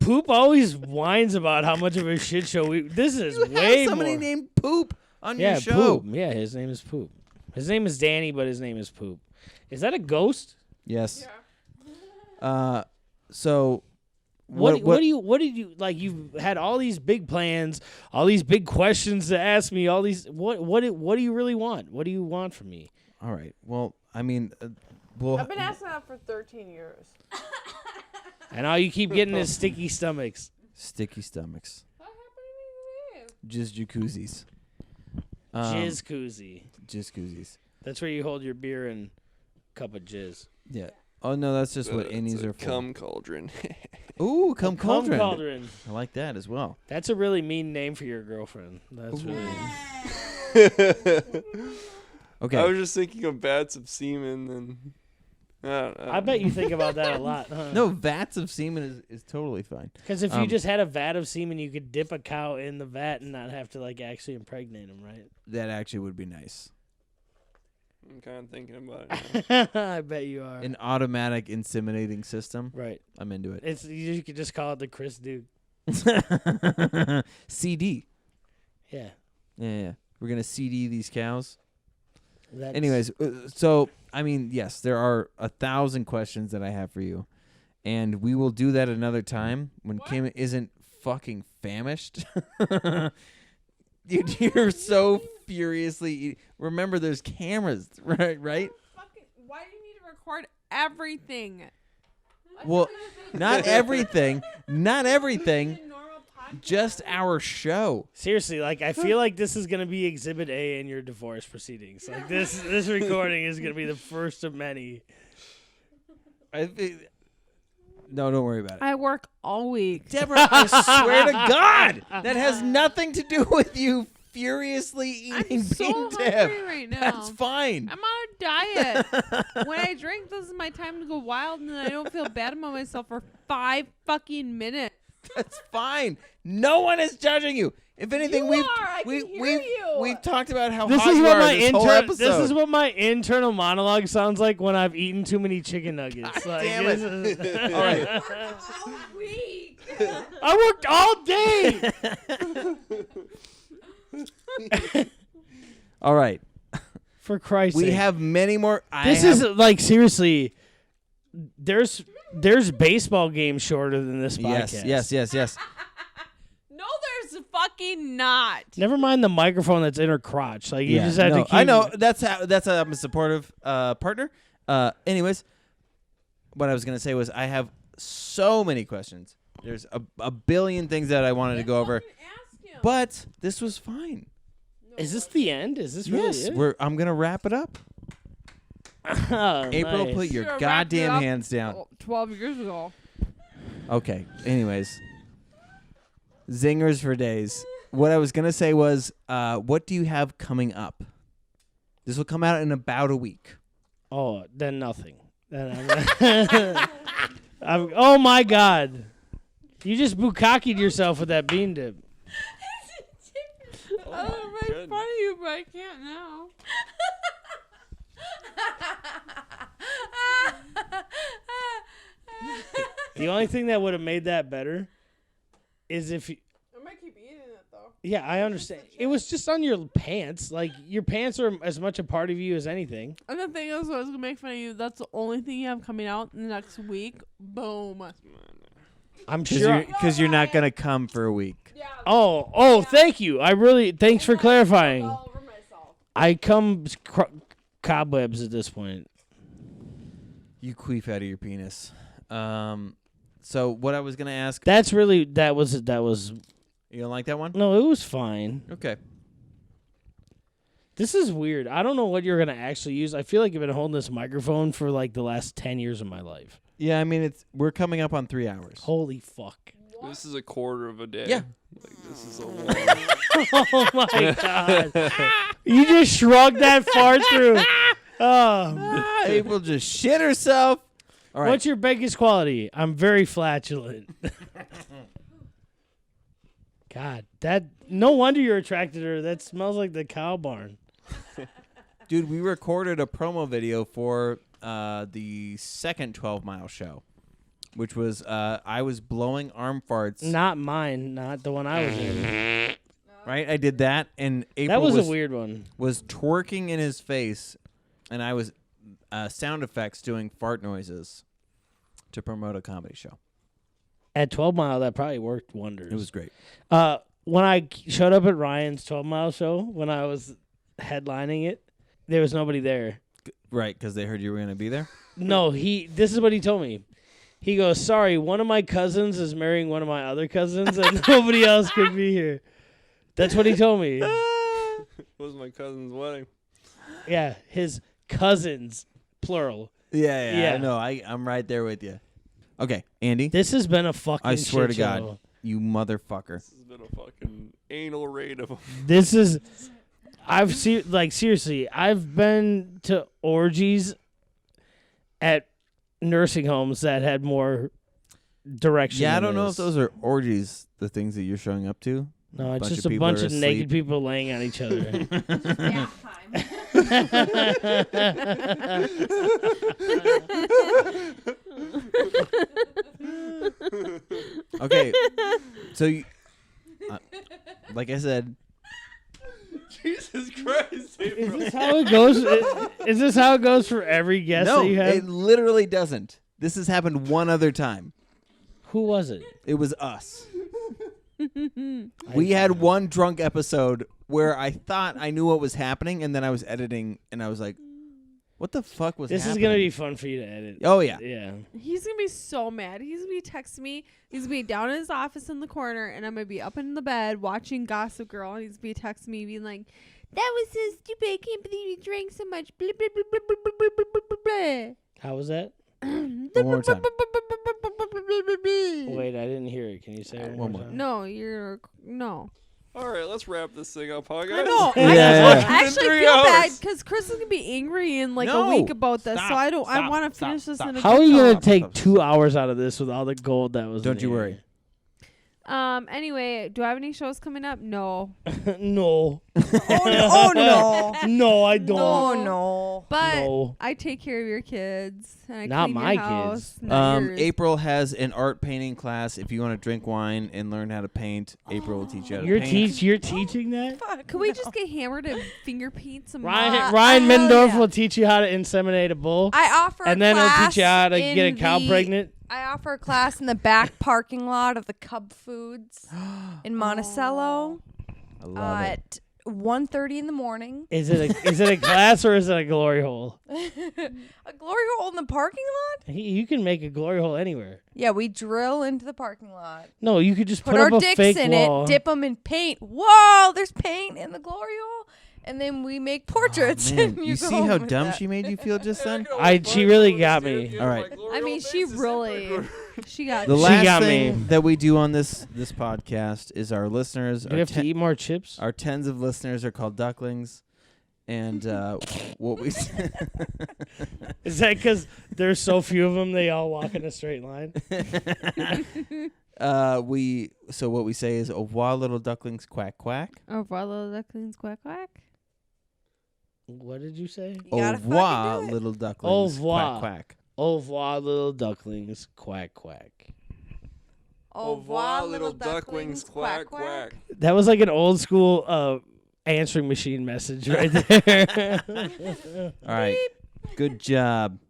Poop always whines about how much of a shit show this is. you Way have somebody more. named Poop on Yeah, your show. Poop. Yeah, his name is Poop. His name is Danny, but his name is Poop. Is that a ghost? Yes. So What did you like? You've had all these big plans, all these big questions to ask me. All these what do you really want? What do you want from me? All right. Well, I mean, well, I've been asking that for 13 years. And all you keep getting is sticky stomachs. Sticky stomachs. What happened to me Jizz jacuzzis. Jizz koozie. Jizz koozies. That's where you hold your beer and cup of jizz. Yeah. Oh no, that's just what innies are for. Cum cauldron. Ooh, cum cauldron. Cauldron. I like that as well. That's a really mean name for your girlfriend. That's really. Okay. I was just thinking of vats of semen and. I don't know. I bet you think about that a lot, huh? No, vats of semen is totally fine. Because if you just had a vat of semen, you could dip a cow in the vat and not have to like actually impregnate him, right? That actually would be nice. I'm kind of thinking about it now. I bet you are. An automatic inseminating system. Right. I'm into it. It's you could just call it the Chris Duke. CD. Yeah. Yeah. We're gonna CD these cows. That's, Anyways, so I mean, yes, there are 1,000 questions that I have for you, and we will do that another time when Kim isn't fucking famished. You're so furiously. Remember, there's cameras, right? Right? Why do you need to record everything? Well, not everything. Not everything. Just our show. seriously, like I feel like this is gonna be Exhibit A in your divorce proceedings. Like this recording is gonna be the first of many. No, don't worry about it. I work all week. Deborah, I swear to God, that has nothing to do with you furiously eating I'm so bean dip. hungry right now. That's fine. I'm on a diet. When I drink, this is my time to go wild, and then I don't feel bad about myself for 5 fucking minutes. That's fine. No one is judging you. If anything, You are. I can hear you. we've talked about how This hot is you what are my this whole episode. this is what my internal monologue sounds like when I've eaten too many chicken nuggets. Like, damn it. this is- All right. All week. I worked all day. All right. For Christ's We sake. have many more. This is like seriously. There's baseball games shorter than this podcast. Yes. No, there's fucking not. Never mind the microphone that's in her crotch. Like you just have to keep. I know. That's how I'm a supportive partner. Anyways, what I was gonna say was I have so many questions. There's a billion things that I wanted to go over, but this was fine. Is this the end? Is this really Yes, it? I'm gonna wrap it up. Oh, April, nice. put your Should've wrapped it goddamn up hands down. 12 years ago. Okay. Anyways, zingers for days. What I was gonna say was, what do you have coming up? This will come out in about a week. Oh, then nothing. Then oh my God! You just bukkakied yourself with that bean dip. I don't make fun of you, but I can't now. The only thing that would have made that better is if you. I might keep eating it though. Yeah, I understand. It was just on your pants. Like your pants are as much a part of you as anything. And the thing is, I was gonna make fun of you. That's the only thing you have coming out in the next week. Boom. I'm sure. Because you're not gonna come for a week. Yeah. Oh, thank you. Thanks for clarifying. All over myself. I come cobwebs at this point. You queef out of your penis. So what I was gonna ask. That was. You don't like that one? No, it was fine. Okay. This is weird. I don't know what you're gonna actually use. I feel like I've been holding this microphone for like the last 10 years of my life. Yeah, I mean we're coming up on 3 hours. Holy fuck. This is a quarter of a day. Yeah. Like, this is a long. Oh my God. You just shrugged that far through. Oh. April just shit herself. All right. What's your biggest quality? I'm very flatulent. God, no wonder you're attracted to her. That smells like the cow barn. Dude, we recorded a promo video for the second 12-mile show, which was I was blowing arm farts. Not mine, not the one I was in. Right? I did that, and April That was a weird one. was twerking in his face, and I was sound effects doing fart noises to promote a comedy show. At 12 Mile, that probably worked wonders. It was great. When I showed up at Ryan's 12 Mile show, when I was headlining it, there was nobody there. Right, because they heard you were going to be there? No, this is what he told me. He goes, sorry, one of my cousins is marrying one of my other cousins, and nobody else could be here. That's what he told me. It was my cousin's wedding. Yeah, his cousins, plural. Yeah. Yeah. No, I'm right there with you. Okay, Andy. This has been a fucking I swear shit to God. show. You motherfucker. This has been a fucking anal raid of them. This is, seriously, I've been to orgies at nursing homes that had more direction. Yeah, I than don't know if this. those are orgies, the things that you're showing up to. No, it's bunch just of a people bunch are of naked asleep. people laying on each other. Okay, so you, like I said, Jesus Christ. Is this how it goes? Is this how it goes for every guest no, that you have? it literally doesn't. This has happened one other time. Who was it? It was us. We had one drunk episode where I thought I knew what was happening, and then I was editing, and I was like, "What the fuck was This happening?" is gonna be fun for you to edit. Oh yeah. Yeah. He's gonna be so mad. He's gonna be texting me. He's gonna be down in his office in the corner, and I'm gonna be up in the bed watching Gossip Girl. And he's gonna be texting me, being like, "That was so stupid. I can't believe you drank so much." Blah, blah, blah, blah, blah, blah, blah, blah, blah, blah." How was that? One more time. Wait, I didn't hear it. Can you say it One one more. more time? No, you're no. All right, let's wrap this thing up, huh, guys? I know. Yeah, I yeah. actually Been 3 feel bad hours. because Chris is gonna be angry in like No. a week about this. Stop. So I don't. I Stop. want to Stop. finish this Stop. in a. How are good you gonna talk. take 2 hours out of this with all the gold that was? Don't in you the worry. Anyway, do I have any shows coming up? No. air? No. Oh no. No, I don't. Oh no. But No. I take care of your kids. And I Not clean my your house. kids. Not yours. April has an art painting class. If you want to drink wine and learn how to paint, April will teach you how to paint. You're teaching that? Could we just get hammered and finger paint some? Ryan hell Mendorf yeah. will teach you how to inseminate a bull, I offer and a then he'll class teach you how to in get a cow the- pregnant. I offer a class in the back parking lot of the Cub Foods in Monticello I love it. at 1:30 in the morning. Is it a class or is it a glory hole? A glory hole in the parking lot? You can make a glory hole anywhere. Yeah, we drill into the parking lot. No, you could just Put put our up a dicks fake in wall. it, dip them in paint. Whoa, there's paint in the glory hole. And then we make portraits. Man, and you go see home how with dumb that. she made you feel just then? She really got me. All right. I mean, she really. She got. The She last got thing me. that we do on this podcast is our listeners. Do you have to eat more chips? Our tens of listeners are called ducklings, and what we Is that because there's so few of them? They all walk in a straight line. what we say is au revoir, little ducklings, quack quack. Oh, little ducklings, quack quack. What did you say? You Au gotta revoir, fucking do it. little ducklings, revoir. quack quack. Au revoir, little ducklings, quack quack. Au revoir, little ducklings, quack quack. That was like an old school answering machine message right there. All right, good job.